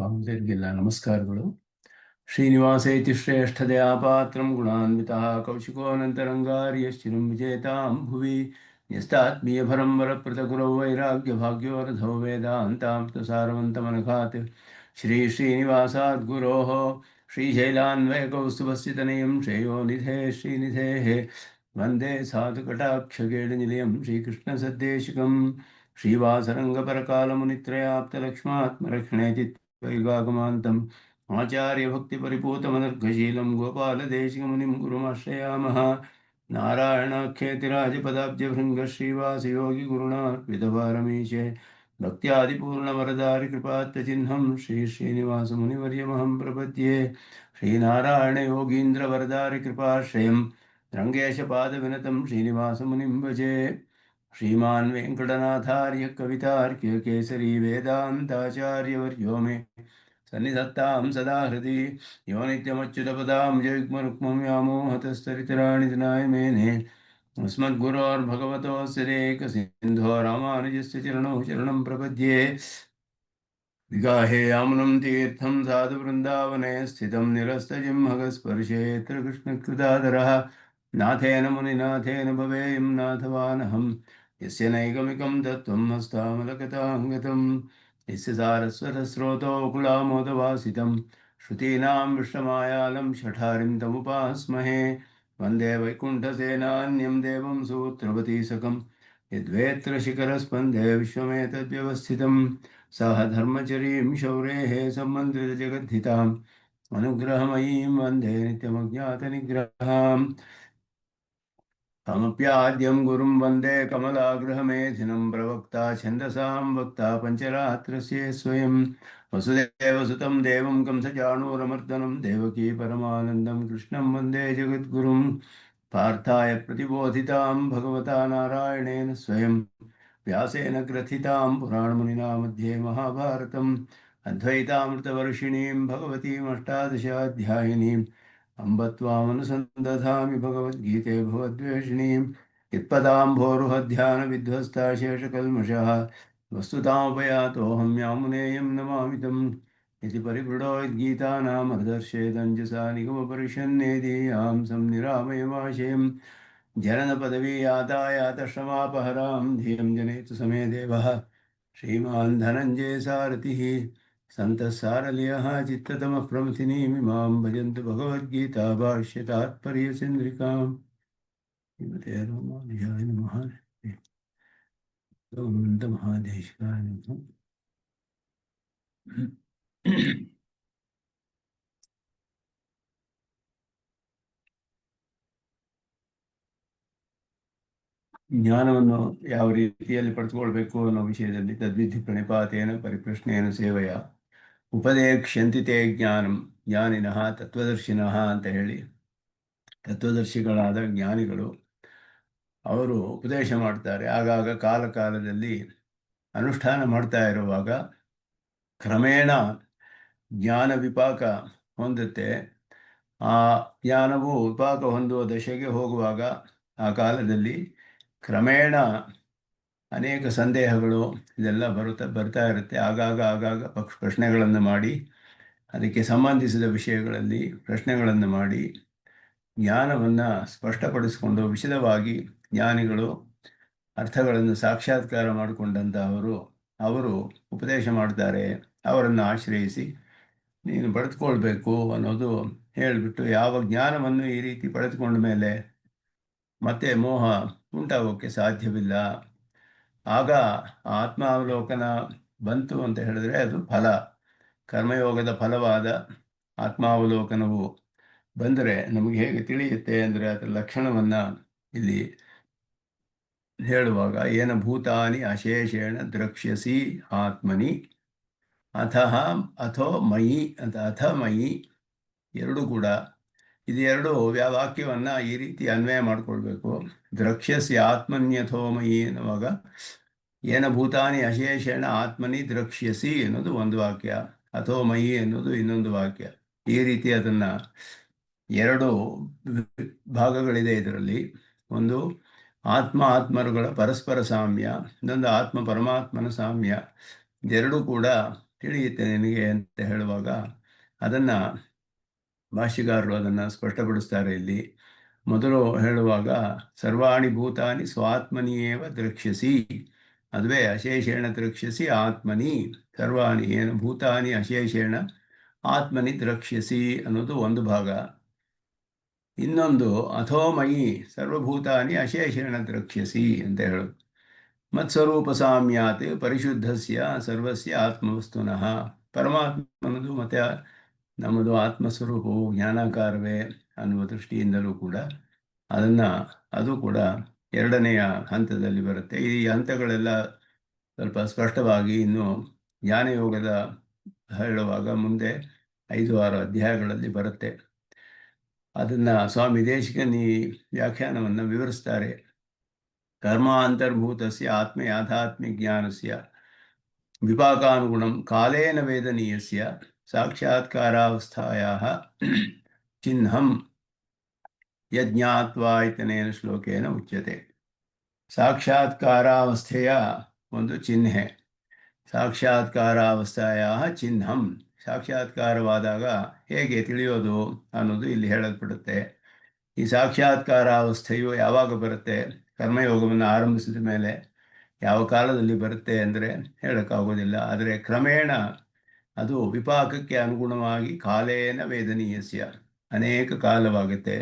ಭಕ್ತರಿಗೆಲ್ಲ ನಮಸ್ಕಾರಗಳು. ಶ್ರೀನಿವಾಸೇತಿ ಶ್ರೇಷ್ಠದಯಾ ಪಾತ್ರಂ ಗುಣಾನ್ವಿತಃ ಕೌಶಿಕೋऽನन्तರಂಗಾರ್ಯಶ್ಚಿರಂ ವಿಜೇತಾಂ ಭುವಿ ನ್ಯಸ್ತಾತ್ಮೀಯಭರಂ ವರಪ್ರತಗುರೌ ವೈರಾಗ್ಯಭಾಗ್ಯೋರಧೋ ವೇದಾಂತಾಮೃತಸಾರವಂತಮನಘಾತ್ ಶ್ರೀಶ್ರೀನಿವಾಸಾದ್ಗುರೋः ಶ್ರೀಶೈಲಾನ್ವಯಕೌಸ್ತುಭಸ್ಸಿತನಯಂ ಶ್ರೇಯೋನಿಧೇ ಶ್ರೀನಿಧೇः ವಂದೇ ಸಾಧುಕಟಾಕ್ಷಗೇಡನಿಲಯಂ ಶ್ರೀಕೃಷ್ಣಸದ್ದೇಶಿಕಂ ಶ್ರೀವಾಸರಂಗಪರಕಾಲमुनित्रयाप्तलक्ष्मात्मरक्षणेति वैगागमान्तम् आचार्यभक्तिपरिपूतमनर्घशीलं गोपालदेशिकमुनिं गुरुमाश्रयामः। नारायणाख्यतिराजपदाब्जभृङ्गश्रीवासयोगिगुरुणार्पितपारमीशे भक्त्यादिपूर्णवरदारिकृपात्तचिह्नं श्रीश्रीनिवासमुनिवर्यमहं प्रपद्ये। श्रीनारायणयोगीन्द्रवरदारिकृपाश्रयं रङ्गेशपादविनतं श्रीनिवासमुनिं भजे। श्रीमान् वेङ्कटनाथार्य कवितार्क्य केसरी वेदान्ताचार्यवर्यो मे सन्निधत्तां सदा हृदि यो नित्यमच्युतपदां जयुग्मरुक्मं व्यामोहतस्तरितराणि जनाय मेने अस्मद्गुरोर्भगवतोऽस्य देकसिन्धो रामानुजस्य चरणौ शरणं प्रपद्ये। विगाहेयामुनं तीर्थं साधुवृन्दावने स्थितं निरस्तजिह्मगस्पर्शेऽत्र कृष्णकृतादरः नाथेन मुनिनाथेन भवेयं नाथवानहं यस्य नैगमिकं तत्त्वं हस्तामलकताङ्गतं यस्य सारस्वतस्रोतोऽकुलामोदवासितं श्रुतीनां विश्वमायालं शठारिं तमुपास्महे। वन्दे वैकुण्ठसेनान्यं देवं सूत्रवतीसकं यद्वेत्र शिखरस्पन्दे विश्वमेतद्व्यवस्थितं सह धर्मचरीं शौरेः सम्मन्त्रितजगद्धिताम् अनुग्रहमयीं वन्दे नित्यमज्ञातनिग्रहाम्। तमप्याद्यं गुरुं वन्दे कमलागृहमेधिनं प्रवक्ता छन्दसां वक्ता पञ्चरात्रस्य स्वयं वसुदेवसुतं देवं कंसचाणूरमर्दनं देवकी परमानन्दं कृष्णं वन्दे जगद्गुरुं। पार्थाय प्रतिबोधितां भगवता नारायणेन स्वयं व्यासेन ग्रथितां पुराणमुनिना मध्ये महाभारतम् अद्वैतामृतवर्षिणीं भगवतीमष्टादशाध्यायिनीम् अम्ब त्वामनुसन्दधामि भगवद्गीते भवद्वेषिणीं यत्पदाम्भोरुहध्यानविध्वस्ता शेषकल्मषः वस्तुतामुपयातोऽहं यामुनेयं नमामि तम् इति परिपृढो यद्गीतानामर्धर्षेदञ्जसा निगमपरिषन्नेदीयां संनिरामयमाशयं जननपदवीयातायातश्रमापहरां धियं जनेतु समे देवः श्रीमान् धनञ्जय सारथिः सन्तः चित्ततमः प्रमथिनीमिमां भजन्तु भगवद्गीता भाष्यतात्पर्यचन्द्रिकाम्। श्रीमते रामानुजाय नमः। महादेशिकाय नमः। ಜ್ಞಾನವನ್ನು ಯಾವ ರೀತಿಯಲ್ಲಿ ಪಡೆದುಕೊಳ್ಬೇಕು ಅನ್ನೋ ವಿಷಯದಲ್ಲಿ ತದ್ವಿಧಿ ಪ್ರಣಿಪಾತೇನ ಪರಿಪ್ರಶ್ನೇನ ಸೇವೆಯ ಉಪದೇಕ್ಷ್ಯಂತಿ ತೇ ಜ್ಞಾನಂ ಜ್ಞಾನಿನಃ ತತ್ವದರ್ಶಿನಃ ಅಂತ ಹೇಳಿ ತತ್ವದರ್ಶಿಗಳಾದ ಜ್ಞಾನಿಗಳು ಅವರು ಉಪದೇಶ ಮಾಡ್ತಾರೆ. ಆಗಾಗ ಕಾಲದಲ್ಲಿ ಅನುಷ್ಠಾನ ಮಾಡ್ತಾ ಇರುವಾಗ ಕ್ರಮೇಣ ಜ್ಞಾನ ವಿಪಾಕ ಹೊಂದುತ್ತೆ. ಆ ಜ್ಞಾನವು ವಿಪಾಕ ಹೊಂದುವ ದಶೆಗೆ ಹೋಗುವಾಗ ಆ ಕಾಲದಲ್ಲಿ ಕ್ರಮೇಣ ಅನೇಕ ಸಂದೇಹಗಳು ಇದೆಲ್ಲ ಬರ್ತಾ ಇರುತ್ತೆ. ಆಗಾಗ ಪ್ರಶ್ನೆಗಳನ್ನು ಮಾಡಿ ಅದಕ್ಕೆ ಸಂಬಂಧಿಸಿದ ವಿಷಯಗಳಲ್ಲಿ ಪ್ರಶ್ನೆಗಳನ್ನು ಮಾಡಿ ಜ್ಞಾನವನ್ನು ಸ್ಪಷ್ಟಪಡಿಸಿಕೊಂಡು ವಿಶದವಾಗಿ ಜ್ಞಾನಿಗಳು ಅರ್ಥಗಳನ್ನು ಸಾಕ್ಷಾತ್ಕಾರ ಮಾಡಿಕೊಂಡಂತಹವರು ಉಪದೇಶ ಮಾಡ್ತಾರೆ. ಅವರನ್ನು ಆಶ್ರಯಿಸಿ ನೀನು ಪಡೆದುಕೊಳ್ಬೇಕು ಅನ್ನೋದು ಹೇಳಿಬಿಟ್ಟು, ಯಾವ ಜ್ಞಾನವನ್ನು ಈ ರೀತಿ ಪಡೆದುಕೊಂಡ ಮೇಲೆ ಮತ್ತೆ ಮೋಹ ಉಂಟಾಗೋಕ್ಕೆ ಸಾಧ್ಯವಿಲ್ಲ. ಆಗ ಆತ್ಮಾವಲೋಕನ ಬಂತು ಅಂತ ಹೇಳಿದ್ರೆ ಅದು ಫಲ, ಕರ್ಮಯೋಗದ ಫಲವಾದ ಆತ್ಮಾವಲೋಕನವು ಬಂದರೆ ನಮಗೆ ಹೇಗೆ ತಿಳಿಯುತ್ತೆ ಅಂದರೆ ಅದರ ಲಕ್ಷಣವನ್ನು ಇಲ್ಲಿ ಹೇಳುವಾಗ ಏನ ಭೂತಾನಿ ಅಶೇಷೇಣ ದ್ರಕ್ಷ್ಯಸಿ ಆತ್ಮನಿ ಅಥೋ ಮಯಿ ಅಂತ ಅಥ ಮಯಿ ಎರಡೂ ಕೂಡ ಇದು ಎರಡು ವಾಕ್ಯವನ್ನು ಈ ರೀತಿ ಅನ್ವಯ ಮಾಡಿಕೊಳ್ಬೇಕು. ದ್ರಕ್ಷ್ಯಸಿ ಆತ್ಮನ್ಯಥೋ ಮಯಿ ಎನ್ನುವಾಗ ಏನ ಭೂತಾನಿ ಅಶೇಷೇಣ ಆತ್ಮನಿ ದ್ರಕ್ಷ್ಯಸಿ ಅನ್ನೋದು ಒಂದು ವಾಕ್ಯ, ಅಥೋ ಮಯಿ ಅನ್ನೋದು ಇನ್ನೊಂದು ವಾಕ್ಯ. ಈ ರೀತಿ ಅದನ್ನು ಎರಡು ಭಾಗಗಳಿದೆ ಇದರಲ್ಲಿ. ಒಂದು ಆತ್ಮರುಗಳ ಪರಸ್ಪರ ಸಾಮ್ಯ, ಇನ್ನೊಂದು ಆತ್ಮ ಪರಮಾತ್ಮನ ಸಾಮ್ಯ. ಇದೆರಡೂ ಕೂಡ ತಿಳಿಯುತ್ತೆ ನಿನಗೆ ಅಂತ ಹೇಳುವಾಗ ಅದನ್ನು ಭಾಷ್ಯಕಾರರು ಅದನ್ನು ಸ್ಪಷ್ಟಪಡಿಸ್ತಾರೆ ಇಲ್ಲಿ. ಮೊದಲು ಹೇಳುವಾಗ ಸರ್ವಾಣಿ ಭೂತಾನಿ ಸ್ವಾತ್ಮನಿಯೇವ ದ್ರಕ್ಷ್ಯಸಿ, ಅದುವೇ ಅಶೇಷೇಣ ದ್ರಕ್ಷ್ಯಸಿ ಆತ್ಮನಿ, ಸರ್ವಾಣಿ ಏನು ಭೂತಾನಿ ಅಶೇಷೇಣ ಆತ್ಮನಿ ದ್ರಕ್ಷ್ಯಸಿ ಅನ್ನೋದು ಒಂದು ಭಾಗ. ಇನ್ನೊಂದು ಅಥೋಮಯಿ ಸರ್ವಭೂತಾನಿ ಅಶೇಷೇಣ ದ್ರಕ್ಷ್ಯಸಿ ಅಂತ ಹೇಳೋದು. ಮತ್ಸ್ವರೂಪ ಸಾಮ್ಯಾತ್ ಪರಿಶುದ್ಧಸ್ಯ ಸರ್ವಸ್ಯ ಆತ್ಮವಸ್ತುನಃ, ಪರಮಾತ್ಮನದು ಮತ್ತು ನಮ್ಮದು ಆತ್ಮಸ್ವರೂಪವು ಜ್ಞಾನಾಕಾರವೇ ಅನ್ನುವ ದೃಷ್ಟಿಯಿಂದಲೂ ಕೂಡ ಅದು ಕೂಡ ಎರಡನೆಯ ಹಂತದಲ್ಲಿ ಬರುತ್ತೆ. ಈ ಹಂತಗಳೆಲ್ಲ ಸ್ವಲ್ಪ ಸ್ಪಷ್ಟವಾಗಿ ಇನ್ನು ಜ್ಞಾನಯೋಗದ ಹೇಳುವಾಗ ಮುಂದೆ 5-6 ಅಧ್ಯಾಯಗಳಲ್ಲಿ ಬರುತ್ತೆ. ಅದನ್ನು ಸ್ವಾಮಿ ದೇಶಿಕನ್ ಈ ವ್ಯಾಖ್ಯಾನವನ್ನು ವಿವರಿಸ್ತಾರೆ. ಕರ್ಮ ಅಂತರ್ಭೂತಸ್ಯ ಆತ್ಮ ಯಾಥಾತ್ಮ್ಯ ಜ್ಞಾನಸ್ಯ ವಿಪಾಕಾನುಗುಣಂ ಕಾಲೇನ ವೇದನೀಯಸ್ಯ ಸಾಕ್ಷಾತ್ಕಾರಾವಸ್ಥಾಯಾಃ ಚಿಹ್ನಂ ಯಜ್ಞಾತ್ವಾ ಇತನೇನ ಶ್ಲೋಕೇನ ಉಚ್ಯತೆ. ಸಾಕ್ಷಾತ್ಕಾರಾವಸ್ಥೆಯ ಒಂದು ಚಿಹ್ನೆ, ಸಾಕ್ಷಾತ್ಕಾರಾವಸ್ಥೆಯ ಚಿಹ್ನಂ, ಸಾಕ್ಷಾತ್ಕಾರವಾದಾಗ ಹೇಗೆ ತಿಳಿಯೋದು ಅನ್ನೋದು ಇಲ್ಲಿ ಹೇಳಲ್ಪಡುತ್ತೆ. ಈ ಸಾಕ್ಷಾತ್ಕಾರಾವಸ್ಥೆಯು ಯಾವಾಗ ಬರುತ್ತೆ? ಕರ್ಮಯೋಗವನ್ನು ಆರಂಭಿಸಿದ ಮೇಲೆ. ಯಾವ ಕಾಲದಲ್ಲಿ ಬರುತ್ತೆ ಅಂದರೆ ಹೇಳೋಕ್ಕಾಗೋದಿಲ್ಲ. ಆದರೆ ಕ್ರಮೇಣ ಅದು ವಿಪಾಕಕ್ಕೆ ಅನುಗುಣವಾಗಿ ಕಾಲೇನ ವೇದನೀಯಸ್ಯ, ಅನೇಕ ಕಾಲವಾಗುತ್ತೆ.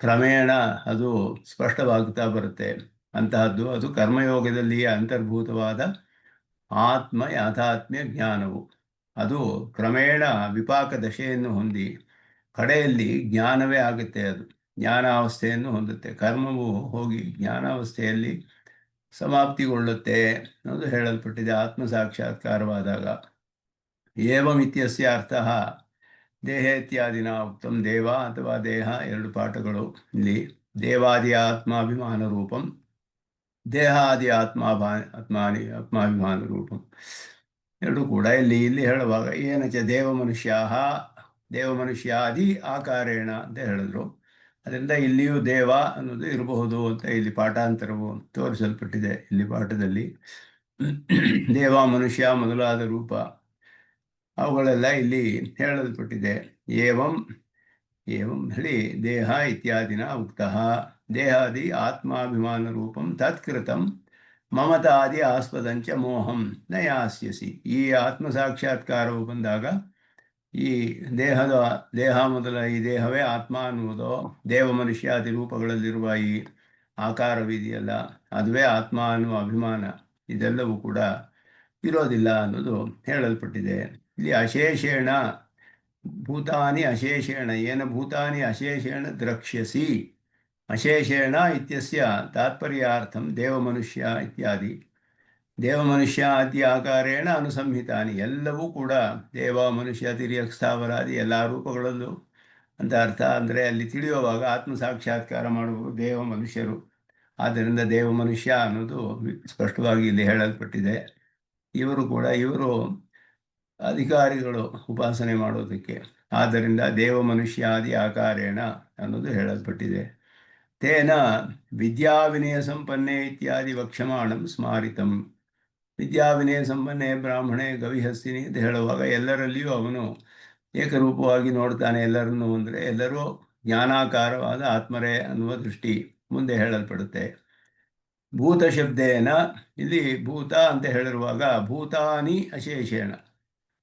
ಕ್ರಮೇಣ ಅದು ಸ್ಪಷ್ಟವಾಗುತ್ತಾ ಬರುತ್ತೆ. ಅಂತಹದ್ದು ಅದು ಕರ್ಮಯೋಗದಲ್ಲಿಯೇ ಅಂತರ್ಭೂತವಾದ ಆತ್ಮ ಯಾಥಾತ್ಮ್ಯ ಜ್ಞಾನವು. ಅದು ಕ್ರಮೇಣ ವಿಪಾಕ ದಶೆಯನ್ನು ಹೊಂದಿ ಕಡೆಯಲ್ಲಿ ಜ್ಞಾನವೇ ಆಗುತ್ತೆ. ಅದು ಜ್ಞಾನಾವಸ್ಥೆಯನ್ನು ಹೊಂದುತ್ತೆ. ಕರ್ಮವು ಹೋಗಿ ಜ್ಞಾನಾವಸ್ಥೆಯಲ್ಲಿ ಸಮಾಪ್ತಿಗೊಳ್ಳುತ್ತೆ ಅನ್ನೋದು ಹೇಳಲ್ಪಟ್ಟಿದೆ ಆತ್ಮ ಸಾಕ್ಷಾತ್ಕಾರವಾದಾಗ. ಏವಮಿತ್ಯಸ್ಯ ಅರ್ಥಃ ದೇಹ ಇತ್ಯಾದಿನ ಉಕ್ತಂ. ದೇವ ಅಥವಾ ದೇಹ, ಎರಡು ಪಾಠಗಳು ಇಲ್ಲಿ. ದೇವಾದಿ ಆತ್ಮಾಭಿಮಾನ ರೂಪಂ, ದೇಹಾದಿ ಆತ್ಮಾಭಿಮಾನ ರೂಪಂ, ಎರಡು ಕೂಡ ಇಲ್ಲಿ ಹೇಳುವಾಗ ಏನಚ ದೇವಮನುಷ್ಯಾದಿ ಆಕಾರೇಣ ಅಂತ ಹೇಳಿದ್ರು. ಅದರಿಂದ ಇಲ್ಲಿಯೂ ದೇವ ಅನ್ನೋದು ಇರಬಹುದು ಅಂತ ಇಲ್ಲಿ ಪಾಠಾಂತರವು ತೋರಿಸಲ್ಪಟ್ಟಿದೆ. ಇಲ್ಲಿ ಪಾಠದಲ್ಲಿ ದೇವ, ಮನುಷ್ಯ ಮೊದಲಾದ ರೂಪ ಅವುಗಳೆಲ್ಲ ಇಲ್ಲಿ ಹೇಳಲ್ಪಟ್ಟಿದೆ. ಏವಂ ಹೇಳಿ ದೇಹ ಇತ್ಯಾದಿನ ಉಕ್ತಃ ದೇಹಾದಿ ಆತ್ಮಾಭಿಮಾನ ರೂಪಂ ತತ್ಕೃತಂ ಮಮತಾದಿ ಆಸ್ಪದಂಚ ಮೋಹಂ ನ ಯಾಸ್ಯಸಿ. ಈ ಆತ್ಮ ಸಾಕ್ಷಾತ್ಕಾರವು ಬಂದಾಗ ಈ ದೇಹ ಮೊದಲ ಈ ದೇಹವೇ ಆತ್ಮ ಅನ್ನುವುದೋ, ದೇವ ಮನುಷ್ಯಾದಿ ರೂಪಗಳಲ್ಲಿರುವ ಈ ಆಕಾರವಿದೆಯಲ್ಲ, ಅದುವೇ ಆತ್ಮ ಅನ್ನುವ ಅಭಿಮಾನ, ಇದೆಲ್ಲವೂ ಕೂಡ ಇರೋದಿಲ್ಲ ಅನ್ನೋದು ಹೇಳಲ್ಪಟ್ಟಿದೆ. ಇಲ್ಲಿ ಅಶೇಷೇಣ ಭೂತಾನಿ ಅಶೇಷೇಣ ಏನ ಭೂತಾನಿ ಅಶೇಷೇಣ ದ್ರಕ್ಷ್ಯಸಿ, ಅಶೇಷೇಣ ಇತ್ಯಸ್ಯ ತಾತ್ಪರ್ಯಾರ್ಥಂ ದೇವಮನುಷ್ಯ ಇತ್ಯಾದಿ, ದೇವಮನುಷ್ಯಾದಿ ಆಕಾರೇಣ ಅನುಸಂಹಿತಾನಿ, ಎಲ್ಲವೂ ಕೂಡ ದೇವ, ಮನುಷ್ಯ, ತಿರ್ಯಕ್, ಸ್ಥಾವರಾದಿ ಎಲ್ಲ ರೂಪಗಳಲ್ಲೂ ಅಂತ ಅರ್ಥ. ಅಂದರೆ ಅಲ್ಲಿ ತಿಳಿಯುವಾಗ ಆತ್ಮ ಸಾಕ್ಷಾತ್ಕಾರ ಮಾಡುವ ದೇವ ಮನುಷ್ಯರು. ಆದ್ದರಿಂದ ದೇವ ಮನುಷ್ಯ ಅನ್ನೋದು ಸ್ಪಷ್ಟವಾಗಿ ಇಲ್ಲಿ ಹೇಳಲ್ಪಟ್ಟಿದೆ. ಇವರು ಅಧಿಕಾರಿಗಳು ಉಪಾಸನೆ ಮಾಡೋದಕ್ಕೆ. ಆದ್ದರಿಂದ ದೇವ ಮನುಷ್ಯಾದಿ ಆಕಾರೇಣ ಅನ್ನೋದು ಹೇಳಲ್ಪಟ್ಟಿದೆ. ತೇನ ವಿದ್ಯಾವಿನಯ ಸಂಪನ್ನೆ ಇತ್ಯಾದಿ ವಕ್ಷಮಾಣಂ ಸ್ಮಾರಿತಂ. ವಿದ್ಯಾವಿನಯ ಸಂಪನ್ನೆ ಬ್ರಾಹ್ಮಣೆ ಗವಿಹಸ್ತಿನಿ ಅಂತ ಹೇಳುವಾಗ ಎಲ್ಲರಲ್ಲಿಯೂ ಅವನು ಏಕರೂಪವಾಗಿ ನೋಡ್ತಾನೆ ಎಲ್ಲರನ್ನೂ. ಅಂದರೆ ಎಲ್ಲರೂ ಜ್ಞಾನಾಕಾರವಾದ ಆತ್ಮರೇ ಅನ್ನುವ ದೃಷ್ಟಿ ಮುಂದೆ ಹೇಳಲ್ಪಡುತ್ತೆ. ಭೂತ ಶಬ್ದೇನ ಇಲ್ಲಿ ಭೂತ ಅಂತ ಹೇಳಿರುವಾಗ ಭೂತಾನಿ ಅಶೇಷೇಣ,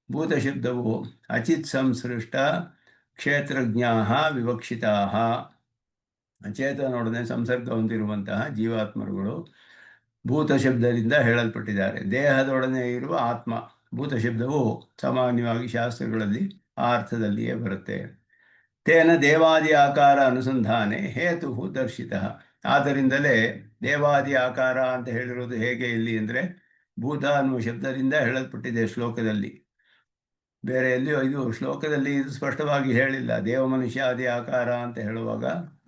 ಭೂತ ಶಬ್ದವು ಅಚಿತ್ ಸಂಸೃಷ್ಟ ಕ್ಷೇತ್ರಜ್ಞಾ ವಿವಕ್ಷಿತಾ, ಅಚೇತನೊಡನೆ ಸಂಸರ್ಗ ಹೊಂದಿರುವಂತಹ ಜೀವಾತ್ಮರುಗಳು ಭೂತ ಶಬ್ದದಿಂದ ಹೇಳಲ್ಪಟ್ಟಿದ್ದಾರೆ. ದೇಹದೊಡನೆ ಇರುವ ಆತ್ಮ, ಭೂತ ಶಬ್ದವು ಸಾಮಾನ್ಯವಾಗಿ ಶಾಸ್ತ್ರಗಳಲ್ಲಿ ಆ ಅರ್ಥದಲ್ಲಿಯೇ ಬರುತ್ತೆ. ತೇನ ದೇವಾದಿ ಆಕಾರ ಅನುಸಂಧಾನೆ ಹೇತು ದರ್ಶಿತ. ಆದ್ದರಿಂದಲೇ ದೇವಾದಿ ಆಕಾರ ಅಂತ ಹೇಳಿರೋದು ಹೇಗೆ ಇಲ್ಲಿ ಅಂದರೆ ಭೂತ ಅನ್ನುವ ಶಬ್ದದಿಂದ ಹೇಳಲ್ಪಟ್ಟಿದೆ ಶ್ಲೋಕದಲ್ಲಿ. ಬೇರೆ ಎಲ್ಲಿಯೂ ಇದು ಶ್ಲೋಕದಲ್ಲಿ ಇದು ಸ್ಪಷ್ಟವಾಗಿ ಹೇಳಿಲ್ಲ. ದೇವ ಮನುಷ್ಯಾದಿ ಆಕಾರ ಅಂತ ಹೇಳುವಾಗ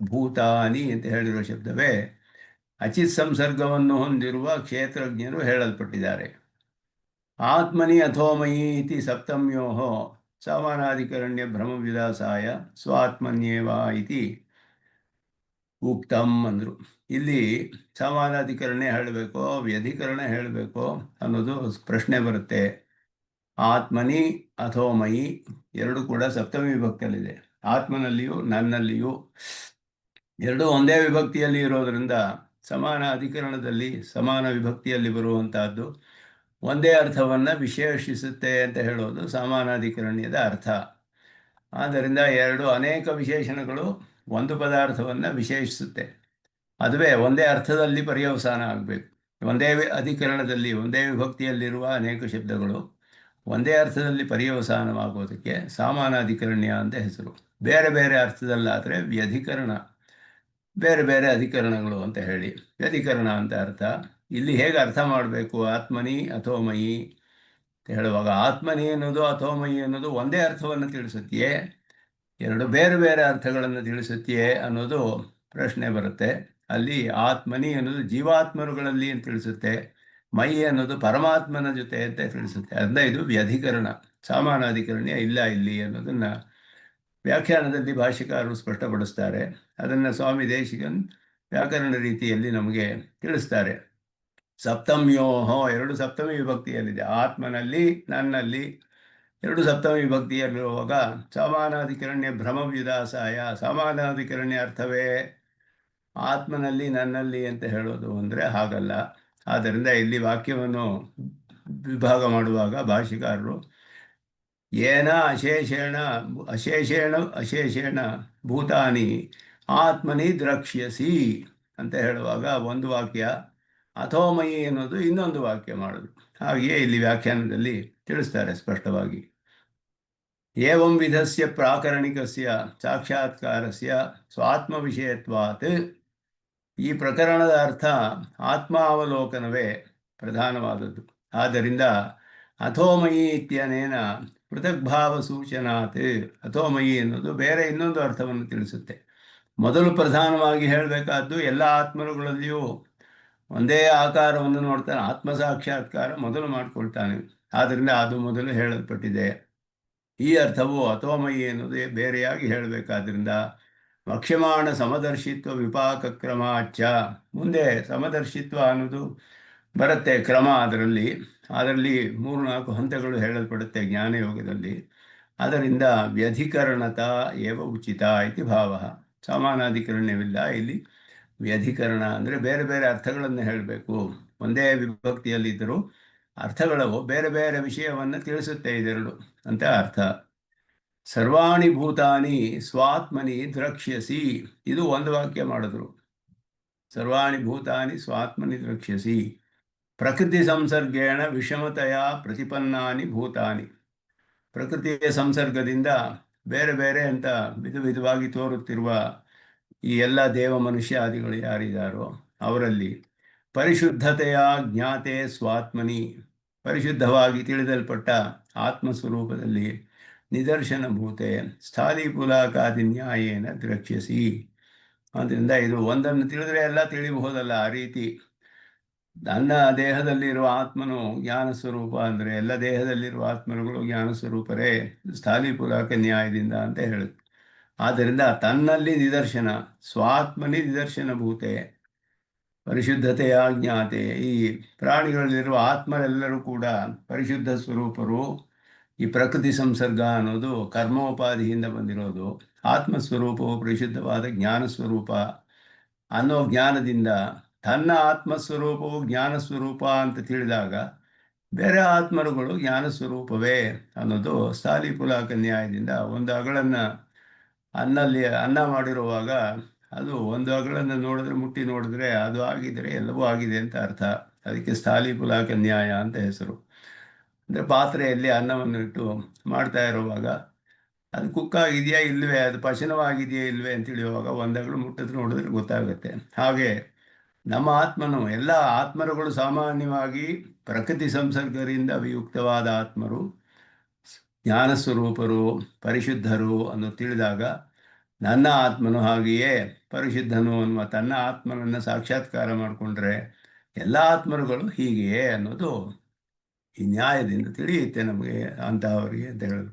ಭೂತಾನಿ ಅಂತ ಹೇಳಿರುವ ಶಬ್ದವೇ ಅಚಿತ್ ಸಂಸರ್ಗವನ್ನು ಹೊಂದಿರುವ ಕ್ಷೇತ್ರಜ್ಞರು ಹೇಳಲ್ಪಟ್ಟಿದ್ದಾರೆ. ಆತ್ಮನಿ ಅಥೋಮಯಿ ಇತಿ ಸಪ್ತಮ್ಯೋ ಸಮಾನಾಧಿಕರಣ್ಯ ಭ್ರಮ ವಿಲಾಸಾಯ ಸ್ವಾತ್ಮನ್ಯೇವ ಇತಿ ಉಕ್ತಂ ಅಂದರು. ಇಲ್ಲಿ ಸಮಾನಾಧಿಕರಣ ಹೇಳಬೇಕೋ ವ್ಯಧಿಕರಣ ಹೇಳಬೇಕೋ ಅನ್ನೋದು ಪ್ರಶ್ನೆ ಬರುತ್ತೆ. ಆತ್ಮನಿ ಅಥೋ ಮಯಿ ಎರಡು ಕೂಡ ಸಪ್ತಮಿ ವಿಭಕ್ತಿಯಲ್ಲಿದೆ. ಆತ್ಮನಲ್ಲಿಯೂ ನನ್ನಲ್ಲಿಯೂ ಎರಡೂ ಒಂದೇ ವಿಭಕ್ತಿಯಲ್ಲಿ ಇರೋದರಿಂದ ಸಮಾನ ಅಧಿಕರಣದಲ್ಲಿ ಸಮಾನ ವಿಭಕ್ತಿಯಲ್ಲಿ ಬರುವಂತಹದ್ದು ಒಂದೇ ಅರ್ಥವನ್ನು ವಿಶೇಷಿಸುತ್ತೆ ಅಂತ ಹೇಳೋದು ಸಮಾನಾಧಿಕರಣ್ಯದ ಅರ್ಥ. ಆದ್ದರಿಂದ ಎರಡು ಅನೇಕ ವಿಶೇಷಣಗಳು ಒಂದು ಪದಾರ್ಥವನ್ನು ವಿಶೇಷಿಸುತ್ತೆ. ಅದುವೇ ಒಂದೇ ಅರ್ಥದಲ್ಲಿ ಪರ್ಯವಸಾನ ಆಗಬೇಕು. ಒಂದೇ ಅಧಿಕರಣದಲ್ಲಿ ಒಂದೇ ವಿಭಕ್ತಿಯಲ್ಲಿರುವ ಅನೇಕ ಶಬ್ದಗಳು ಒಂದೇ ಅರ್ಥದಲ್ಲಿ ಪರ್ಯವಸಾನವಾಗೋದಕ್ಕೆ ಸಮಾನಾಧಿಕರಣ್ಯ ಅಂತ ಹೆಸರು. ಬೇರೆ ಬೇರೆ ಅರ್ಥದಲ್ಲಾದರೆ ವ್ಯಧಿಕರಣ, ಬೇರೆ ಬೇರೆ ಅಧಿಕರಣಗಳು ಅಂತ ಹೇಳಿ ವ್ಯಧಿಕರಣ ಅಂತ ಅರ್ಥ. ಇಲ್ಲಿ ಹೇಗೆ ಅರ್ಥ ಮಾಡಬೇಕು? ಆತ್ಮನಿ ಅಥೋಮಯಿ ಅಂತ ಹೇಳುವಾಗ ಆತ್ಮನಿ ಅನ್ನೋದು ಅಥೋಮಯಿ ಅನ್ನೋದು ಒಂದೇ ಅರ್ಥವನ್ನು ತಿಳಿಸುತ್ತೆಯೇ, ಎರಡು ಬೇರೆ ಬೇರೆ ಅರ್ಥಗಳನ್ನು ತಿಳಿಸುತ್ತೆಯೇ ಅನ್ನೋದು ಪ್ರಶ್ನೆ ಬರುತ್ತೆ. ಅಲ್ಲಿ ಆತ್ಮನಿ ಅನ್ನೋದು ಜೀವಾತ್ಮರುಗಳಲ್ಲಿ ಅಂತ ತಿಳಿಸುತ್ತೆ, ಮೈ ಅನ್ನೋದು ಪರಮಾತ್ಮನ ಜೊತೆ ಅಂತ ತಿಳಿಸುತ್ತೆ. ಅದನ್ನ ಇದು ವ್ಯಧಿಕರಣ, ಸಮಾನಾಧಿಕರಣ್ಯ ಇಲ್ಲ ಇಲ್ಲಿ ಅನ್ನೋದನ್ನು ವ್ಯಾಖ್ಯಾನದಲ್ಲಿ ಭಾಷ್ಯಕಾರರು ಸ್ಪಷ್ಟಪಡಿಸ್ತಾರೆ. ಅದನ್ನು ಸ್ವಾಮಿ ದೇಶಿಕನ್ ವ್ಯಾಕರಣ ರೀತಿಯಲ್ಲಿ ನಮಗೆ ತಿಳಿಸ್ತಾರೆ. ಸಪ್ತಮ್ಯೋಹೋ ಎರಡು ಸಪ್ತಮಿ ವಿಭಕ್ತಿಯಲ್ಲಿದೆ. ಆತ್ಮನಲ್ಲಿ ನನ್ನಲ್ಲಿ ಎರಡು ಸಪ್ತಮಿ ವಿಭಕ್ತಿಯಲ್ಲಿರುವಾಗ ಸಮಾನಾಧಿಕರಣ್ಯ ಭ್ರಮವ್ಯುದಾಸಾಯ. ಸಮಾನಾಧಿಕರಣ್ಯ ಅರ್ಥವೇ ಆತ್ಮನಲ್ಲಿ ನನ್ನಲ್ಲಿ ಅಂತ ಹೇಳೋದು ಅಂದರೆ ಹಾಗಲ್ಲ. ಆದ್ದರಿಂದ ಇಲ್ಲಿ ವಾಕ್ಯವನ್ನು ವಿಭಾಗ ಮಾಡುವಾಗ ಭಾಷಿಕಾರರು ಏನ ಅಶೇಷೇಣ ಭೂತಾನಿ ಆತ್ಮನಿ ದ್ರಕ್ಷ್ಯಸಿ ಅಂತ ಹೇಳುವಾಗ ಒಂದು ವಾಕ್ಯ, ಅಥೋಮಯಿ ಅನ್ನೋದು ಇನ್ನೊಂದು ವಾಕ್ಯ ಮಾಡೋದು. ಹಾಗೆಯೇ ಇಲ್ಲಿ ವ್ಯಾಖ್ಯಾನದಲ್ಲಿ ತಿಳಿಸ್ತಾರೆ ಸ್ಪಷ್ಟವಾಗಿ. ಏವಂ ವಿಧಸ್ಯ ಪ್ರಾಕರಣಿಕಸ್ಯ ಸಾಕ್ಷಾತ್ಕಾರಸ್ಯ ಸ್ವಾತ್ಮವಿಷಯತ್ವಾತ್. ಈ ಪ್ರಕರಣದ ಅರ್ಥ ಆತ್ಮಾವಲೋಕನವೇ ಪ್ರಧಾನವಾದದ್ದು. ಆದ್ದರಿಂದ ಅಥೋಮಯಿ ಇತ್ಯನೇನ ಪೃಥಗ್ಭಾವ ಸೂಚನಾತ್. ಅಥೋಮಯಿ ಅನ್ನೋದು ಬೇರೆ ಇನ್ನೊಂದು ಅರ್ಥವನ್ನು ತಿಳಿಸುತ್ತೆ. ಮೊದಲು ಪ್ರಧಾನವಾಗಿ ಹೇಳಬೇಕಾದ್ದು ಎಲ್ಲ ಆತ್ಮರುಗಳಲ್ಲಿಯೂ ಒಂದೇ ಆಕಾರವನ್ನು ನೋಡ್ತಾನೆ, ಆತ್ಮ ಸಾಕ್ಷಾತ್ಕಾರ ಮೊದಲು ಮಾಡಿಕೊಳ್ತಾನೆ. ಆದ್ದರಿಂದ ಅದು ಮೊದಲು ಹೇಳಲ್ಪಟ್ಟಿದೆ. ಈ ಅರ್ಥವು ಅಥೋಮಯಿ ಅನ್ನೋದು ಬೇರೆಯಾಗಿ ಹೇಳಬೇಕಾದ್ರಿಂದ ವಕ್ಷ್ಯಮಾಣ ಸಮದರ್ಶಿತ್ವ ವಿಪಾಕ ಕ್ರಮಾಚ. ಮುಂದೆ ಸಮದರ್ಶಿತ್ವ ಅನ್ನೋದು ಬರುತ್ತೆ ಕ್ರಮ. ಅದರಲ್ಲಿ 3-4 ಹಂತಗಳು ಹೇಳಲ್ಪಡುತ್ತೆ ಜ್ಞಾನಯೋಗದಲ್ಲಿ. ಅದರಿಂದ ವ್ಯಧಿಕರಣತ ಏವ ಉಚಿತ ಇತಿ ಭಾವ. ಸಮಾನಾಧಿಕರಣ್ಯವಿಲ್ಲ ಇಲ್ಲಿ. ವ್ಯಧಿಕರಣ ಅಂದರೆ ಬೇರೆ ಬೇರೆ ಅರ್ಥಗಳನ್ನು ಹೇಳಬೇಕು. ಒಂದೇ ವಿಭಕ್ತಿಯಲ್ಲಿದ್ದರೂ ಅರ್ಥಗಳು ಬೇರೆ ಬೇರೆ ವಿಷಯವನ್ನು ತಿಳಿಸುತ್ತೆ ಇದೆರಡು ಅಂತ ಅರ್ಥ. ಸರ್ವಾಣಿ ಭೂತಾನಿ ಸ್ವಾತ್ಮನಿ ದ್ರಕ್ಷ್ಯಸಿ, ಇದು ಒಂದು ವಾಕ್ಯ ಮಾಡಿದ್ರು. ಸರ್ವಾಣಿ ಭೂತಾನಿ ಸ್ವಾತ್ಮನಿ ದ್ರಕ್ಷ್ಯಸಿ. ಪ್ರಕೃತಿ ಸಂಸರ್ಗೇಣ ವಿಷಮತೆಯ ಪ್ರತಿಪನ್ನಾನಿ ಭೂತಾನಿ. ಪ್ರಕೃತಿಯ ಸಂಸರ್ಗದಿಂದ ಬೇರೆ ಬೇರೆ ಅಂತ ವಿಧವಾಗಿ ತೋರುತ್ತಿರುವ ಈ ಎಲ್ಲ ದೇವ ಮನುಷ್ಯಾದಿಗಳು ಯಾರಿದ್ದಾರೋ ಅವರಲ್ಲಿ ಪರಿಶುದ್ಧತೆಯ ಜ್ಞಾತೆ ಸ್ವಾತ್ಮನಿ, ಪರಿಶುದ್ಧವಾಗಿ ತಿಳಿದಲ್ಪಟ್ಟ ಆತ್ಮಸ್ವರೂಪದಲ್ಲಿ ನಿದರ್ಶನ ಭೂತೆ ಸ್ಥಾಲಿಪುಲಾಕಾದಿ ನ್ಯಾಯೇನ ದ್ರಕ್ಷ್ಯಸಿ. ಆದ್ದರಿಂದ ಇದು ಒಂದನ್ನು ತಿಳಿದ್ರೆ ಎಲ್ಲ ತಿಳಿಬಹುದಲ್ಲ. ಆ ರೀತಿ ನನ್ನ ದೇಹದಲ್ಲಿರುವ ಆತ್ಮನು ಜ್ಞಾನ ಸ್ವರೂಪ ಅಂದರೆ ಎಲ್ಲ ದೇಹದಲ್ಲಿರುವ ಆತ್ಮರುಗಳು ಜ್ಞಾನ ಸ್ವರೂಪರೇ ಸ್ಥಾಲಿಪುಲಾಕ ನ್ಯಾಯದಿಂದ ಅಂತ ಹೇಳುತ್ತೆ. ಆದ್ದರಿಂದ ತನ್ನಲ್ಲಿ ನಿದರ್ಶನ, ಸ್ವಾತ್ಮನಿ ನಿದರ್ಶನ ಭೂತೆ ಪರಿಶುದ್ಧತೆಯ ಜ್ಞಾತೆ. ಈ ಪ್ರಾಣಿಗಳಲ್ಲಿರುವ ಆತ್ಮರೆಲ್ಲರೂ ಕೂಡ ಪರಿಶುದ್ಧ ಸ್ವರೂಪರು. ಈ ಪ್ರಕೃತಿ ಸಂಸರ್ಗ ಅನ್ನೋದು ಕರ್ಮೋಪಾಧಿಯಿಂದ ಬಂದಿರೋದು. ಆತ್ಮಸ್ವರೂಪವು ಪರಿಶುದ್ಧವಾದ ಜ್ಞಾನ ಸ್ವರೂಪ ಅನ್ನೋ ಜ್ಞಾನದಿಂದ ತನ್ನ ಆತ್ಮಸ್ವರೂಪವು ಜ್ಞಾನ ಸ್ವರೂಪ ಅಂತ ತಿಳಿದಾಗ ಬೇರೆ ಆತ್ಮರುಗಳು ಜ್ಞಾನ ಸ್ವರೂಪವೇ ಅನ್ನೋದು ಸ್ಥಾಲಿಪುಲಾಕ ನ್ಯಾಯದಿಂದ. ಒಂದು ಅಗಳನ್ನು ಅನ್ನ ಮಾಡಿರುವಾಗ ಅದು ಒಂದು ಅಗಳನ್ನು ನೋಡಿದ್ರೆ ಮುಟ್ಟಿ ನೋಡಿದ್ರೆ ಅದು ಆಗಿದ್ರೆ ಎಲ್ಲವೂ ಆಗಿದೆ ಅಂತ ಅರ್ಥ. ಅದಕ್ಕೆ ಸ್ಥಾಲಿಪುಲಾಕ ನ್ಯಾಯ ಅಂತ ಹೆಸರು. ಅಂದರೆ ಪಾತ್ರೆಯಲ್ಲಿ ಅನ್ನವನ್ನು ಇಟ್ಟು ಮಾಡ್ತಾ ಇರುವಾಗ ಅದು ಕುಕ್ಕಾಗಿದೆಯಾ ಇಲ್ವೇ, ಅದು ಪಚನವಾಗಿದೆಯಾ ಇಲ್ವೇ ಅಂತ ತಿಳಿಯುವಾಗ ಒಂದಗಳು ಮುಟ್ಟಿದ್ರೆ ನೋಡಿದ್ರೆ ಗೊತ್ತಾಗುತ್ತೆ. ಹಾಗೆ ನಮ್ಮ ಆತ್ಮನು, ಎಲ್ಲ ಆತ್ಮರುಗಳು ಸಾಮಾನ್ಯವಾಗಿ ಪ್ರಕೃತಿ ಸಂಸರ್ಗದಿಂದ ವಿಯುಕ್ತವಾದ ಆತ್ಮರು, ಜ್ಞಾನಸ್ವರೂಪರು, ಪರಿಶುದ್ಧರು ಅನ್ನೋ ತಿಳಿದಾಗ ನನ್ನ ಆತ್ಮನು ಹಾಗೆಯೇ ಪರಿಶುದ್ಧನು ಅನ್ನುವ ತನ್ನ ಆತ್ಮನನ್ನು ಸಾಕ್ಷಾತ್ಕಾರ ಮಾಡಿಕೊಂಡ್ರೆ ಎಲ್ಲ ಆತ್ಮರುಗಳು ಹೀಗೆಯೇ ಅನ್ನೋದು ಈ ನ್ಯಾಯದಿಂದ ತಿಳಿಯುತ್ತೆ ನಮಗೆ ಅಂತಹವರಿಗೆ ಅಂತ ಹೇಳೋದು.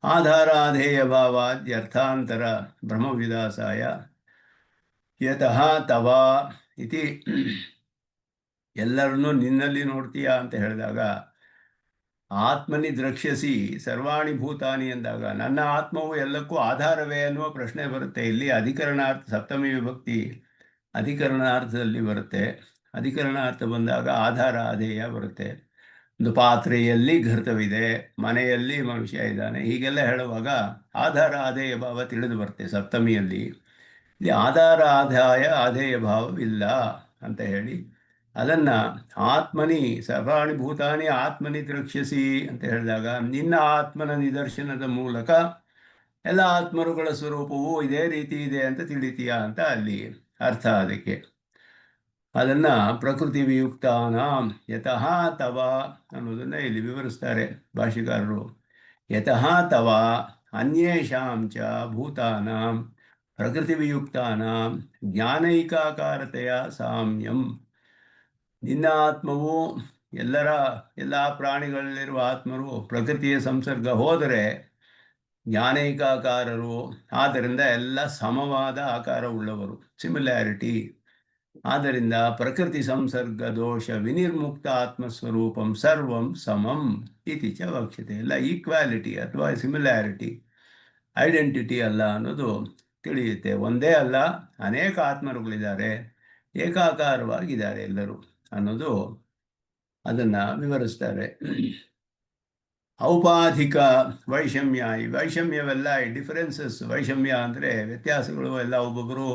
ಆಧಾರಾಧೇಯ ಭಾವಾದ್ಯರ್ಥಾಂತರ ಬ್ರಹ್ಮವಿದಾಸಾಯ ಯತಃ ತವ ಇತಿ. ಎಲ್ಲರನ್ನೂ ನಿನ್ನಲ್ಲಿ ನೋಡ್ತೀಯಾ ಅಂತ ಹೇಳಿದಾಗ ಆತ್ಮನಿ ದ್ರಕ್ಷ್ಯಸಿ ಸರ್ವಾಣಿ ಭೂತಾನಿ ಎಂದಾಗ ನನ್ನ ಆತ್ಮವು ಎಲ್ಲಕ್ಕೂ ಆಧಾರವೇ ಅನ್ನುವ ಪ್ರಶ್ನೆ ಬರುತ್ತೆ. ಇಲ್ಲಿ ಅಧಿಕರಣಾರ್ಥ ಸಪ್ತಮಿ ವಿಭಕ್ತಿ ಅಧಿಕರಣಾರ್ಥದಲ್ಲಿ ಬರುತ್ತೆ. ಅಧಿಕರಣಾರ್ಥ ಬಂದಾಗ ಆಧಾರ ಅಧೇಯ ಬರುತ್ತೆ. ಒಂದು ಪಾತ್ರೆಯಲ್ಲಿ ಘೃತವಿದೆ, ಮನೆಯಲ್ಲಿ ಮನುಷ್ಯ ಇದ್ದಾನೆ, ಹೀಗೆಲ್ಲ ಹೇಳುವಾಗ ಆಧಾರ ಆಧೇಯ ಭಾವ ತಿಳಿದು ಬರುತ್ತೆ ಸಪ್ತಮಿಯಲ್ಲಿ. ಇಲ್ಲಿ ಆಧಾರ ಆದಾಯ ಆಧೇಯ ಭಾವವಿಲ್ಲ ಅಂತ ಹೇಳಿ ಅದನ್ನು ಆತ್ಮನಿ ಸರ್ವಾಣಿ ಭೂತಾನಿ ಆತ್ಮನಿ ದ್ರಕ್ಷ್ಯಸಿ ಅಂತ ಹೇಳಿದಾಗ ನಿನ್ನ ಆತ್ಮನ ನಿದರ್ಶನದ ಮೂಲಕ ಎಲ್ಲ ಆತ್ಮರುಗಳ ಸ್ವರೂಪವು ಇದೇ ರೀತಿ ಇದೆ ಅಂತ ತಿಳಿತೀಯ ಅಂತ ಅಲ್ಲಿ ಅರ್ಥ. ಅದಕ್ಕೆ ಅದನ್ನು ಪ್ರಕೃತಿ ವಿಯುಕ್ತಾನ ಯತಃ ತವ ಅನ್ನೋದನ್ನು ಇಲ್ಲಿ ವಿವರಿಸ್ತಾರೆ ಭಾಷಿಕಾರರು. ಯತಃ ತವ ಅನ್ಯೇಷಾಂ ಚ ಭೂತಾನಾಂ ಪ್ರಕೃತಿ ವಿಯುಕ್ತಾನಾಂ ಜ್ಞಾನೈಕಾಕಾರತೆಯ ಸಾಮ್ಯಂ. ನಿನ್ನ ಆತ್ಮವು ಎಲ್ಲ ಪ್ರಾಣಿಗಳಲ್ಲಿರುವ ಆತ್ಮರು ಪ್ರಕೃತಿಯ ಸಂಸರ್ಗ ಹೋದರೆ ಜ್ಞಾನೈಕಾಕಾರರು, ಆದ್ದರಿಂದ ಎಲ್ಲ ಸಮವಾದ ಆಕಾರವುಳ್ಳವರು, ಸಿಮಿಲ್ಯಾರಿಟಿ. ಆದ್ದರಿಂದ ಪ್ರಕೃತಿ ಸಂಸರ್ಗ ದೋಷ ವಿನಿರ್ಮುಕ್ತ ಆತ್ಮಸ್ವರೂಪಂ ಸರ್ವಂ ಸಮಂ ಇತಿ ಚ ವಕ್ಷ್ಯತೆ. ಎಲ್ಲ ಈಕ್ವಾಲಿಟಿ ಅಥವಾ ಸಿಮಿಲ್ಯಾರಿಟಿ, ಐಡೆಂಟಿಟಿ ಅಲ್ಲ ಅನ್ನೋದು ತಿಳಿಯುತ್ತೆ. ಒಂದೇ ಅಲ್ಲ, ಅನೇಕ ಆತ್ಮರುಗಳಿದ್ದಾರೆ, ಏಕಾಕಾರವಾಗಿದ್ದಾರೆ ಎಲ್ಲರೂ ಅನ್ನೋದು ಅದನ್ನು ವಿವರಿಸ್ತಾರೆ. ಔಪಾಧಿಕ ವೈಷಮ್ಯ, ಈ ವೈಷಮ್ಯವೆಲ್ಲ ಈ ಡಿಫರೆನ್ಸಸ್, ವೈಷಮ್ಯ ಅಂದರೆ ವ್ಯತ್ಯಾಸಗಳು ಎಲ್ಲ. ಒಬ್ಬೊಬ್ಬರು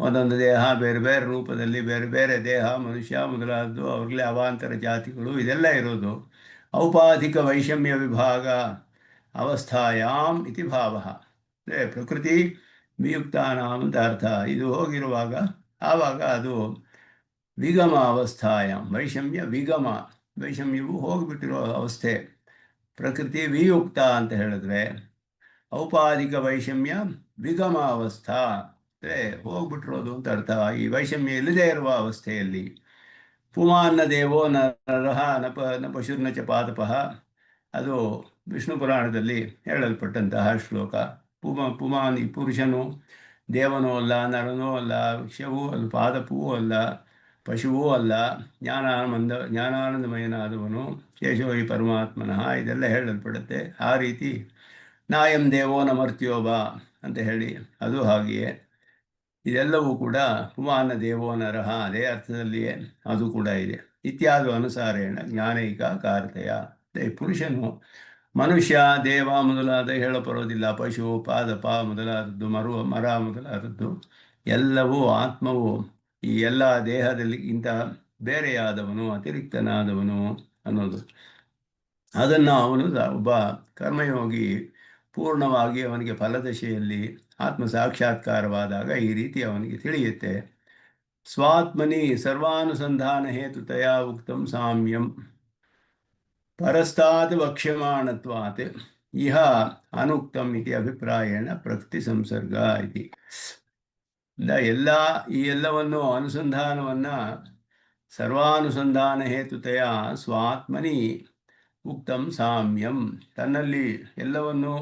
ಒಂದೊಂದು ದೇಹ, ಬೇರೆ ಬೇರೆ ರೂಪದಲ್ಲಿ ಬೇರೆ ಬೇರೆ ದೇಹ, ಮನುಷ್ಯ ಮೊದಲಾದದ್ದು, ಅವ್ರಲ್ಲೇ ಅವಾಂತರ ಜಾತಿಗಳು, ಇದೆಲ್ಲ ಇರೋದು. ಔಪಾಧಿಕ ವೈಷಮ್ಯ ವಿಭಾಗ ಅವಸ್ಥಾಯಾಮ್ ಇತಿ ಭಾವ. ಅಂದರೆ ಪ್ರಕೃತಿ ವಿಯುಕ್ತಾನಾಂ ಅಂತ ಅರ್ಥ. ಇದು ಹೋಗಿರುವಾಗ ಆವಾಗ ಅದು ವಿಗಮ ಅವಸ್ಥಾಯಾಮ್, ವೈಷಮ್ಯ ವಿಗಮ, ವೈಷಮ್ಯವು ಹೋಗಿಬಿಟ್ಟಿರೋ ಅವಸ್ಥೆ. ಪ್ರಕೃತಿ ವಿಯುಕ್ತ ಅಂತ ಹೇಳಿದ್ರೆ ಔಪಾಧಿಕ ವೈಷಮ್ಯ ವಿಗಮ ಅವಸ್ಥಾ ಅಂದರೆ ಹೋಗ್ಬಿಟ್ಟಿರೋದು ಅಂತ ಅರ್ಥ. ಈ ವೈಷಮ್ಯ ಇಲ್ಲದೇ ಇರುವ ಅವಸ್ಥೆಯಲ್ಲಿ ಪುಮಾನ್ನ ದೇವೋ ನರಹ ನ ಪಶುರ್ನ ಚ ಪಾದಪಃ, ಅದು ವಿಷ್ಣು ಪುರಾಣದಲ್ಲಿ ಹೇಳಲ್ಪಟ್ಟಂತಹ ಶ್ಲೋಕ. ಪುಮಾನ್ ಈ ಪುರುಷನು ದೇವನೂ ಅಲ್ಲ, ನರನೂ ಅಲ್ಲ, ವೃಕ್ಷವೂ ಅಲ್ಲ, ಪಾದಪವೂ ಅಲ್ಲ, ಪಶುವೂ ಅಲ್ಲ, ಜ್ಞಾನಾನಂದಮಯನಾದವನು ಕೇಶವೈ ಪರಮಾತ್ಮನಃ, ಇದೆಲ್ಲ ಹೇಳಲ್ಪಡುತ್ತೆ. ಆ ರೀತಿ ನಾಯಂ ದೇವೋ ನ ಮರ್ತ್ಯೋಬ ಅಂತ ಹೇಳಿ ಅದು ಹಾಗೆಯೇ ಇದೆಲ್ಲವೂ ಕೂಡ ಪುಮಾನ ದೇವೋ ನರಹ ಅದೇ ಅರ್ಥದಲ್ಲಿಯೇ ಅದು ಕೂಡ ಇದೆ. ಇತ್ಯಾದಿ ಅನುಸಾರೇಣ ಜ್ಞಾನೈಕಾಕಾರತೆಯ. ಪುರುಷನು ಮನುಷ್ಯ, ದೇವ ಮೊದಲಾದ ಹೇಳಪರೋದಿಲ್ಲ. ಪಶು, ಪಾದಪ ಮೊದಲಾದದ್ದು, ಮರ ಮೊದಲಾದದ್ದು ಎಲ್ಲವೂ ಆತ್ಮವು ಈ ಎಲ್ಲ ದೇಹದಲ್ಲಿ ಇಂಥ ಬೇರೆಯಾದವನು, ಅತಿರಿಕ್ತನಾದವನು ಅನ್ನೋದು. ಅದನ್ನು ಅವನು ಒಬ್ಬ ಕರ್ಮಯೋಗಿ ಪೂರ್ಣವಾಗಿ ಅವನಿಗೆ ಫಲದಶೆಯಲ್ಲಿ ಆತ್ಮ ಸಾಕ್ಷಾತ್ಕಾರವಾದಾಗ ಈ ರೀತಿ ಅವನಿಗೆ ತಿಳಿಯುತ್ತೆ. ಸ್ವಾತ್ಮನಿ ಸರ್ವಾನುಸಂಧಾನ ಹೇತುತಯ ಉಕ್ತಂ ಸಾಮ್ಯಂ ಪರಸ್ತಾತ್ ವಕ್ಷ್ಯಮಾಣತ್ವಾತ್ ಇಹ ಅನುಕ್ತಂ ಇತಿ ಅಭಿಪ್ರಾಯೇಣ ಪ್ರಕೃತಿ ಸಂಸರ್ಗ ಇತಿ. ಈ ಎಲ್ಲವನ್ನು ಅನುಸಂಧಾನವನ್ನು ಸರ್ವಾನುಸಂಧಾನ ಹೇತುತೆಯ ಸ್ವಾತ್ಮನಿ ಉಕ್ತಂ ಸಾಮ್ಯಂ, ತನ್ನಲ್ಲಿ ಎಲ್ಲವನ್ನು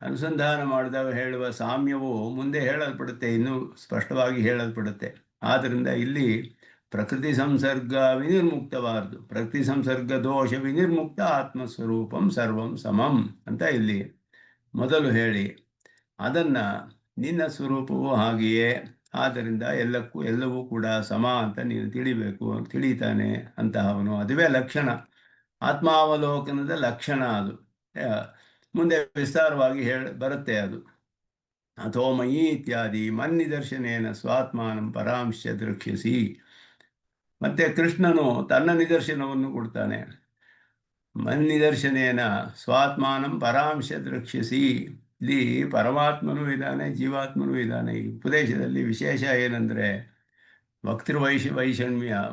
ಅನುಸಂಧಾನ ಮಾಡಿದಾಗ ಹೇಳುವ ಸಾಮ್ಯವು ಮುಂದೆ ಹೇಳಲ್ಪಡುತ್ತೆ, ಇನ್ನೂ ಸ್ಪಷ್ಟವಾಗಿ ಹೇಳಲ್ಪಡುತ್ತೆ. ಆದ್ದರಿಂದ ಇಲ್ಲಿ ಪ್ರಕೃತಿ ಸಂಸರ್ಗ ವಿನಿರ್ಮುಕ್ತವಾರದು, ಪ್ರಕೃತಿ ಸಂಸರ್ಗ ದೋಷ ವಿನಿರ್ಮುಕ್ತ ಆತ್ಮಸ್ವರೂಪಂ ಸರ್ವಂ ಸಮಂ ಅಂತ ಇಲ್ಲಿ ಮೊದಲು ಹೇಳಿ ಅದನ್ನು ನಿನ್ನ ಸ್ವರೂಪವು ಹಾಗೆಯೇ, ಆದ್ದರಿಂದ ಎಲ್ಲವೂ ಕೂಡ ಸಮ ಅಂತ ನೀನು ತಿಳಿತಾನೆ ಅಂತಹವನು. ಅದುವೇ ಲಕ್ಷಣ, ಆತ್ಮಾವಲೋಕನದ ಲಕ್ಷಣ. ಅದು ಮುಂದೆ ವಿಸ್ತಾರವಾಗಿ ಬರುತ್ತೆ ಅದು. ಅಥೋಮಯಿ ಇತ್ಯಾದಿ ಮನ್ನಿದರ್ಶನೇನ ಸ್ವಾತ್ಮಾನಂ ಪರಾಂಶ ದ್ರಕ್ಷ್ಯಸಿ. ಮತ್ತೆ ಕೃಷ್ಣನು ತನ್ನ ನಿದರ್ಶನವನ್ನು ಕೊಡ್ತಾನೆ. ಮನ್ನಿದರ್ಶನೇನ ಸ್ವಾತ್ಮಾನಂ ಪರಾಂಶ ದ್ರಕ್ಷ್ಯಸಿ. ಇಲ್ಲಿ ಪರಮಾತ್ಮನೂ ಇದ್ದಾನೆ, ಜೀವಾತ್ಮನೂ ಇದ್ದಾನೆ. ಈ ಉಪದೇಶದಲ್ಲಿ ವಿಶೇಷ ಏನಂದರೆ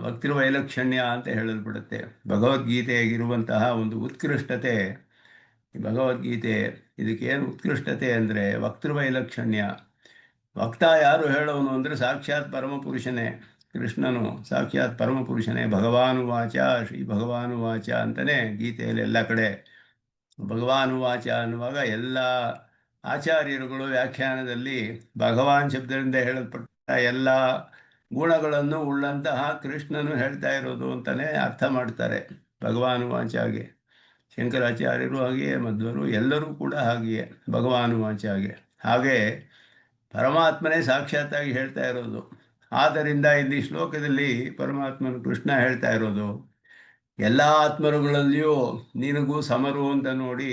ವಕ್ತೃವೈಲಕ್ಷಣ್ಯ ಅಂತ ಹೇಳಲ್ಪಡುತ್ತೆ. ಭಗವದ್ಗೀತೆಯಾಗಿರುವಂತಹ ಒಂದು ಉತ್ಕೃಷ್ಟತೆ ಭಗವದ್ಗೀತೆ. ಇದಕ್ಕೇನು ಉತ್ಕೃಷ್ಟತೆ ಅಂದರೆ ವಕ್ತೃವೈಲಕ್ಷಣ್ಯ. ವಕ್ತ ಯಾರು ಹೇಳೋನು ಅಂದರೆ ಸಾಕ್ಷಾತ್ ಪರಮಪುರುಷನೇ, ಕೃಷ್ಣನು ಸಾಕ್ಷಾತ್ ಪರಮಪುರುಷನೇ. ಭಗವಾನುವಾಚ, ಶ್ರೀ ಭಗವಾನುವಾಚ ಅಂತಲೇ ಗೀತೆಯಲ್ಲಿ ಎಲ್ಲ ಕಡೆ ಭಗವಾನುವಾಚ ಅನ್ನುವಾಗ ಎಲ್ಲ ಆಚಾರ್ಯರುಗಳು ವ್ಯಾಖ್ಯಾನದಲ್ಲಿ ಭಗವಾನ್ ಶಬ್ದದಿಂದ ಹೇಳಲ್ಪಟ್ಟ ಎಲ್ಲ ಗುಣಗಳನ್ನು ಉಳ್ಳಂತಹ ಕೃಷ್ಣನು ಹೇಳ್ತಾ ಇರೋದು ಅಂತಲೇ ಅರ್ಥ ಮಾಡ್ತಾರೆ ಭಗವಾನುವಾಚಾಗೆ. ಶಂಕರಾಚಾರ್ಯರು ಹಾಗೆಯೇ, ಮಧ್ವರು ಎಲ್ಲರೂ ಕೂಡ ಹಾಗೆಯೇ, ಭಗವಾನು ವಾಚ ಹಾಗೆ. ಹಾಗೆ ಪರಮಾತ್ಮನೇ ಸಾಕ್ಷಾತ್ತಾಗಿ ಹೇಳ್ತಾ ಇರೋದು. ಆದ್ದರಿಂದ ಇಲ್ಲಿ ಶ್ಲೋಕದಲ್ಲಿ ಪರಮಾತ್ಮನು ಕೃಷ್ಣ ಹೇಳ್ತಾ ಇರೋದು, ಎಲ್ಲ ಆತ್ಮರುಗಳಲ್ಲಿಯೂ ನಿನಗೂ ಸಮರು ಅಂತ ನೋಡಿ,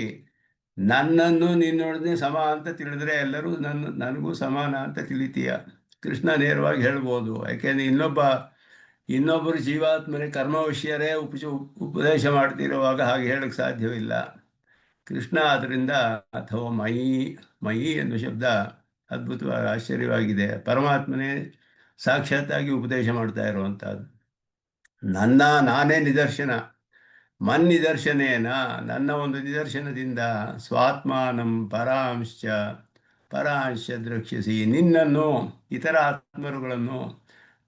ನನ್ನನ್ನು ನಿನ್ನೊಡನೆ ಸಮ ಅಂತ ತಿಳಿದ್ರೆ ಎಲ್ಲರೂ ನನಗೂ ಸಮಾನ ಅಂತ ತಿಳಿತೀಯ. ಕೃಷ್ಣ ನೇರವಾಗಿ ಹೇಳ್ಬೋದು. ಯಾಕೆಂದರೆ ಇನ್ನೊಬ್ಬರು ಜೀವಾತ್ಮನೇ ಕರ್ಮವಶ್ಯರೇ ಉಪದೇಶ ಮಾಡ್ತಿರುವಾಗ ಹಾಗೆ ಹೇಳಕ್ಕೆ ಸಾಧ್ಯವಿಲ್ಲ. ಕೃಷ್ಣ ಅದರಿಂದ, ಅಥವಾ ಮಯಿ ಮಯಿ ಎನ್ನುವ ಶಬ್ದ ಅದ್ಭುತವಾಗಿ ಆಶ್ಚರ್ಯವಾಗಿದೆ. ಪರಮಾತ್ಮನೇ ಸಾಕ್ಷಾತ್ತಾಗಿ ಉಪದೇಶ ಮಾಡ್ತಾ ಇರುವಂಥದ್ದು. ನಾನೇ ನಿದರ್ಶನ, ನಿದರ್ಶನೇನ, ನನ್ನ ಒಂದು ನಿದರ್ಶನದಿಂದ ಸ್ವಾತ್ಮಾನಂ ಪರಾಂಶ ದ್ರಕ್ಷ್ಯಸಿ, ನಿನ್ನನ್ನು ಇತರ ಆತ್ಮರುಗಳನ್ನು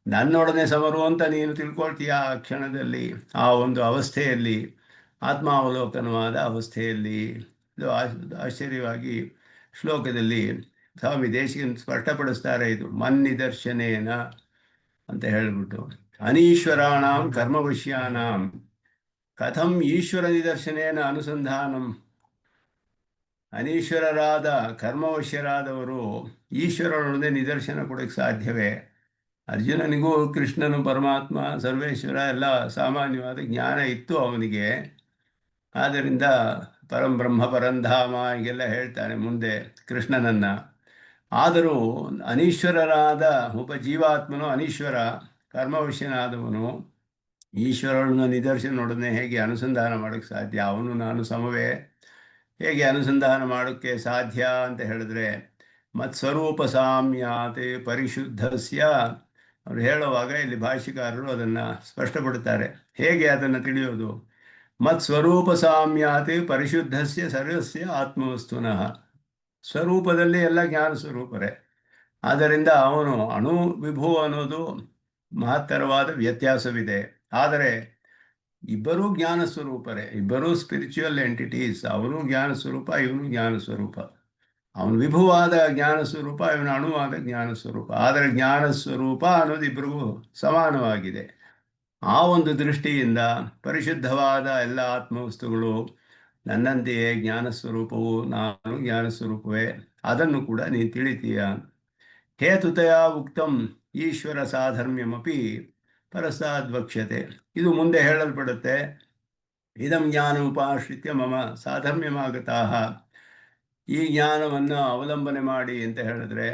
ನನ್ನೊಡನೆ ಸಮರು ಅಂತ ನೀನು ತಿಳ್ಕೊಳ್ತೀಯ. ಆ ಕ್ಷಣದಲ್ಲಿ, ಆ ಒಂದು ಅವಸ್ಥೆಯಲ್ಲಿ, ಆತ್ಮಾವಲೋಕನವಾದ ಅವಸ್ಥೆಯಲ್ಲಿ. ಇದು ಆಶ್ಚರ್ಯವಾಗಿ ಶ್ಲೋಕದಲ್ಲಿ ಸ್ವಾಮಿ ದೇಶಿಕನ್ ಸ್ಪಷ್ಟಪಡಿಸ್ತಾರೆ. ಇದು ನಿದರ್ಶನೇನ ಅಂತ ಹೇಳಿಬಿಟ್ಟು, ಅನೀಶ್ವರಾಣಾಂ ಕರ್ಮವಶ್ಯಾನಾಂ ಕಥಂ ಈಶ್ವರ ನಿದರ್ಶನೇನ ಅನುಸಂಧಾನಂ. ಅನೀಶ್ವರರಾದ ಕರ್ಮವಶ್ಯರಾದವರು ಈಶ್ವರನೊಡನೆ ನಿದರ್ಶನ ಕೊಡೋಕ್ಕೆ ಸಾಧ್ಯವೇ? ಅರ್ಜುನನಿಗೂ ಕೃಷ್ಣನು ಪರಮಾತ್ಮ ಸರ್ವೇಶ್ವರ ಎಲ್ಲ ಸಾಮಾನ್ಯವಾದ ಜ್ಞಾನ ಇತ್ತು ಅವನಿಗೆ. ಆದ್ದರಿಂದ ಪರಂಬ್ರಹ್ಮ ಪರಂಧಾಮ ಹೀಗೆಲ್ಲ ಹೇಳ್ತಾನೆ ಮುಂದೆ ಕೃಷ್ಣನನ್ನು. ಆದರೂ ಅನೀಶ್ವರರಾದ ಒಬ್ಬ ಜೀವಾತ್ಮನು, ಅನೀಶ್ವರ ಕರ್ಮವಶ್ಯನಾದವನು ಈಶ್ವರನ ನಿದರ್ಶನೊಡನೆ ಹೇಗೆ ಅನುಸಂಧಾನ ಮಾಡೋಕ್ಕೆ ಸಾಧ್ಯ? ಅವನು ನಾನು ಸಮವೇ, ಹೇಗೆ ಅನುಸಂಧಾನ ಮಾಡೋಕ್ಕೆ ಸಾಧ್ಯ ಅಂತ ಹೇಳಿದ್ರೆ, ಮತ್ಸ್ವರೂಪ ಸಾಮ್ಯಾತ್ ಪರಿಶುದ್ಧಸ್ಯ. ಅವರು ಹೇಳುವಾಗ ಇಲ್ಲಿ ಭಾಷ್ಯಕಾರರು ಅದನ್ನು ಸ್ಪಷ್ಟಪಡ್ತಾರೆ. ಹೇಗೆ ಅದನ್ನು ತಿಳಿಯೋದು? ಮತ್ಸ್ವರೂಪ ಸಾಮ್ಯಾತ್ ಪರಿಶುದ್ಧಸ್ಯ ಸರ್ವಸ್ಯ ಆತ್ಮವಸ್ತುನಃ. ಸ್ವರೂಪದಲ್ಲಿ ಎಲ್ಲ ಜ್ಞಾನ ಸ್ವರೂಪರೇ. ಆದ್ದರಿಂದ ಅವನು ಅಣು ವಿಭು ಅನ್ನೋದು ಮಹತ್ತರವಾದ ವ್ಯತ್ಯಾಸವಿದೆ. ಆದರೆ ಇಬ್ಬರೂ ಜ್ಞಾನ ಸ್ವರೂಪರೇ, ಇಬ್ಬರೂ ಸ್ಪಿರಿಚುವಲ್ ಎಂಟಿಟೀಸ್. ಅವನು ಜ್ಞಾನ ಸ್ವರೂಪ, ಇವನು ಜ್ಞಾನ ಸ್ವರೂಪ. ಅವನು ವಿಭುವಾದ ಜ್ಞಾನ ಸ್ವರೂಪ, ಇವನು ಅಣುವಾದ ಜ್ಞಾನ ಸ್ವರೂಪ. ಆದರೆ ಜ್ಞಾನ ಸ್ವರೂಪ ಅನ್ನೋದು ಇಬ್ಬರಿಗೂ ಸಮಾನವಾಗಿದೆ. ಆ ಒಂದು ದೃಷ್ಟಿಯಿಂದ ಪರಿಶುದ್ಧವಾದ ಎಲ್ಲ ಆತ್ಮವಸ್ತುಗಳು ನನ್ನಂತೆಯೇ ಜ್ಞಾನ ಸ್ವರೂಪವು, ನಾನು ಜ್ಞಾನ ಸ್ವರೂಪವೇ, ಅದನ್ನು ಕೂಡ ನೀನು ತಿಳಿತೀಯ. ಹೇತುತಯ ಉಕ್ತಂ ಈಶ್ವರ ಸಾಧರ್ಮ್ಯಮಪಿ ಪರಸಾದ್ವಕ್ಷ್ಯತೆ. ಇದು ಮುಂದೆ ಹೇಳಲ್ಪಡುತ್ತೆ. ಇದಂ ಜ್ಞಾನ ಉಪಾಶ್ರಿತ್ಯ ಮಮ ಸಾಧರ್ಮ್ಯಮಾಗತಾಹ. ಈ ಜ್ಞಾನವನ್ನು ಅವಲಂಬನೆ ಮಾಡಿ ಅಂತ ಹೇಳಿದ್ರೆ,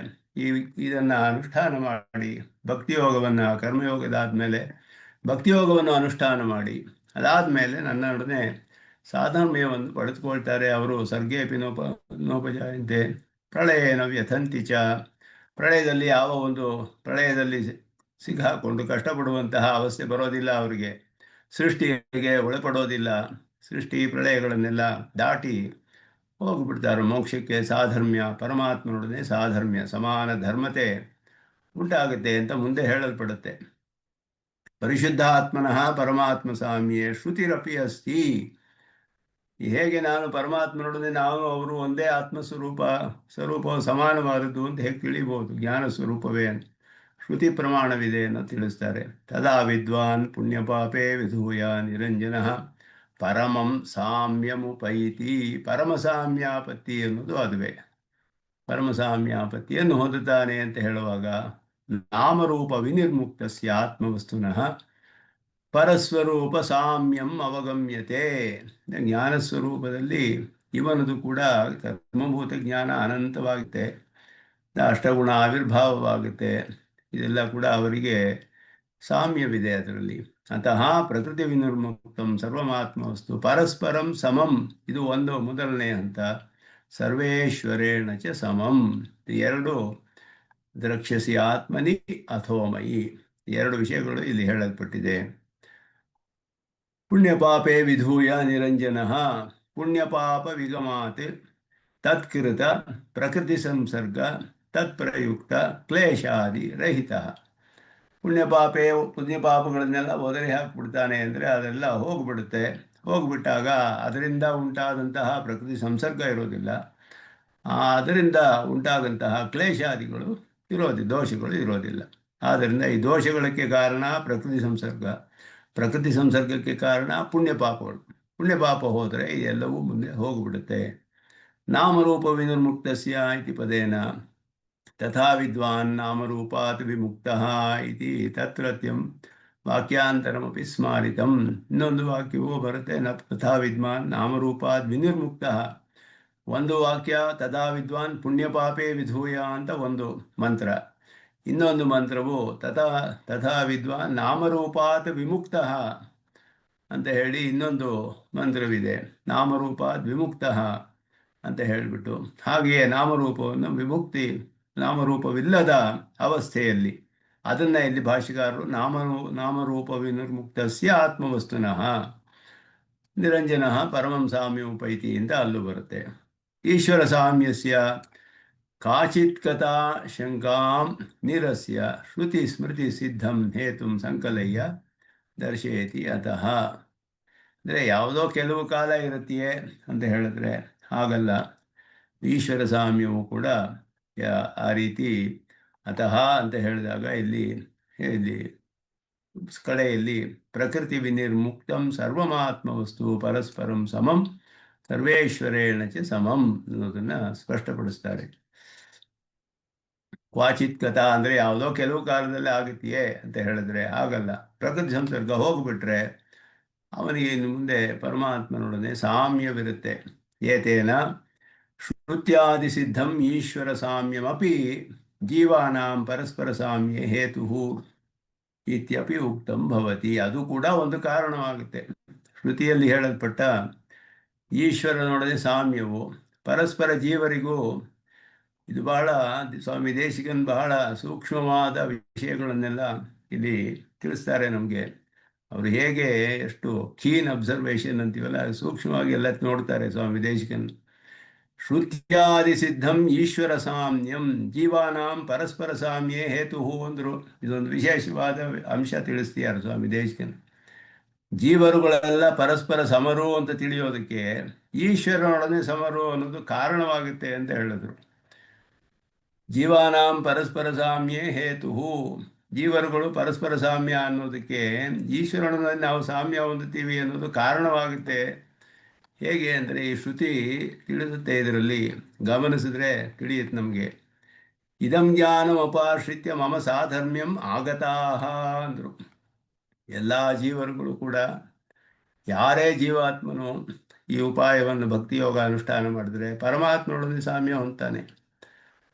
ಇದನ್ನು ಅನುಷ್ಠಾನ ಮಾಡಿ, ಭಕ್ತಿಯೋಗವನ್ನು, ಕರ್ಮಯೋಗದಾದ್ಮೇಲೆ ಭಕ್ತಿಯೋಗವನ್ನು ಅನುಷ್ಠಾನ ಮಾಡಿ, ಅದಾದಮೇಲೆ ನನ್ನೊಡನೆ ಸಾಧರ್ಮ್ಯವನ್ನು ಪಡೆದುಕೊಳ್ತಾರೆ ಅವರು. ಸರ್ಗೇಪಿ ನೋಪಜಾಯಂತೆ ಪ್ರಳಯೇನ ವ್ಯಥಂತಿ ಚ. ಪ್ರಳಯದಲ್ಲಿ ಯಾವ ಒಂದು ಪ್ರಳಯದಲ್ಲಿ ಸಿಕ್ಕಾಕೊಂಡು ಕಷ್ಟಪಡುವಂತಹ ಅವಸ್ಥೆ ಬರೋದಿಲ್ಲ ಅವರಿಗೆ. ಸೃಷ್ಟಿಗೆ ಒಳಪಡೋದಿಲ್ಲ. ಸೃಷ್ಟಿ ಪ್ರಳಯಗಳನ್ನೆಲ್ಲ ದಾಟಿ ಹೋಗಿಬಿಡ್ತಾರೆ ಮೋಕ್ಷಕ್ಕೆ. ಸಾಧರ್ಮ್ಯ, ಪರಮಾತ್ಮನೊಡನೆ ಸಾಧರ್ಮ್ಯ, ಸಮಾನ ಧರ್ಮತೆ ಉಂಟಾಗುತ್ತೆ ಅಂತ ಮುಂದೆ ಹೇಳಲ್ಪಡುತ್ತೆ. ಪರಿಶುದ್ಧ ಆತ್ಮನಃ ಪರಮಾತ್ಮ ಸಾಮ್ಯೆ ಶ್ರುತಿರಪಿ ಅಸ್ತಿ. ಹೇಗೆ ನಾನು ಪರಮಾತ್ಮನೊಡನೆ ನಾವು ಅವರು ಒಂದೇ ಸ್ವರೂಪವು ಸಮಾನವಾದದ್ದು ಅಂತ ಹೇಗೆ ತಿಳಿಬಹುದು? ಜ್ಞಾನ ಸ್ವರೂಪವೇ ಅಂತ ಶ್ರುತಿ ಪ್ರಮಾಣವಿದೆ ಅನ್ನೋ ತಿಳಿಸ್ತಾರೆ. ತದಾ ವಿದ್ವಾನ್ ಪುಣ್ಯಪಾಪೇ ವಿಧೂಯ ನಿರಂಜನ ಪರಮಂ ಸಾಮ್ಯಮುಪೈತಿ. ಪರಮಸಾಮ್ಯಾಪತ್ತಿ ಅನ್ನೋದು ಅದುವೇ. ಪರಮಸಾಮ್ಯಾಪತ್ತಿಯನ್ನು ಹೊಂದುತ್ತಾನೆ ಅಂತ ಹೇಳುವಾಗ, ನಾಮರೂಪ ವಿನಿರ್ಮುಕ್ತಸ್ಯ ಆತ್ಮವಸ್ತುನಃ ಪರಸ್ವರೂಪ ಸಾಮ್ಯಂ ಅವಗಮ್ಯತೆ. ಜ್ಞಾನಸ್ವರೂಪದಲ್ಲಿ ಇವನದು ಕೂಡ ಕರ್ಮಭೂತ ಜ್ಞಾನ ಅನಂತವಾಗುತ್ತೆ, ಅಷ್ಟಗುಣ ಆವಿರ್ಭಾವವಾಗುತ್ತೆ. ಇದೆಲ್ಲ ಕೂಡ ಅವರಿಗೆ ಸಾಮ್ಯವಿದೆ ಅದರಲ್ಲಿ. ಅಂತಃ ಪ್ರಕೃತಿ ವಿನಿರ್ಮುಕ್ತಂ ಸರ್ವಮಾತ್ಮವಸ್ತು ಪರಸ್ಪರಂ ಸಮಂ. ಇದು ಒಂದು ಮೊದಲನೇ ಹಂತ. ಸರ್ವೇಶ್ವರೇಣ ಚ ಸಮಂ. ಎರಡು ದ್ರಕ್ಷ್ಯಸಿ ಆತ್ಮನಿ ಅಥೋಮಯಿ, ಎರಡು ವಿಷಯಗಳು ಇಲ್ಲಿ ಹೇಳಲ್ಪಟ್ಟಿದೆ. ಪುಣ್ಯಪಾಪೇ ವಿಧೂಯ ನಿರಂಜನ. ಪುಣ್ಯಪಾಪ ವಿಗಮಾತ್ ತತ್ಕೃತ ಪ್ರಕೃತಿ ಸಂಸರ್ಗ ತತ್ಪ್ರಯುಕ್ತ ಕ್ಲೇಶಾದಿ ರಹಿತ. ಪುಣ್ಯಪಾಪಗಳನ್ನೆಲ್ಲ ಒದರಿ ಹಾಕಿಬಿಡ್ತಾನೆ ಅಂದರೆ ಅದೆಲ್ಲ ಹೋಗಿಬಿಡುತ್ತೆ. ಹೋಗಿಬಿಟ್ಟಾಗ ಅದರಿಂದ ಉಂಟಾದಂತಹ ಪ್ರಕೃತಿ ಸಂಸರ್ಗ ಇರೋದಿಲ್ಲ. ಅದರಿಂದ ಉಂಟಾದಂತಹ ಕ್ಲೇಶಾದಿಗಳು ದೋಷಗಳು ಇರೋದಿಲ್ಲ. ಆದ್ದರಿಂದ ಈ ದೋಷಗಳಿಗೆ ಕಾರಣ ಪ್ರಕೃತಿ ಸಂಸರ್ಗ, ಪ್ರಕೃತಿ ಸಂಸರ್ಗಕ್ಕೆ ಕಾರಣ ಪುಣ್ಯಪಾಪಗಳು. ಪುಣ್ಯ ಪಾಪ ಹೋದರೆ ಇದೆಲ್ಲವೂ ಮುಂದೆ ಹೋಗಿಬಿಡುತ್ತೆ. ನಾಮರೂಪ ವಿನಿರ್ಮುಕ್ತಸ್ಯ ಇತಿ ಪದೇನ ತಥಾ ವಿದ್ವಾನ್ ನಾಮರೂಪಾತ್ ವಿಮುಕ್ತಃ ಇತಿ ತತ್ರತ್ಯಂ ವಾಕ್ಯಾಂತರಮಪಿ ಸ್ಮಾರಿತಂ. ಇನ್ನೊಂದು ವಾಕ್ಯವೂ ಬರುತ್ತೆ, ತಥಾ ವಿದ್ವಾನ್ ನಾಮರೂಪಾತ್ ವಿನಿರ್ಮುಕ್ತಃ. ಒಂದು ವಾಕ್ಯ ತಥಾ ವಿದ್ವಾನ್ ಪುಣ್ಯಪಾಪೇ ವಿಧೂಯ ಅಂತ ಒಂದು ಮಂತ್ರ. ಇನ್ನೊಂದು ಮಂತ್ರವು ತಥಾ ವಿದ್ವಾನ್ ನಾಮರೂಪಾತ್ ವಿಮುಕ್ತಃ ಅಂತ ಹೇಳಿ ಇನ್ನೊಂದು ಮಂತ್ರವಿದೆ. ನಾಮರೂಪಾತ್ ವಿಮುಕ್ತಃ ಅಂತ ಹೇಳಿಬಿಟ್ಟು, ಹಾಗೆಯೇ ನಾಮರೂಪವನ್ನು ನಾಮರೂಪವಿಲ್ಲದ ಅವಸ್ಥೆಯಲ್ಲಿ ಅದನ್ನು ಇಲ್ಲಿ ಭಾಷೆಗಾರರು ನಾಮರೂಪ ವಿನಿರ್ಮುಕ್ತಸ್ಯ ಆತ್ಮವಸ್ತುನಃ ನಿರಂಜನಃ ಪರಮಂ ಸಾಮ್ಯೋಪೈತಿ ಅಂತ ಅಲ್ಲೂ ಬರುತ್ತೆ. ಈಶ್ವರ ಸಾಮ್ಯಸ್ಯ ಕಾಚಿತ್ ಕಥಾ ಶಂಕಾಂ ನಿರಸ್ಯ ಶ್ರುತಿ ಸ್ಮೃತಿ ಸಿದ್ಧಂ ಹೇತುಂ ಸಂಕಲಯ್ಯ ದರ್ಶಯತಿ ಅತಃ. ಅಂದರೆ ಯಾವುದೋ ಕೆಲವು ಕಾಲ ಇರುತ್ತೆಯೇ ಅಂತ ಹೇಳಿದ್ರೆ ಹಾಗಲ್ಲ. ಈಶ್ವರ ಸಾಮ್ಯವು ಕೂಡ ಆ ರೀತಿ ಅತಃ ಅಂತ ಹೇಳಿದಾಗ ಇಲ್ಲಿ ಕಡೆಯಲ್ಲಿ ಪ್ರಕೃತಿ ವಿನಿರ್ಮುಕ್ತಂ ಸರ್ವಮಾತ್ಮವಸ್ತು ಪರಸ್ಪರಂ ಸಮಂ ಸರ್ವೇಶ್ವರೇಣ ಚ ಸಮಂ ಅನ್ನೋದನ್ನು ಸ್ಪಷ್ಟಪಡಿಸ್ತಾರೆ. ಕ್ವಾಚಿತ್ ಕಥಾ ಅಂದರೆ ಯಾವುದೋ ಕೆಲವು ಕಾಲದಲ್ಲಿ ಆಗುತ್ತೆಯೇ ಅಂತ ಹೇಳಿದ್ರೆ ಹಾಗಲ್ಲ. ಪ್ರಕೃತಿ ಸಂಸರ್ಗ ಹೋಗ್ಬಿಟ್ರೆ ಅವನಿಗೆ ಇನ್ನು ಮುಂದೆ ಪರಮಾತ್ಮನೊಡನೆ ಸಾಮ್ಯವಿರುತ್ತೆ. ಏತೇನ ಶ್ರುತ್ಯಾದಿ ಸಿದ್ಧಂ ಈಶ್ವರ ಸಾಮ್ಯಮಪಿ ಜೀವಾನಾಂ ಪರಸ್ಪರ ಸಾಮ್ಯ ಹೇತು ಇತ್ಯಪಿ ಉಕ್ತಂ ಭವತಿ. ಅದು ಕೂಡ ಒಂದು ಕಾರಣವಾಗುತ್ತೆ. ಶ್ರುತಿಯಲ್ಲಿ ಹೇಳಲ್ಪಟ್ಟ ಈಶ್ವರನೊಡನೆ ಸಾಮ್ಯವು ಪರಸ್ಪರ ಜೀವರಿಗೂ, ಇದು ಬಹಳ ಸ್ವಾಮಿ ದೇಶಿಕನ್ ಬಹಳ ಸೂಕ್ಷ್ಮವಾದ ವಿಷಯಗಳನ್ನೆಲ್ಲ ಇಲ್ಲಿ ತಿಳಿಸ್ತಾರೆ ನಮಗೆ. ಅವರು ಹೇಗೆ ಎಷ್ಟು ಕೀನ್ ಅಬ್ಸರ್ವೇಷನ್ ಅಂತೀವಲ್ಲ, ಸೂಕ್ಷ್ಮವಾಗಿ ಎಲ್ಲ ನೋಡ್ತಾರೆ ಸ್ವಾಮಿ ದೇಶಿಕನ್. ಶ್ರುತ್ಯಾದಿ ಸಿದ್ಧಂ ಈಶ್ವರ ಸಾಮ್ಯಂ ಜೀವಾನಾಂ ಪರಸ್ಪರ ಸಾಮ್ಯೇ ಹೇತು ಅಂದರು. ಇದೊಂದು ವಿಶೇಷವಾದ ಅಂಶ ತಿಳಿಸ್ತೀಯಾರ ಸ್ವಾಮಿ ದೇಶಿಕನ್. ಜೀವರುಗಳೆಲ್ಲ ಪರಸ್ಪರ ಸಮರು ಅಂತ ತಿಳಿಯೋದಕ್ಕೆ ಈಶ್ವರನೊಡನೆ ಸಮರು ಅನ್ನೋದು ಕಾರಣವಾಗುತ್ತೆ ಅಂತ ಹೇಳಿದ್ರು. ಜೀವಾನಾಂ ಪರಸ್ಪರ ಸಾಮ್ಯೇ ಹೇತು, ಜೀವರುಗಳು ಪರಸ್ಪರ ಸಾಮ್ಯ ಅನ್ನೋದಕ್ಕೆ ಈಶ್ವರನೊಡನೆ ನಾವು ಸಾಮ್ಯ ಹೊಂದುತ್ತೀವಿ ಅನ್ನೋದು ಕಾರಣವಾಗುತ್ತೆ. ಹೇಗೆ ಅಂದರೆ ಈ ಶ್ರುತಿ ತಿಳಿಸುತ್ತೆ, ಇದರಲ್ಲಿ ಗಮನಿಸಿದ್ರೆ ತಿಳಿಯುತ್ತೆ ನಮಗೆ. ಇದಂ ಜ್ಞಾನಂ ಅಪಾಶ್ರಿತ್ಯ ಮಮ ಸಾಧರ್ಮ್ಯಂ ಆಗತಾಹ ಅಂದರು. ಎಲ್ಲ ಜೀವರುಗಳು ಕೂಡ, ಯಾರೇ ಜೀವಾತ್ಮನು ಈ ಉಪಾಯವನ್ನು ಭಕ್ತಿಯೋಗ ಅನುಷ್ಠಾನ ಮಾಡಿದ್ರೆ ಪರಮಾತ್ಮನೊಡನೆ ಸಾಮ್ಯ ಹೊಂದ್ತಾನೆ.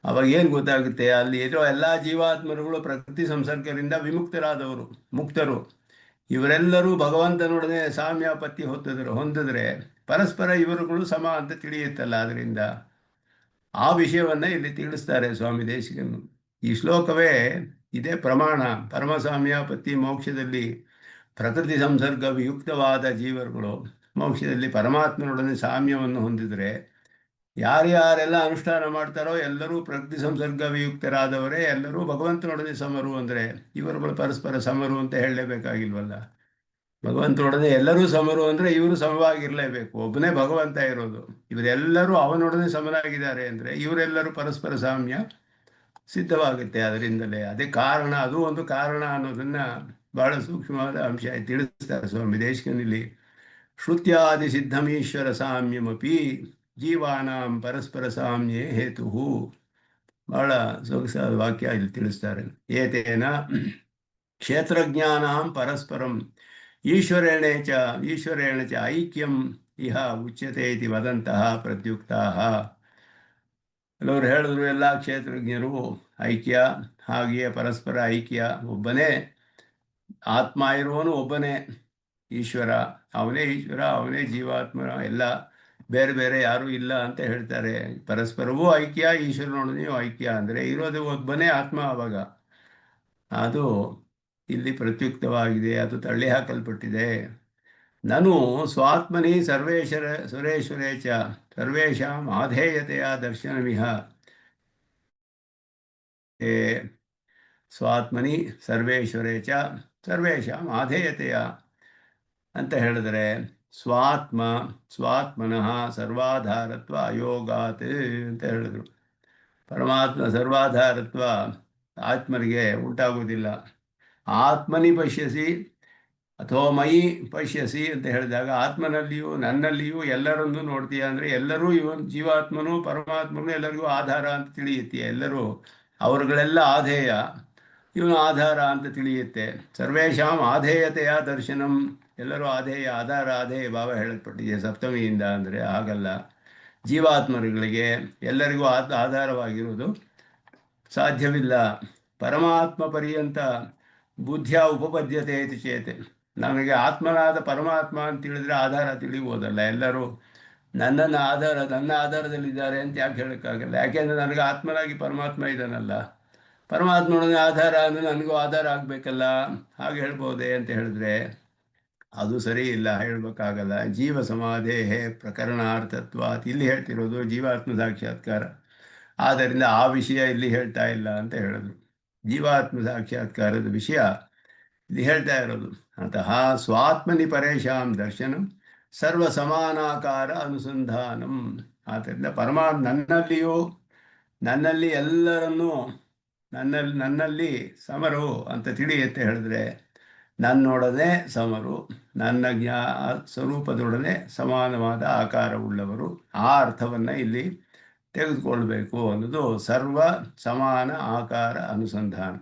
ಅವಾಗ ಏನು ಗೊತ್ತಾಗುತ್ತೆ, ಅಲ್ಲಿ ಇರೋ ಎಲ್ಲ ಜೀವಾತ್ಮರುಗಳು ಪ್ರಕೃತಿ ಸಂಸರ್ಗದಿಂದ ವಿಮುಕ್ತರಾದವರು, ಮುಕ್ತರು. ಇವರೆಲ್ಲರೂ ಭಗವಂತನೊಡನೆ ಸಾಮ್ಯಾಪತ್ತಿ ಹೊಂದಿದ್ರೆ ಪರಸ್ಪರ ಇವರುಗಳು ಸಮ ಅಂತ ತಿಳಿಯುತ್ತಲ್ಲ. ಅದರಿಂದ ಆ ವಿಷಯವನ್ನು ಇಲ್ಲಿ ತಿಳಿಸ್ತಾರೆ ಸ್ವಾಮಿ ದೇಶಿಕನು. ಈ ಶ್ಲೋಕವೇ ಇದೇ ಪ್ರಮಾಣ. ಪರಮ ಸಾಮ್ಯಾಪತ್ತಿ ಮೋಕ್ಷದಲ್ಲಿ ಪ್ರಕೃತಿ ಸಂಸರ್ಗ ವಿಯುಕ್ತವಾದ ಜೀವರುಗಳು ಮೋಕ್ಷದಲ್ಲಿ ಪರಮಾತ್ಮನೊಡನೆ ಸಾಮ್ಯವನ್ನು ಹೊಂದಿದರೆ ಯಾರ್ಯಾರೆಲ್ಲ ಅನುಷ್ಠಾನ ಮಾಡ್ತಾರೋ ಎಲ್ಲರೂ ಪ್ರಕೃತಿ ಸಂಸರ್ಗ ವಿಯುಕ್ತರಾದವರೇ, ಎಲ್ಲರೂ ಭಗವಂತನೊಡನೆ ಸಮರು. ಅಂದರೆ ಇವರುಗಳು ಪರಸ್ಪರ ಸಮರು ಅಂತ ಹೇಳಲೇಬೇಕಾಗಿಲ್ವಲ್ಲ. ಭಗವಂತನೊಡನೆ ಎಲ್ಲರೂ ಸಮರು ಅಂದರೆ ಇವರು ಸಮವಾಗಿರಲೇಬೇಕು. ಒಬ್ಬನೇ ಭಗವಂತ ಇರೋದು, ಇವರೆಲ್ಲರೂ ಅವನೊಡನೆ ಸಮನಾಗಿದ್ದಾರೆ ಅಂದರೆ ಇವರೆಲ್ಲರೂ ಪರಸ್ಪರ ಸಾಮ್ಯ ಸಿದ್ಧವಾಗುತ್ತೆ. ಅದರಿಂದಲೇ ಅದೇ ಕಾರಣ, ಅದು ಒಂದು ಕಾರಣ ಅನ್ನೋದನ್ನು ಬಹಳ ಸೂಕ್ಷ್ಮವಾದ ಅಂಶ ತಿಳಿಸ್ತಾರೆ ಸ್ವಾಮಿ ದೇಶಿಕನಲ್ಲಿ. ಶ್ರುತ್ಯಾದಿ ಸಿದ್ಧಮೀಶ್ವರ ಸಾಮ್ಯಮಪಿ ಜೀವಾನಾಂ ಪರಸ್ಪರ ಸಾಮ್ಯೇ ಹೇತು. ಬಹಳ ಸೊಗಸಾದ ವಾಕ್ಯ ಇಲ್ಲಿ ತಿಳಿಸ್ತಾರೆ. ಏತೇನ ಕ್ಷೇತ್ರಜ್ಞಾನಾಂ ಪರಸ್ಪರಂ ಈಶ್ವರೇಣ ಚ ಐಕ್ಯಂ ಇಹ ಉಚ್ಯತೆ ಇತಿ ವದಂತಹ ಪ್ರತ್ಯುಕ್ತಾಹ. ಕೆಲವರು ಹೇಳಿದ್ರು ಎಲ್ಲ ಕ್ಷೇತ್ರಜ್ಞರು ಐಕ್ಯ, ಹಾಗೆಯೇ ಪರಸ್ಪರ ಐಕ್ಯ. ಒಬ್ಬನೇ ಆತ್ಮ ಇರುವವನು ಒಬ್ಬನೇ ಈಶ್ವರ, ಅವನೇ ಈಶ್ವರ, ಅವನೇ ಜೀವಾತ್ಮ, ಎಲ್ಲ ಬೇರೆ ಬೇರೆ ಯಾರೂ ಇಲ್ಲ ಅಂತ ಹೇಳ್ತಾರೆ. ಪರಸ್ಪರವೂ ಐಕ್ಯ, ಈಶ್ವರನೊಡನೆಯೂ ಐಕ್ಯ. ಅಂದರೆ ಇರೋದು ಒಬ್ಬನೇ ಆತ್ಮ. ಆವಾಗ ಅದು ಇಲ್ಲಿ ಪ್ರತ್ಯುಕ್ತವಾಗಿದೆ, ಅದು ತಳ್ಳಿ ಹಾಕಲ್ಪಟ್ಟಿದೆ. ನಾನು ಸ್ವಾತ್ಮನಿ ಸುರೇಶ್ವರೇ ಚ ಸರ್ವೇಷಾಂ ಆಧೇಯತೆಯ ದರ್ಶನಮಿಹ. ಸ್ವಾತ್ಮನಿ ಸರ್ವೇಶ್ವರೇ ಚ ಸರ್ವೇಷಾಂ ಆಧೇಯತೆಯ ಅಂತ ಹೇಳಿದ್ರೆ ಸ್ವಾತ್ಮನಃ ಸರ್ವಾಧಾರತ್ವ ಅಯೋಗಾತ್ ಅಂತ ಹೇಳಿದ್ರು. ಪರಮಾತ್ಮ ಸರ್ವಾಧಾರತ್ವ ಆತ್ಮರಿಗೆ ಉಂಟಾಗುವುದಿಲ್ಲ. ಆತ್ಮನಿ ಪಶ್ಯಸಿ, ಅಥವಾ ಮಯಿ ಪಶ್ಯಸಿ ಅಂತ ಹೇಳಿದಾಗ ಆತ್ಮನಲ್ಲಿಯೂ ನನ್ನಲ್ಲಿಯೂ ಎಲ್ಲರನ್ನೂ ನೋಡ್ತೀಯ ಅಂದರೆ ಎಲ್ಲರೂ ಜೀವಾತ್ಮನು ಪರಮಾತ್ಮನು ಎಲ್ಲರಿಗೂ ಆಧಾರ ಅಂತ ತಿಳಿಯುತ್ತೀಯ. ಎಲ್ಲರೂ ಅವರುಗಳೆಲ್ಲ ಆಧೇಯ, ಇವನು ಆಧಾರ ಅಂತ ತಿಳಿಯುತ್ತೆ. ಸರ್ವೇಷಾಂ ಆಧೇಯತೆಯ ದರ್ಶನಂ, ಎಲ್ಲರೂ ಆಧೇಯ, ಆಧಾರ ಆಧೇಯ ಭಾವ ಹೇಳಲ್ಪಟ್ಟಿದೆ ಸಪ್ತಮಿಯಿಂದ. ಅಂದರೆ ಹಾಗಲ್ಲ, ಜೀವಾತ್ಮರುಗಳಿಗೆ ಎಲ್ಲರಿಗೂ ಆಧಾರವಾಗಿರುವುದು ಸಾಧ್ಯವಿಲ್ಲ. ಪರಮಾತ್ಮ ಪರ್ಯಂತ ಬುದ್ಧಿಯ ಉಪಪದ್ಯತೆ ಇತಿ ಚೇತೆ, ನನಗೆ ಆತ್ಮನಾದ ಪರಮಾತ್ಮ ಅಂತ ತಿಳಿದ್ರೆ ಆಧಾರ ತಿಳಿಬೋದಲ್ಲ. ಎಲ್ಲರೂ ನನ್ನ ಆಧಾರದಲ್ಲಿದ್ದಾರೆ ಅಂತ ಯಾಕೆ ಹೇಳೋಕ್ಕಾಗಲ್ಲ? ಯಾಕೆಂದರೆ ನನಗೆ ಆತ್ಮನಾಗಿ ಪರಮಾತ್ಮ ಇದ್ದಾನಲ್ಲ, ಪರಮಾತ್ಮನ ಆಧಾರ ಅಂದರೆ ನನಗೂ ಆಧಾರ ಆಗಬೇಕಲ್ಲ, ಹಾಗೆ ಹೇಳ್ಬೋದೇ ಅಂತ ಹೇಳಿದ್ರೆ ಅದು ಸರಿ ಇಲ್ಲ, ಹೇಳಬೇಕಾಗಲ್ಲ. ಜೀವ ಸಮಾಧೇಹೇ ಪ್ರಕರಣಾರ್ಥತ್ವ ಇಲ್ಲಿ ಹೇಳ್ತಿರೋದು ಜೀವಾತ್ಮ ಸಾಕ್ಷಾತ್ಕಾರ. ಆದ್ದರಿಂದ ಆ ವಿಷಯ ಇಲ್ಲಿ ಹೇಳ್ತಾ ಇಲ್ಲ ಅಂತ ಹೇಳಿದ್ರು. ಜೀವಾತ್ಮ ಸಾಕ್ಷಾತ್ಕಾರದ ವಿಷಯ ಇಲ್ಲಿ ಹೇಳ್ತಾ ಇರೋದು. ಅಂತಃ ಸ್ವಾತ್ಮನಿ ಪರೇಶಾಂ ದರ್ಶನಂ ಸರ್ವ ಸಮಾನಾಕಾರ ಅನುಸಂಧಾನಂ. ಆದ್ದರಿಂದ ನನ್ನಲ್ಲಿ ಎಲ್ಲರನ್ನೂ ನನ್ನಲ್ಲಿ ಸಮರು ಅಂತ ತಿಳಿಯುತ್ತೆ ಹೇಳಿದ್ರೆ, ನನ್ನೊಡನೆ ಸಮರು, ನನ್ನ ಸ್ವರೂಪದೊಡನೆ ಸಮಾನವಾದ ಆಕಾರವುಳ್ಳವರು, ಆ ಅರ್ಥವನ್ನು ಇಲ್ಲಿ ತೆಗೆದುಕೊಳ್ಬೇಕು ಅನ್ನೋದು ಸರ್ವ ಸಮಾನ ಆಕಾರ ಅನುಸಂಧಾನ.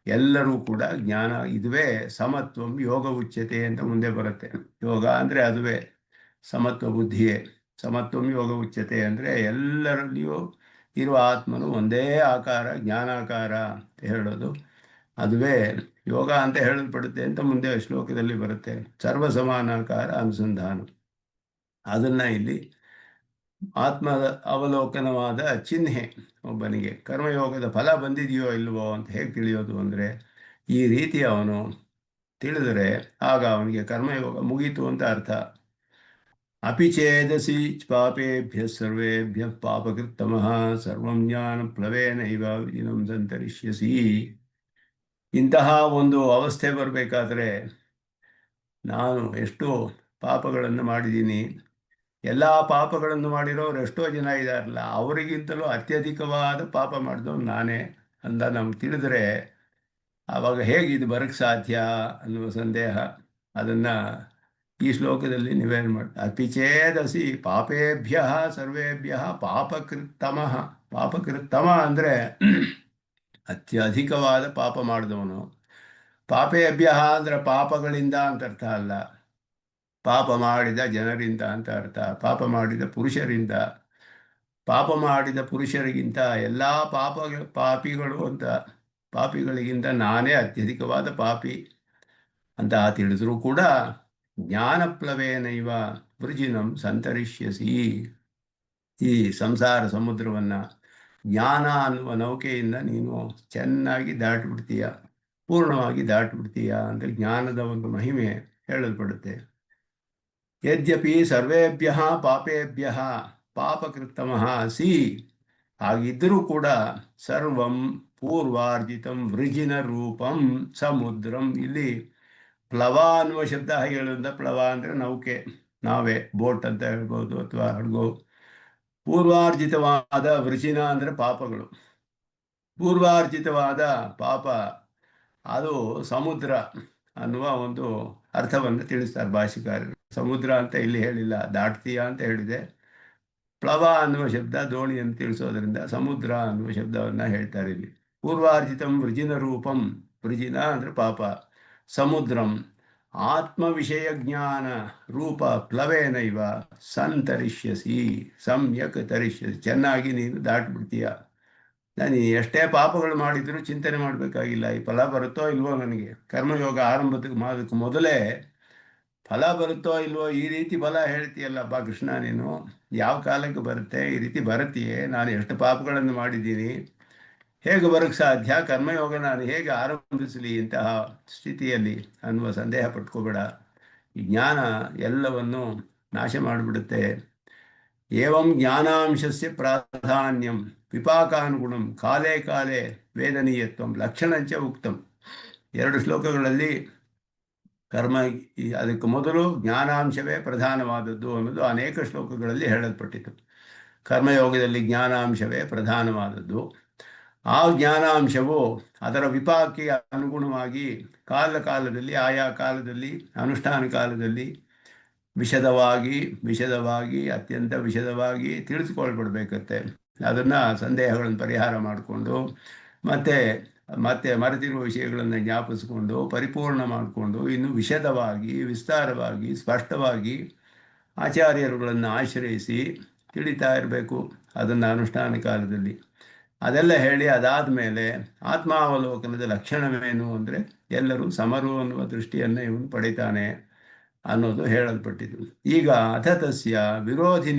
ಎಲ್ಲರೂ ಕೂಡ ಜ್ಞಾನ, ಇದುವೇ ಸಮತ್ವಂ ಯೋಗ ಉಚ್ಯತೆ ಅಂತ ಮುಂದೆ ಬರುತ್ತೆ. ಯೋಗ ಅಂದರೆ ಅದುವೇ ಸಮತ್ವ ಬುದ್ಧಿಯೇ. ಸಮತ್ವಂ ಯೋಗ ಉಚ್ಯತೆ ಅಂದರೆ ಎಲ್ಲರಲ್ಲಿಯೂ ಇರುವ ಆತ್ಮನು ಒಂದೇ ಆಕಾರ, ಜ್ಞಾನಾಕಾರ ಅಂತ ಹೇಳೋದು, ಅದುವೇ ಯೋಗ ಅಂತ ಹೇಳಲ್ಪಡುತ್ತೆ ಅಂತ ಮುಂದೆ ಶ್ಲೋಕದಲ್ಲಿ ಬರುತ್ತೆ. ಸರ್ವ ಸಮಾನಾಕಾರ ಅನುಸಂಧಾನ, ಅದನ್ನು ಇಲ್ಲಿ ಆತ್ಮದ ಅವಲೋಕನವಾದ ಚಿಹ್ನೆ. ಒಬ್ಬನಿಗೆ ಕರ್ಮಯೋಗದ ಫಲ ಬಂದಿದೆಯೋ ಇಲ್ವೋ ಅಂತ ಹೇಗೆ ತಿಳಿಯೋದು ಅಂದರೆ, ಈ ರೀತಿ ಅವನು ತಿಳಿದರೆ ಆಗ ಅವನಿಗೆ ಕರ್ಮಯೋಗ ಮುಗೀತು ಅಂತ ಅರ್ಥ. ಅಪಿಚೇದಸಿ ಪಾಪೇಭ್ಯ ಸರ್ವೇಭ್ಯ ಪಾಪಕೃತ್ತಮಃ ಸರ್ವಂ ಜ್ಞಾನ ಪ್ಲವೇನೈವ ವಿದಿನಂ ಸಂತರಿಷ್ಯಸಿ. ಇಂತಹ ಒಂದು ಅವಸ್ಥೆ ಬರಬೇಕಾದ್ರೆ ನಾನು ಎಷ್ಟೋ ಪಾಪಗಳನ್ನು ಮಾಡಿದ್ದೀನಿ, ಎಲ್ಲ ಪಾಪಗಳನ್ನು ಮಾಡಿರೋರು ಎಷ್ಟೋ ಜನ ಇದ್ದಾರಲ್ಲ, ಅವರಿಗಿಂತಲೂ ಅತ್ಯಧಿಕವಾದ ಪಾಪ ಮಾಡಿದವನು ನಾನೇ ಅಂತ ನಮ್ಗೆ ತಿಳಿದ್ರೆ ಆವಾಗ ಹೇಗೆ ಇದು ಬರೋಕ್ಕೆ ಸಾಧ್ಯ ಅನ್ನುವ ಸಂದೇಹ. ಅದನ್ನು ಈ ಶ್ಲೋಕದಲ್ಲಿ ನಿವೇದನೆ ಮಾಡ್ತಾರೆ. ಅತಿಚೇದಸಿ ಪಾಪೇಭ್ಯ ಸರ್ವೇಭ್ಯ ಪಾಪಕೃತ್ತಮಃ. ಪಾಪಕೃತ್ತಮ ಅಂದರೆ ಅತ್ಯಧಿಕವಾದ ಪಾಪ ಮಾಡಿದವನು. ಪಾಪೇಭ್ಯ ಅಂದರೆ ಪಾಪಗಳಿಂದ ಅಂತ ಅರ್ಥ ಅಲ್ಲ, ಪಾಪ ಮಾಡಿದ ಜನರಿಂದ ಅಂತ ಅರ್ಥ. ಪಾಪ ಮಾಡಿದ ಪುರುಷರಿಂದ, ಪಾಪ ಮಾಡಿದ ಪುರುಷರಿಗಿಂತ ಎಲ್ಲ ಪಾಪಿಗಳು ಅಂತ, ಪಾಪಿಗಳಿಗಿಂತ ನಾನೇ ಅತ್ಯಧಿಕವಾದ ಪಾಪಿ ಅಂತ ತಿಳಿದರೂ ಕೂಡ ಜ್ಞಾನಪ್ಲವೇನೈವ ವೃಜಿನಂ ಸಂತರಿಷ್ಯಸಿ. ಈ ಸಂಸಾರ ಸಮುದ್ರವನ್ನು ಜ್ಞಾನ ಅನ್ನುವ ನೌಕೆಯಿಂದ ನೀನು ಚೆನ್ನಾಗಿ ದಾಟಿಬಿಡ್ತೀಯ, ಪೂರ್ಣವಾಗಿ ದಾಟಿಬಿಡ್ತೀಯ ಅಂದರೆ ಜ್ಞಾನದ ಒಂದು ಮಹಿಮೆ ಹೇಳಲ್ಪಡುತ್ತೆ. ಯದ್ಯಪಿ ಸರ್ವೇಭ್ಯ ಪಾಪೇಭ್ಯ ಪಾಪಕೃತ್ತಮಃ ಅಸಿ, ಹಾಗಿದ್ದರೂ ಕೂಡ ಸರ್ವಂ ಪೂರ್ವಾರ್ಜಿತಂ ವೃಜಿನ ರೂಪಂ ಸಮುದ್ರಂ. ಇಲ್ಲಿ ಪ್ಲವ ಅನ್ನುವ ಶಬ್ದ ಹೇಳೋದ್ರಿಂದ, ಪ್ಲವ ಅಂದರೆ ನೌಕೆ, ನಾವೇ, ಬೋಟ್ ಅಂತ ಹೇಳ್ಬೋದು ಅಥವಾ ಹಡಗು. ಪೂರ್ವಾರ್ಜಿತವಾದ ವೃಜಿನ ಅಂದರೆ ಪಾಪಗಳು. ಪೂರ್ವಾರ್ಜಿತವಾದ ಪಾಪ ಅದು ಸಮುದ್ರ ಅನ್ನುವ ಒಂದು ಅರ್ಥವನ್ನು ತಿಳಿಸ್ತಾರೆ ಭಾಷಿಕಾರರು. ಸಮುದ್ರ ಅಂತ ಇಲ್ಲಿ ಹೇಳಿಲ್ಲ, ದಾಟ್ತೀಯ ಅಂತ ಹೇಳಿದೆ. ಪ್ಲವ ಅನ್ನುವ ಶಬ್ದ ದೋಣಿಯನ್ನು ತಿಳಿಸೋದ್ರಿಂದ ಸಮುದ್ರ ಅನ್ನುವ ಶಬ್ದವನ್ನು ಹೇಳ್ತಾರೆ ಇಲ್ಲಿ. ಪೂರ್ವಾರ್ಜಿತಂ ವೃಜಿನ ರೂಪಂ, ವೃಜಿನ ಅಂದರೆ ಪಾಪ, ಸಮುದ್ರಂ ಆತ್ಮವಿಷಯ ಜ್ಞಾನ ರೂಪ ಪ್ಲವೇನೈವ ಸಂತರಿಷ್ಯಸಿ ಸಮ್ಯಕ್ ತರಿಷ್ಯಸಿ. ಚೆನ್ನಾಗಿ ನೀನು ದಾಟ್ಬಿಡ್ತೀಯ. ನಾನು ಎಷ್ಟೇ ಪಾಪಗಳು ಮಾಡಿದರೂ ಚಿಂತನೆ ಮಾಡಬೇಕಾಗಿಲ್ಲ, ಈ ಫಲ ಬರುತ್ತೋ ಇಲ್ವೋ. ನನಗೆ ಕರ್ಮಯೋಗ ಮಾಡೋದಕ್ಕೆ ಮೊದಲೇ ಫಲ ಬರುತ್ತೋ ಇಲ್ವೋ, ಈ ರೀತಿ ಫಲ ಹೇಳ್ತೀಯಲ್ಲ ಬಾ ಕೃಷ್ಣ, ನೀನು ಯಾವ ಕಾಲಕ್ಕೆ ಬರುತ್ತೆ, ಈ ರೀತಿ ಬರುತ್ತೀಯೇ, ನಾನು ಎಷ್ಟು ಪಾಪಗಳನ್ನು ಮಾಡಿದ್ದೀನಿ, ಹೇಗೆ ಬರೋಕ್ಕೆ ಸಾಧ್ಯ, ಕರ್ಮಯೋಗ ನಾನು ಹೇಗೆ ಆರಂಭಿಸಲಿ ಇಂತಹ ಸ್ಥಿತಿಯಲ್ಲಿ ಅನ್ನುವ ಸಂದೇಹ ಪಟ್ಕೋಬೇಡ. ಈ ಜ್ಞಾನ ಎಲ್ಲವನ್ನು ನಾಶ ಮಾಡಿಬಿಡುತ್ತೆ. ಏವಂ ಜ್ಞಾನಾಂಶಸ್ಯ ಪ್ರಾಧಾನ್ಯಂ ವಿಪಾಕಾನುಗುಣಂ ಕಾಲೇ ಕಾಲೇ ವೇದನೀಯತ್ವಂ ಲಕ್ಷಣಂಚ ಉಕ್ತಂ. 2 ಶ್ಲೋಕಗಳಲ್ಲಿ ಕರ್ಮ, ಅದಕ್ಕೆ ಮೊದಲು ಜ್ಞಾನಾಂಶವೇ ಪ್ರಧಾನವಾದದ್ದು ಅನ್ನೋದು ಅನೇಕ ಶ್ಲೋಕಗಳಲ್ಲಿ ಹೇಳಲ್ಪಟ್ಟಿತು. ಕರ್ಮಯೋಗದಲ್ಲಿ ಜ್ಞಾನಾಂಶವೇ ಪ್ರಧಾನವಾದದ್ದು. ಆ ಜ್ಞಾನಾಂಶವು ಅದರ ವಿಪಾಕಕ್ಕೆ ಅನುಗುಣವಾಗಿ ಕಾಲದಲ್ಲಿ ಆಯಾ ಕಾಲದಲ್ಲಿ ಅನುಷ್ಠಾನ ಕಾಲದಲ್ಲಿ ವಿಶದವಾಗಿ ವಿಶದವಾಗಿ ಅತ್ಯಂತ ವಿಶದವಾಗಿ ತಿಳಿದುಕೊಳ್ಬಿಡ್ಬೇಕತ್ತೆ. ಅದನ್ನು ಸಂದೇಹಗಳನ್ನು ಪರಿಹಾರ ಮಾಡಿಕೊಂಡು ಮತ್ತೆ ಮತ್ತೆ ಮರೆತಿರುವ ವಿಷಯಗಳನ್ನು ಜ್ಞಾಪಿಸ್ಕೊಂಡು ಪರಿಪೂರ್ಣ ಮಾಡಿಕೊಂಡು ಇನ್ನು ವಿಶದವಾಗಿ ವಿಸ್ತಾರವಾಗಿ ಸ್ಪಷ್ಟವಾಗಿ ಆಚಾರ್ಯರುಗಳನ್ನು ಆಶ್ರಯಿಸಿ ತಿಳಿತಾ ಇರಬೇಕು ಅದನ್ನು ಅನುಷ್ಠಾನ ಕಾಲದಲ್ಲಿ. ಅದೆಲ್ಲ ಹೇಳಿ ಅದಾದ ಮೇಲೆ ಆತ್ಮಾವಲೋಕನದ ಲಕ್ಷಣವೇನು ಅಂದರೆ ಎಲ್ಲರೂ ಸಮರು ಅನ್ನುವ ದೃಷ್ಟಿಯನ್ನು ಇವನು ಪಡಿತಾನೆ ಅನ್ನೋದು ಹೇಳಲ್ಪಟ್ಟಿದ್ದು. ಈಗ ಅಥತಸ್ಯ ವಿರೋಧಿ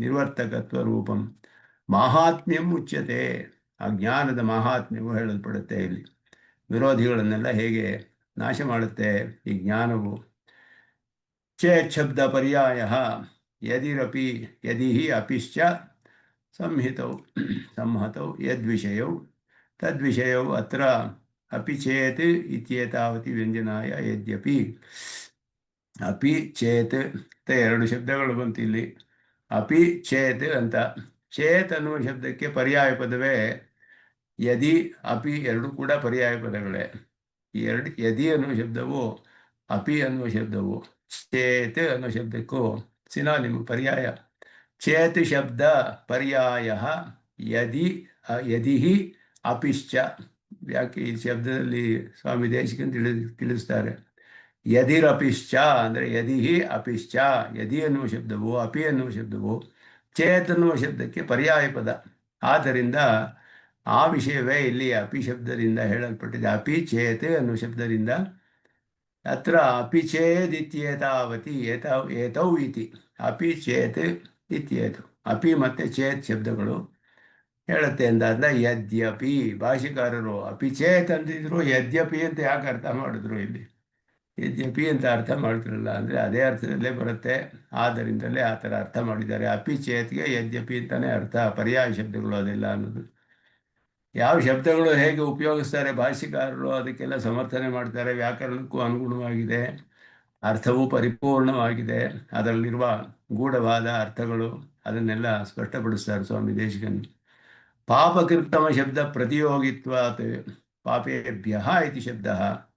ನಿವರ್ತಕತ್ವ ರೂಪಂ ಮಾಹಾತ್ಮ್ಯಂ ಉಚ್ಯತೆ. ಆ ಜ್ಞಾನದ ಮಾಹಾತ್ಮ್ಯವು ಹೇಳಲ್ಪಡುತ್ತೆ ಇಲ್ಲಿ. ವಿರೋಧಿಗಳನ್ನೆಲ್ಲ ಹೇಗೆ ನಾಶ ಮಾಡುತ್ತೆ ಈ ಜ್ಞಾನವು. ಚೇತ್ ಶಬ್ದ ಪರ್ಯಾಯ ಯದಿರಪಿ ಯದಿ ಅಪಿಶ್ಚ ಸಂಹಿತೌ ಸಂಹತೌ ಯದ್ವಿಷಯೌ ತದ್ವಿಷಯೌ ಅತ್ರ ಅಪಿ ಚೇತ್ ಇತ್ಯೇತಾವತಿ ವ್ಯಂಜನಾಯ ಯದ್ಯಪಿ. ಅಪಿ ಚೇತ್ ಅಂತ ಎರಡು ಶಬ್ದಗಳು ಬಂತು ಇಲ್ಲಿ. ಅಪಿ ಚೇತ್ ಅಂತ. ಚೇತ್ ಅನ್ನುವ ಶಬ್ದಕ್ಕೆ ಪರ್ಯಾಯ ಪದವೇ ಯದಿ ಅಪಿ ಎರಡು ಕೂಡ ಪರ್ಯಾಯ ಪದಗಳೇ. ಈ ಎರಡು ಯದಿ ಅನ್ನುವ ಶಬ್ದವು ಅಪಿ ಅನ್ನುವ ಶಬ್ದವು ಚೇತ್ ಅನ್ನುವ ಶಬ್ದಕ್ಕೂ ಸಿನಾನಿಮ್ ಪರ್ಯಾಯ. ಚೇತ್ ಶಬ್ದ ಪರ್ಯಾಯ ಯದಿ ಯದಿ ಅಪಿಶ್ಚ. ಯಾಕೆ ಈ ಶಬ್ದದಲ್ಲಿ ಸ್ವಾಮಿ ದೇಶಿಕನ್ ತಿಳಿಸ್ತಾರೆ. ಯದಿರಪಿಶ್ಚ ಅಂದರೆ ಯದಿ ಅಪಿಶ್ಚ. ಯದಿ ಅನ್ನುವ ಶಬ್ದವು ಅಪಿ ಅನ್ನುವ ಶಬ್ದವು ಚೇತ್ ಅನ್ನುವ ಶಬ್ದಕ್ಕೆ ಪರ್ಯಾಯ ಪದ. ಆದ್ದರಿಂದ ಆ ವಿಷಯವೇ ಇಲ್ಲಿ ಅಪಿ ಶಬ್ದದಿಂದ ಹೇಳಲ್ಪಟ್ಟಿದೆ. ಅಪಿ ಚೇತ್ ಅನ್ನುವ ಶಬ್ದದಿಂದ ಅತ್ರ ಅಪಿ ಚೇದಿತ್ಯೇತಾವತಿ ಏತೌ ಇತಿ. ಅಪಿ ಚೇತ್ ಇತ್ಯೇತು. ಅಪಿ ಮತ್ತು ಚೇತ್ ಶಬ್ದಗಳು ಹೇಳುತ್ತೆ ಅಂದಾದ ಯದ್ಯಪಿ. ಭಾಷೆಕಾರರು ಅಪಿ ಚೇತ್ ಅಂತಿದ್ರು, ಯದ್ಯಪಿ ಅಂತ ಯಾಕೆ ಅರ್ಥ ಮಾಡಿದ್ರು ಇಲ್ಲಿ? ಯದ್ಯಪಿ ಅಂತ ಅರ್ಥ ಮಾಡ್ತಿರಲ್ಲ ಅಂದರೆ ಅದೇ ಅರ್ಥದಲ್ಲೇ ಬರುತ್ತೆ. ಆದ್ದರಿಂದಲೇ ಆ ಥರ ಅರ್ಥ ಮಾಡಿದ್ದಾರೆ. ಅಪಿ ಚೇತ್ಗೆ ಯದ್ಯಪಿ ಅಂತಲೇ ಅರ್ಥ. ಪರ್ಯಾಯ ಶಬ್ದಗಳು ಅದೆಲ್ಲ ಅನ್ನೋದು. ಯಾವ ಶಬ್ದಗಳು ಹೇಗೆ ಉಪಯೋಗಿಸ್ತಾರೆ ಭಾಷೆಕಾರರು ಅದಕ್ಕೆಲ್ಲ ಸಮರ್ಥನೆ ಮಾಡ್ತಾರೆ. ವ್ಯಾಕರಣಕ್ಕೂ ಅನುಗುಣವಾಗಿದೆ, ಅರ್ಥವೂ ಪರಿಪೂರ್ಣವಾಗಿದೆ. ಅದರಲ್ಲಿರುವ ಗೂಢವಾದ ಅರ್ಥಗಳು ಅದನ್ನೆಲ್ಲ ಸ್ಪಷ್ಟಪಡಿಸ್ತಾರೆ ಸ್ವಾಮಿ ದೇಶಿಕನ್. ಪಾಪಕೃತ್ತಮ ಶಬ್ದ ಪ್ರತಿಯೋಗಿತ್ವಾತ್ ಪಾಪೇಭ್ಯ ಇತಿ ಶಬ್ದ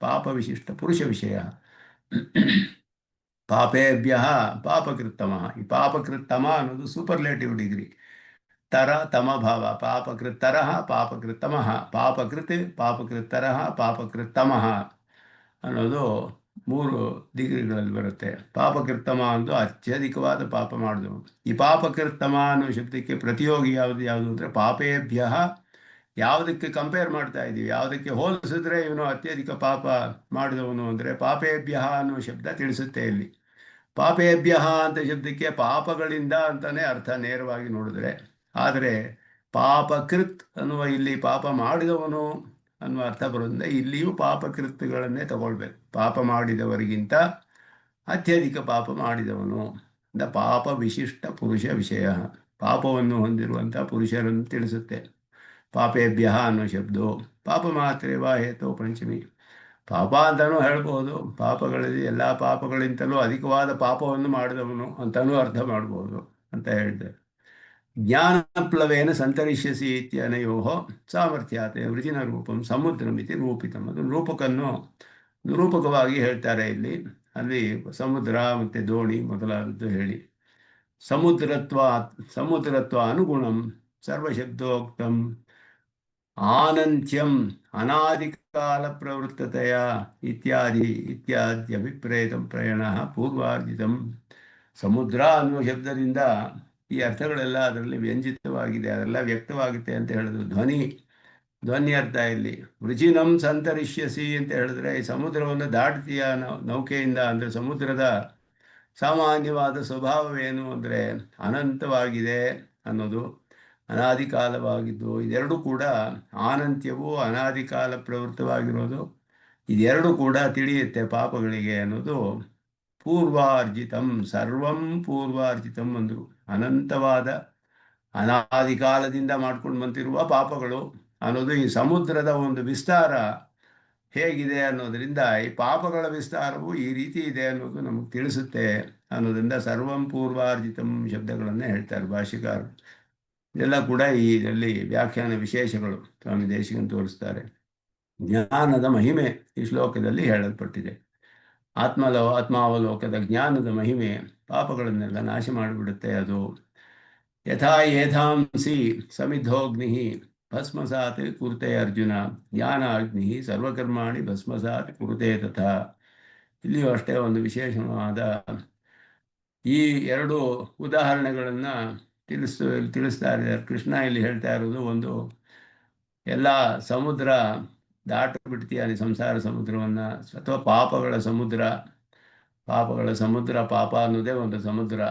ಪಾಪವಿಶಿಷ್ಟ ಪುರುಷ ವಿಷಯ. ಪಾಪೇಭ್ಯ ಪಾಪಕೃತ್ತಮ. ಈ ಪಾಪಕೃತ್ತಮ ಅನ್ನೋದು ಸೂಪರ್ಲೇಟಿವ್ ಡಿಗ್ರಿ. ತರ ತಮ ಭಾವ. ಪಾಪಕೃತ್ತರ ಪಾಪಕೃತ್ತಮ. ಪಾಪಕೃತ್ ಪಾಪಕೃತ್ತರ ಪಾಪಕೃತ್ತಮ ಅನ್ನೋದು 3 ಡಿಗ್ರಿಗಳಲ್ಲಿ ಬರುತ್ತೆ. ಪಾಪಕೃತ್ತಮ ಅಂದು ಅತ್ಯಧಿಕವಾದ ಪಾಪ ಮಾಡಿದವನು. ಈ ಪಾಪಕೃತ್ತಮ ಅನ್ನೋ ಶಬ್ದಕ್ಕೆ ಪ್ರತಿಯೋಗಿ ಯಾವುದು ಅಂದರೆ ಪಾಪೇಭ್ಯ. ಯಾವುದಕ್ಕೆ ಕಂಪೇರ್ ಮಾಡ್ತಾ ಇದ್ದೀವಿ, ಯಾವುದಕ್ಕೆ ಹೋಲಿಸಿದ್ರೆ ಇವನು ಅತ್ಯಧಿಕ ಪಾಪ ಮಾಡಿದವನು ಅಂದರೆ ಪಾಪೇಭ್ಯ ಅನ್ನುವ ಶಬ್ದ ತಿಳಿಸುತ್ತೆ ಇಲ್ಲಿ. ಪಾಪೇಭ್ಯ ಅಂತ ಶಬ್ದಕ್ಕೆ ಪಾಪಗಳಿಂದ ಅಂತಲೇ ಅರ್ಥ ನೇರವಾಗಿ ನೋಡಿದ್ರೆ. ಆದರೆ ಪಾಪಕೃತ್ ಅನ್ನುವ ಇಲ್ಲಿ ಪಾಪ ಮಾಡಿದವನು ಅನ್ನುವ ಅರ್ಥ ಬರೋದ್ರಿಂದ ಇಲ್ಲಿಯೂ ಪಾಪಕೃತ್ಯಗಳನ್ನೇ ತಗೊಳ್ಬೇಕು. ಪಾಪ ಮಾಡಿದವರಿಗಿಂತ ಅತ್ಯಧಿಕ ಪಾಪ ಮಾಡಿದವನು ಅಂತ ಪಾಪ ವಿಶಿಷ್ಟ ಪುರುಷ ವಿಷಯ. ಪಾಪವನ್ನು ಹೊಂದಿರುವಂಥ ಪುರುಷರನ್ನು ತಿಳಿಸುತ್ತೆ ಪಾಪೇಭ್ಯ ಅನ್ನೋ ಶಬ್ದ. ಪಾಪ ಮಾತ್ರೇವಾ ಹೇತೋ ಪಂಚಮಿ. ಪಾಪ ಅಂತಲೂ ಹೇಳ್ಬೋದು. ಪಾಪಗಳಲ್ಲಿ ಎಲ್ಲ ಪಾಪಗಳಿಂತಲೂ ಅಧಿಕವಾದ ಪಾಪವನ್ನು ಮಾಡಿದವನು ಅಂತಲೂ ಅರ್ಥ ಮಾಡ್ಬೋದು ಅಂತ ಹೇಳಿದ್ದಾರೆ. ಜ್ಞಾನಪ್ಲವೇನ ಸಂತರಿಷ್ಯಸಿ ಇತ್ಯನಯೋ ಸಾಮರ್ಥ್ಯಾತೆ ವೃಜಿನ ರೂಪಂ ಸಮುದ್ರಮಿತಿ ರೂಪಿತಂ. ಅದು ನಿರೂಪಕವಾಗಿ ಹೇಳ್ತಾರೆ ಇಲ್ಲಿ. ಅಲ್ಲಿ ಸಮುದ್ರ ಮತ್ತು ದೋಣಿ ಮೊದಲಾದದ್ದು ಹೇಳಿ ಸಮುದ್ರತ್ವ ಅನುಗುಣಂ ಸರ್ವಶಬ್ದೋಕ್ತಂ ಆನಂತ್ಯಂ ಅನಾದಿಕಾಲ ಪ್ರವೃತ್ತತೆಯ ಇತ್ಯಾದ್ಯಭಿಪ್ರೇತಂ ಪ್ರಯಾಣ ಪೂರ್ವಾರ್ಜಿತಂ. ಸಮುದ್ರ ಅನ್ನುವ ಶಬ್ದದಿಂದ ಈ ಅರ್ಥಗಳೆಲ್ಲ ಅದರಲ್ಲಿ ವ್ಯಂಜಿತವಾಗಿದೆ, ಅದೆಲ್ಲ ವ್ಯಕ್ತವಾಗುತ್ತೆ ಅಂತ ಹೇಳಿದ್ರು. ಧ್ವನಿ ಅರ್ಥ ಇಲ್ಲಿ. ವೃಜಿನಂ ಸಂತರಿಷ್ಯಸಿ ಅಂತ ಹೇಳಿದ್ರೆ ಈ ಸಮುದ್ರವನ್ನು ದಾಟ್ತೀಯ ನೌಕೆಯಿಂದ ಅಂದರೆ ಸಮುದ್ರದ ಸಾಮಾನ್ಯವಾದ ಸ್ವಭಾವವೇನು ಅಂದರೆ ಅನಂತವಾಗಿದೆ ಅನ್ನೋದು, ಅನಾದಿ ಕಾಲವಾಗಿದ್ದು. ಇದೆರಡೂ ಕೂಡ ಆನಂತ್ಯವೂ ಅನಾದಿ ಕಾಲ ಪ್ರವೃತ್ತವಾಗಿರೋದು. ಇದೆರಡೂ ಕೂಡ ತಿಳಿಯುತ್ತೆ ಪಾಪಗಳಿಗೆ ಅನ್ನೋದು. ಪೂರ್ವಾರ್ಜಿತಂ ಸರ್ವಂ ಪೂರ್ವಾರ್ಜಿತಂ ಅಂದರು. ಅನಂತವಾದ ಅನಾದಿ ಕಾಲದಿಂದ ಮಾಡ್ಕೊಂಡು ಬಂತಿರುವ ಪಾಪಗಳು ಅನ್ನೋದು ಈ ಸಮುದ್ರದ ಒಂದು ವಿಸ್ತಾರ ಹೇಗಿದೆ ಅನ್ನೋದರಿಂದ ಈ ಪಾಪಗಳ ವಿಸ್ತಾರವು ಈ ರೀತಿ ಇದೆ ಅನ್ನೋದು ನಮಗೆ ತಿಳಿಸುತ್ತೆ ಅನ್ನೋದರಿಂದ ಸರ್ವಂ ಪೂರ್ವಾರ್ಜಿತಂ ಶಬ್ದಗಳನ್ನು ಹೇಳ್ತಾರೆ ಭಾಷಿಕಾರರು. ಇದೆಲ್ಲ ಕೂಡ ಈ ಇದರಲ್ಲಿ ವ್ಯಾಖ್ಯಾನ ವಿಶೇಷಗಳು ಸ್ವಾಮಿ ದೇಶಿಕನ್ ತೋರಿಸ್ತಾರೆ. ಜ್ಞಾನದ ಮಹಿಮೆ ಈ ಶ್ಲೋಕದಲ್ಲಿ ಹೇಳಲ್ಪಟ್ಟಿದೆ. ಆತ್ಮಾವಲೋಕದ ಜ್ಞಾನದ ಮಹಿಮೆ ಪಾಪಗಳನ್ನೆಲ್ಲ ನಾಶ ಮಾಡಿಬಿಡುತ್ತೆ. ಅದು ಯಥಾ ಯೇಧಾಂಸಿ ಸಮಿಧೋಗ್ನಿ ಭಸ್ಮಸಾತ್ ಕುರುತೆ ಅರ್ಜುನ ಜ್ಞಾನ ಅಗ್ನಿ ಸರ್ವಕರ್ಮಾಣಿ ಭಸ್ಮಸಾತ್ ಕುರುತೆ ತಥಾ. ಇಲ್ಲಿಯೂ ಅಷ್ಟೇ ಒಂದು ವಿಶೇಷವಾದ ಈ ಎರಡು ಉದಾಹರಣೆಗಳನ್ನು ತಿಳಿಸ್ತಾ ಇದ್ದಾರೆ ಕೃಷ್ಣ. ಇಲ್ಲಿ ಹೇಳ್ತಾ ಇರೋದು ಒಂದು, ಎಲ್ಲ ಸಮುದ್ರ ದಾಟು ಬಿಡ್ತೀಯ ಸಂಸಾರ ಸಮುದ್ರವನ್ನು, ಅಥವಾ ಪಾಪಗಳ ಸಮುದ್ರ. ಪಾಪ ಅನ್ನೋದೇ ಒಂದು ಸಮುದ್ರ.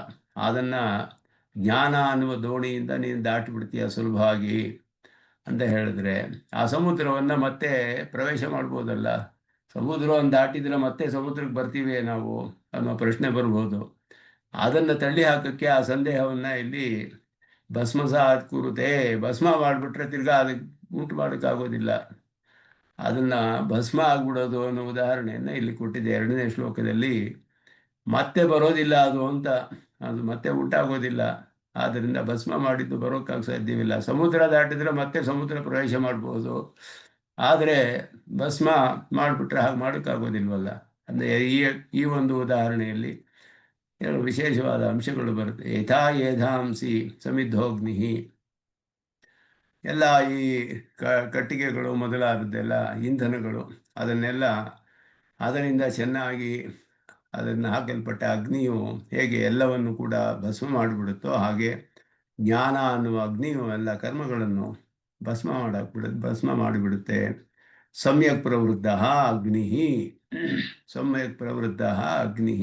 ಅದನ್ನು ಜ್ಞಾನ ಅನ್ನುವ ದೋಣಿಯಿಂದ ನೀನು ದಾಟಿ ಬಿಡ್ತೀಯ ಸುಲಭವಾಗಿ ಅಂತ ಹೇಳಿದ್ರೆ, ಆ ಸಮುದ್ರವನ್ನು ಮತ್ತೆ ಪ್ರವೇಶ ಮಾಡ್ಬೋದಲ್ಲ. ಸಮುದ್ರವನ್ನು ದಾಟಿದ್ರೆ ಮತ್ತೆ ಸಮುದ್ರಕ್ಕೆ ಬರ್ತೀವಿ ನಾವು ಅನ್ನೋ ಪ್ರಶ್ನೆ ಬರ್ಬೋದು. ಅದನ್ನು ತಳ್ಳಿ ಹಾಕೋಕ್ಕೆ ಆ ಸಂದೇಹವನ್ನು ಇಲ್ಲಿ ಭಸ್ಮಸಾತ್ ಕುರುತೆ, ಭಸ್ಮ ಮಾಡಿಬಿಟ್ರೆ ತಿರ್ಗಾ ಅದಕ್ಕೆ ಉಂಟು ಮಾಡೋಕ್ಕಾಗೋದಿಲ್ಲ. ಅದನ್ನು ಭಸ್ಮ ಆಗ್ಬಿಡೋದು ಅನ್ನೋ ಉದಾಹರಣೆಯನ್ನು ಇಲ್ಲಿ ಕೊಟ್ಟಿದೆ 2ನೇ ಶ್ಲೋಕದಲ್ಲಿ. ಮತ್ತೆ ಬರೋದಿಲ್ಲ ಅದು ಅಂತ, ಅದು ಮತ್ತೆ ಉಂಟಾಗೋದಿಲ್ಲ. ಆದ್ದರಿಂದ ಭಸ್ಮ ಮಾಡಿದ್ದು ಬರೋಕ್ಕಾಗ ಸಾಧ್ಯವಿಲ್ಲ. ಸಮುದ್ರ ದಾಟಿದ್ರೆ ಮತ್ತೆ ಸಮುದ್ರ ಪ್ರವೇಶ ಮಾಡ್ಬೋದು, ಆದರೆ ಭಸ್ಮ ಮಾಡಿಬಿಟ್ರೆ ಹಾಗೆ ಮಾಡೋಕ್ಕಾಗೋದಿಲ್ವಲ್ಲ. ಅಂದರೆ ಈ ಒಂದು ಉದಾಹರಣೆಯಲ್ಲಿ ಎರಡು ವಿಶೇಷವಾದ ಅಂಶಗಳು ಬರುತ್ತೆ. ಯಥಾ ಯೇಧಾಂಸಿ ಸಮಿಧೋಗ್ನಿ, ಎಲ್ಲ ಈ ಕಟ್ಟಿಗೆಗಳು ಮೊದಲಾದದ್ದೆಲ್ಲ ಇಂಧನಗಳು, ಅದರಿಂದ ಚೆನ್ನಾಗಿ ಅದನ್ನು ಹಾಕಲ್ಪಟ್ಟ ಅಗ್ನಿಯು ಹೇಗೆ ಎಲ್ಲವನ್ನು ಕೂಡ ಭಸ್ಮ ಮಾಡಿಬಿಡುತ್ತೋ, ಹಾಗೆ ಜ್ಞಾನ ಅನ್ನುವ ಅಗ್ನಿಯು ಎಲ್ಲ ಕರ್ಮಗಳನ್ನು ಭಸ್ಮ ಮಾಡಿಬಿಡುತ್ತೆ. ಸಮ್ಯಕ್ ಪ್ರವೃದ್ಧ ಅಗ್ನಿ, ಸಮ್ಯಕ್ ಪ್ರವೃದ್ಧ ಅಗ್ನಿ,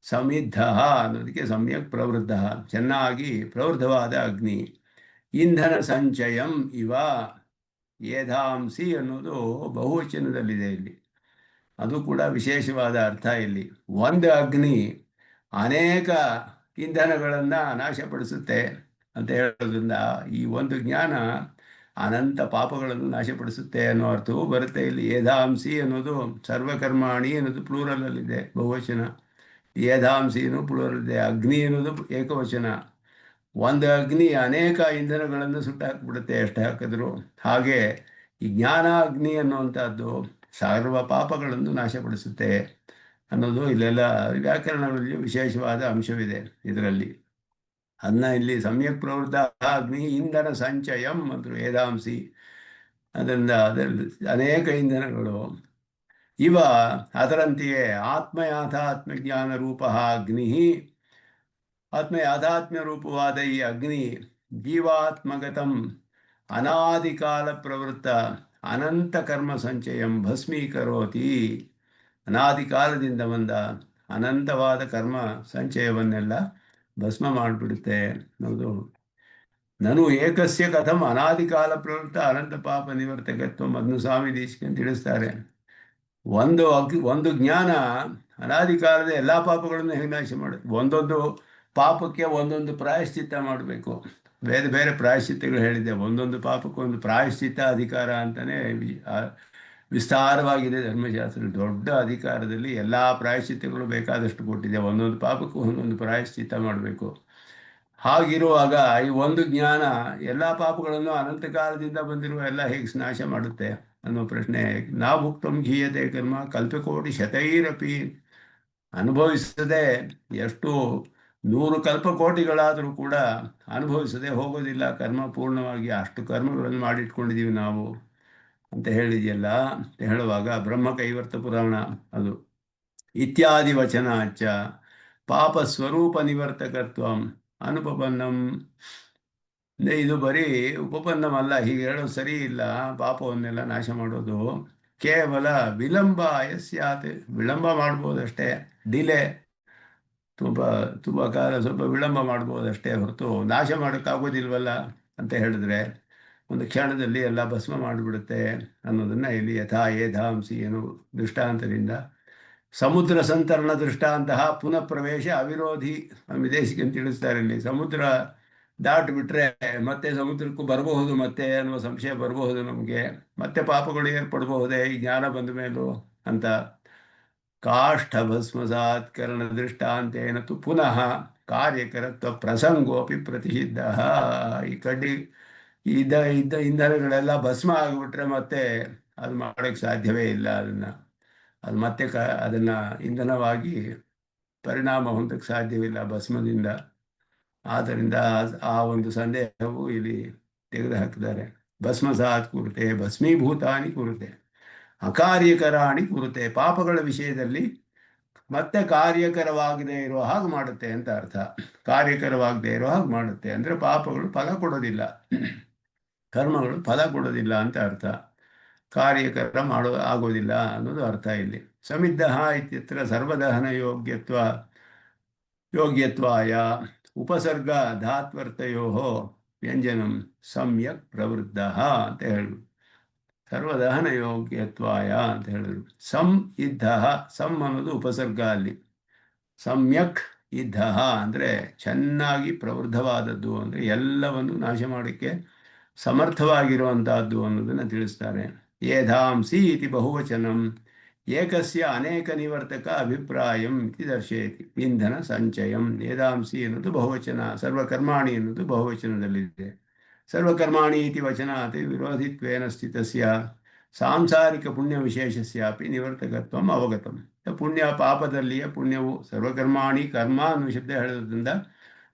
ಸಮಿದ್ಧ ಅನ್ನೋದಕ್ಕೆ ಸಮ್ಯಕ್ ಪ್ರವೃದ್ಧ, ಚೆನ್ನಾಗಿ ಪ್ರವೃದ್ಧವಾದ ಅಗ್ನಿ. ಇಂಧನ ಸಂಚಯಂ ಇವ, ಯೇಧಾಂಸಿ ಅನ್ನೋದು ಬಹುವಚನದಲ್ಲಿದೆ ಇಲ್ಲಿ. ಅದು ಕೂಡ ವಿಶೇಷವಾದ ಅರ್ಥ. ಇಲ್ಲಿ ಒಂದು ಅಗ್ನಿ ಅನೇಕ ಇಂಧನಗಳನ್ನು ನಾಶಪಡಿಸುತ್ತೆ ಅಂತ ಹೇಳೋದ್ರಿಂದ ಈ ಒಂದು ಜ್ಞಾನ ಅನಂತ ಪಾಪಗಳನ್ನು ನಾಶಪಡಿಸುತ್ತೆ ಅನ್ನೋ ಅರ್ಥವೂ ಬರುತ್ತೆ ಇಲ್ಲಿ. ಯೇಧಾಂಸಿ ಅನ್ನೋದು ಸರ್ವಕರ್ಮಾಣಿ ಅನ್ನೋದು ಪ್ಲೂರಲಲ್ಲಿದೆ ಬಹುವಚನ, ಯೇಧಾಂಸಿನೂ ಪ್ಲೂರಲ್ ಇದೆ, ಅಗ್ನಿ ಅನ್ನೋದು ಏಕವಚನ. ಒಂದು ಅಗ್ನಿ ಅನೇಕ ಇಂಧನಗಳನ್ನು ಸುಟ್ಟಾಕ್ಬಿಡುತ್ತೆ ಎಷ್ಟು ಹಾಕಿದ್ರು. ಹಾಗೆ ಈ ಜ್ಞಾನ ಅಗ್ನಿ ಅನ್ನುವಂಥದ್ದು ಸರ್ವ ಪಾಪಗಳನ್ನು ನಾಶಪಡಿಸುತ್ತೆ ಅನ್ನೋದು ಇಲ್ಲೆಲ್ಲ ವ್ಯಾಕರಣಗಳಲ್ಲಿ ವಿಶೇಷವಾದ ಅಂಶವಿದೆ ಇದರಲ್ಲಿ. ಅದನ್ನ ಇಲ್ಲಿ ಸಮ್ಯಕ್ ಪ್ರವೃದ್ಧ ಅಗ್ನಿ ಇಂಧನ ಸಂಚಯಂ ಅಂದರು ವೇದಾಂಸಿ. ಅದರಿಂದ ಅದರಲ್ಲಿ ಅನೇಕ ಇಂಧನಗಳು ಇವ, ಅದರಂತೆಯೇ ಆತ್ಮಯಾಥಾತ್ಮಜ್ಞಾನ ರೂಪ ಅಗ್ನಿ, ಯಾಥಾತ್ಮ್ಯ ರೂಪವಾದ ಈ ಅಗ್ನಿ ಜೀವಾತ್ಮಗತಂ ಅನಾದಿಕಾಲ ಪ್ರವೃತ್ತ ಅನಂತ ಕರ್ಮ ಸಂಚಯಂ ಭಸ್ಮೀಕರೋತಿ. ಅನಾದಿ ಕಾಲದಿಂದ ಬಂದ ಅನಂತವಾದ ಕರ್ಮ ಸಂಚಯವನ್ನೆಲ್ಲ ಭಸ್ಮ ಮಾಡಿಬಿಡುತ್ತೆ ಅನ್ನೋದು. ನನು ಏಕಸ್ಯ ಕಥಂ ಅನಾದಿ ಕಾಲ ಪ್ರವೃತ್ತ ಅನಂತ ಪಾಪ ನಿವರ್ತಕತ್ವ ಅದನ್ನು ಸ್ವಾಮಿ ದೇಶಿಕನ್ ತಿಳಿಸ್ತಾರೆ. ಒಂದು ಜ್ಞಾನ ಅನಾದಿ ಕಾಲದ ಎಲ್ಲ ಪಾಪಗಳನ್ನು ಹೇಗೆ ನಾಶ ಮಾಡುತ್ತೆ. ಒಂದೊಂದು ಪಾಪಕ್ಕೆ ಒಂದೊಂದು ಪ್ರಾಯಶ್ಚಿತ್ತ ಮಾಡಬೇಕು. ಬೇರೆ ಬೇರೆ ಪ್ರಾಯಶ್ಚಿತ್ತಗಳು ಹೇಳಿದೆ. ಒಂದೊಂದು ಪಾಪಕ್ಕೆ ಒಂದು ಪ್ರಾಯಶ್ಚಿತ್ತ ಅಧಿಕಾರ ಅಂತಲೇ ವಿಸ್ತಾರವಾಗಿದೆ ಧರ್ಮಶಾಸ್ತ್ರ. ದೊಡ್ಡ ಅಧಿಕಾರದಲ್ಲಿ ಎಲ್ಲ ಪ್ರಾಯಶ್ಚಿತ್ತಗಳು ಬೇಕಾದಷ್ಟು ಕೊಟ್ಟಿದೆ. ಒಂದೊಂದು ಪಾಪಕ್ಕೂ ಒಂದೊಂದು ಪ್ರಾಯಶ್ಚಿತ್ತ ಮಾಡಬೇಕು. ಹಾಗಿರುವಾಗ ಈ ಒಂದು ಜ್ಞಾನ ಎಲ್ಲ ಪಾಪಗಳನ್ನು ಅನಂತ ಕಾಲದಿಂದ ಬಂದಿರುವ ಎಲ್ಲ ಹೇಗೆ ನಾಶ ಮಾಡುತ್ತೆ ಅನ್ನೋ ಪ್ರಶ್ನೆ. ನಾ ಭುಕ್ತಂ ಗೀಯತೆ ಕರ್ಮ ಕಲ್ಪಕೋಟಿ ಶತೈರಪಿ, ಅನುಭವಿಸದೆ ಎಷ್ಟು 100 ಕಲ್ಪಕೋಟಿಗಳಾದರೂ ಕೂಡ ಅನುಭವಿಸದೆ ಹೋಗೋದಿಲ್ಲ ಕರ್ಮ ಪೂರ್ಣವಾಗಿ. ಅಷ್ಟು ಕರ್ಮಗಳನ್ನು ಮಾಡಿಟ್ಕೊಂಡಿದ್ದೀವಿ ನಾವು ಅಂತ ಹೇಳಿದೆಯಲ್ಲ ಅಂತ ಹೇಳುವಾಗ ಬ್ರಹ್ಮ ಕೈವರ್ತ ಪುರಾಣ ಅದು ಇತ್ಯಾದಿ ವಚನ ಅಚ್ಚ ಪಾಪ ಸ್ವರೂಪ ನಿವರ್ತಕತ್ವಂ ಅನುಪಪನ್ನಂ. ಇದು ಬರೀ ಉಪಪನ್ನಮಲ್ಲ, ಹೀಗೆ ಹೇಳೋದು ಸರಿ ಇಲ್ಲ. ಪಾಪವನ್ನೆಲ್ಲ ನಾಶ ಮಾಡೋದು ಕೇವಲ ವಿಳಂಬ ಯಸ್ಯಾತ್, ವಿಳಂಬ ಮಾಡ್ಬೋದಷ್ಟೇ, ಡಿಲೇ, ತುಂಬ ಕಾಲ ಸ್ವಲ್ಪ ವಿಳಂಬ ಮಾಡ್ಬೋದಷ್ಟೇ ಹೊರತು ನಾಶ ಮಾಡೋಕ್ಕಾಗೋದಿಲ್ವಲ್ಲ ಅಂತ ಹೇಳಿದ್ರೆ ಒಂದು ಕ್ಷಣದಲ್ಲಿ ಎಲ್ಲ ಭಸ್ಮ ಮಾಡಿಬಿಡುತ್ತೆ ಅನ್ನೋದನ್ನು ಇಲ್ಲಿ ಯಥಾ ಯೇಧಾಂಸಿ ಏನೋ ದೃಷ್ಟಾಂತದಿಂದ, ಸಮುದ್ರ ಸಂತರಣ ದೃಷ್ಟಾಂತಹ ಪುನಃ ಪ್ರವೇಶ ಅವಿರೋಧಿ ವಿದೇಶಿಕಂತ ತಿಳಿಸ್ತಾರೆ. ಇಲ್ಲಿ ಸಮುದ್ರ ದಾಟಿಬಿಟ್ರೆ ಮತ್ತೆ ಸಮುದ್ರಕ್ಕೂ ಬರಬಹುದು ಮತ್ತೆ ಅನ್ನುವ ಸಂಶಯ ಬರಬಹುದು ನಮಗೆ, ಮತ್ತೆ ಪಾಪಗಳು ಏರ್ಪಡಬಹುದೇ ಈ ಜ್ಞಾನ ಬಂದ ಮೇಲೂ ಅಂತ. ಕಾಷ್ಠ ಭಸ್ಮಸಾತ್ಕರಣ ದೃಷ್ಟಾಂತೇನ ತು ಪುನಃ ಕಾರ್ಯಕರತ್ವ ಪ್ರಸಂಗೋಪಿ ಪ್ರತಿಷಿದ್ಧ. ಈ ಕಡ್ಡಿ ಇದ್ದ ಇಂಧನಗಳೆಲ್ಲ ಭಸ್ಮ ಆಗಿಬಿಟ್ರೆ ಮತ್ತೆ ಅದು ಮಾಡೋಕ್ಕೆ ಸಾಧ್ಯವೇ ಇಲ್ಲ. ಅದು ಮತ್ತೆ ಅದನ್ನು ಇಂಧನವಾಗಿ ಪರಿಣಾಮ ಹೊಂದಕ್ಕೆ ಸಾಧ್ಯವಿಲ್ಲ ಭಸ್ಮದಿಂದ. ಆದ್ದರಿಂದ ಆ ಒಂದು ಸಂದೇಹವು ಇಲ್ಲಿ ತೆಗೆದು ಹಾಕಿದ್ದಾರೆ. ಭಸ್ಮಸಾತ್ ಕುರುತೆ ಭಸ್ಮೀಭೂತಾನಿ ಕುರುತೆ ಅಕಾರ್ಯಕರಾಣಿ ಕುರುತೆ. ಪಾಪಗಳ ವಿಷಯದಲ್ಲಿ ಮತ್ತೆ ಕಾರ್ಯಕರವಾಗದೇ ಇರೋ ಹಾಗೆ ಮಾಡುತ್ತೆ ಅಂತ ಅರ್ಥ. ಕಾರ್ಯಕರವಾಗದೇ ಇರೋ ಹಾಗೆ ಮಾಡುತ್ತೆ ಅಂದರೆ ಪಾಪಗಳು ಫಲ ಕೊಡೋದಿಲ್ಲ, ಕರ್ಮಗಳು ಫಲ ಕೊಡೋದಿಲ್ಲ ಅಂತ ಅರ್ಥ. ಕಾರ್ಯಕರ ಆಗೋದಿಲ್ಲ ಅನ್ನೋದು ಅರ್ಥ ಇಲ್ಲಿ. ಸಮಿದ್ಧ ಇತ್ಯತ್ರ ಸರ್ವದಹನ ಯೋಗ್ಯತ್ವಾಯ ಉಪಸರ್ಗ ಧಾತ್ವರ್ತಯೋ ವ್ಯಂಜನಂ ಸಮ್ಯಕ್ ಪ್ರವೃದ್ಧ ಅಂತ ಹೇಳಿದ್ರು. ಸರ್ವದಹನ ಯೋಗ್ಯತ್ವಾಯ ಅಂತ ಹೇಳಿದ್ರು. ಇದ್ದ ಅನ್ನೋದು ಉಪಸರ್ಗ ಅಲ್ಲಿ. ಸಮ್ಯಕ್ ಇದ್ದ ಅಂದರೆ ಚೆನ್ನಾಗಿ ಪ್ರವೃದ್ಧವಾದದ್ದು, ಅಂದರೆ ಎಲ್ಲವನ್ನು ನಾಶ ಮಾಡೋಕ್ಕೆ ಸಮರ್ಥವಾಗಿರುವಂತಹದ್ದು ಅನ್ನೋದನ್ನು ತಿಳಿಸ್ತಾರೆ. ಏಧಾಂಸಿ ಇತಿ ಬಹುವಚನಂ ಏಕಸ್ಯ ಅನೇಕ ನಿವರ್ತಕ ಅಭಿಪ್ರಾಯಂ ಇತಿ ದರ್ಶಯತಿ. ಇಂಧನ ಸಂಚಯಂ. ಏಧಾಂಸಿ ಎನ್ನುವುದು ಬಹುವಚನ, ಸರ್ವಕರ್ಮಾಣಿ ಎನ್ನುವುದು ಬಹುವಚನದಲ್ಲಿದೆ. ಸರ್ವಕರ್ಮಾಣಿ ಇತಿ ವಚನಾತ್ ವಿರೋಧಿತ್ವೇನ ಸ್ಥಿತಸ್ಯ ಸಾಂಸಾರಿಕ ಪುಣ್ಯ ವಿಶೇಷಸ್ಯಾಪಿ ನಿವರ್ತಕತ್ವಂ ಅವಗತಂ. ಪುಣ್ಯ ಪಾಪದಲ್ಲಿಯ ಪುಣ್ಯವು ಸರ್ವಕರ್ಮಾಣಿ ಕರ್ಮ ಅನ್ನೋ ಶಬ್ದ ಹೇಳೋದ್ರಿಂದ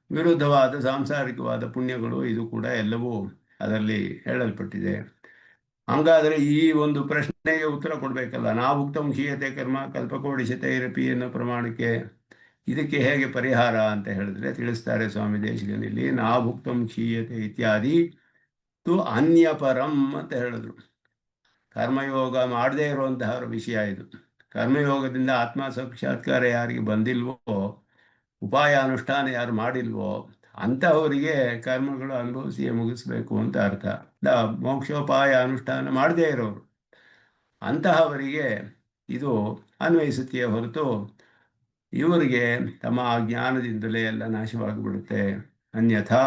ವಿರುದ್ಧವಾದ ಸಾಂಸಾರಿಕವಾದ ಪುಣ್ಯಗಳು ಇದು ಕೂಡ ಎಲ್ಲವೂ ಅದರಲ್ಲಿ ಹೇಳಲ್ಪಟ್ಟಿದೆ. ಹಂಗಾದರೆ ಈ ಒಂದು ಪ್ರಶ್ನೆಗೆ ಉತ್ತರ ಕೊಡಬೇಕಲ್ಲ. ನಾಭುಕ್ತಂ ಕ್ಷೀಯತೆ ಕರ್ಮ ಕಲ್ಪಕೋಡಿಶತೆ ಇರಪಿ ಅನ್ನೋ ಪ್ರಮಾಣಕ್ಕೆ ಇದಕ್ಕೆ ಹೇಗೆ ಪರಿಹಾರ ಅಂತ ಹೇಳಿದ್ರೆ ತಿಳಿಸ್ತಾರೆ ಸ್ವಾಮಿ ದೇಶಿಕನಲ್ಲಿ. ನಾಭುಕ್ತಂ ಕ್ಷೀಯತೆ ಇತ್ಯಾದಿ ತು ಅನ್ಯಪರಂ ಅಂತ ಹೇಳಿದ್ರು. ಕರ್ಮಯೋಗ ಮಾಡದೇ ಇರುವಂತಹ ವಿಷಯ ಇದು. ಕರ್ಮಯೋಗದಿಂದ ಆತ್ಮ ಸಾಕ್ಷಾತ್ಕಾರ ಯಾರಿಗೆ ಬಂದಿಲ್ವೋ, ಉಪಾಯ ಅನುಷ್ಠಾನ ಯಾರು ಮಾಡಿಲ್ವೋ ಅಂತಹವರಿಗೆ ಕರ್ಮಗಳು ಅನುಭವಿಸಿಯೇ ಮುಗಿಸ್ಬೇಕು ಅಂತ ಅರ್ಥ. ಮೋಕ್ಷೋಪಾಯ ಅನುಷ್ಠಾನ ಮಾಡದೇ ಇರೋರು ಅಂತಹವರಿಗೆ ಇದು ಅನ್ವಯಿಸುತ್ತೆಯೇ ಹೊರತು ಇವರಿಗೆ ತಮ್ಮ ಜ್ಞಾನದಿಂದಲೇ ಎಲ್ಲ ನಾಶವಾಗಿಬಿಡುತ್ತೆ. ಅನ್ಯಥಾ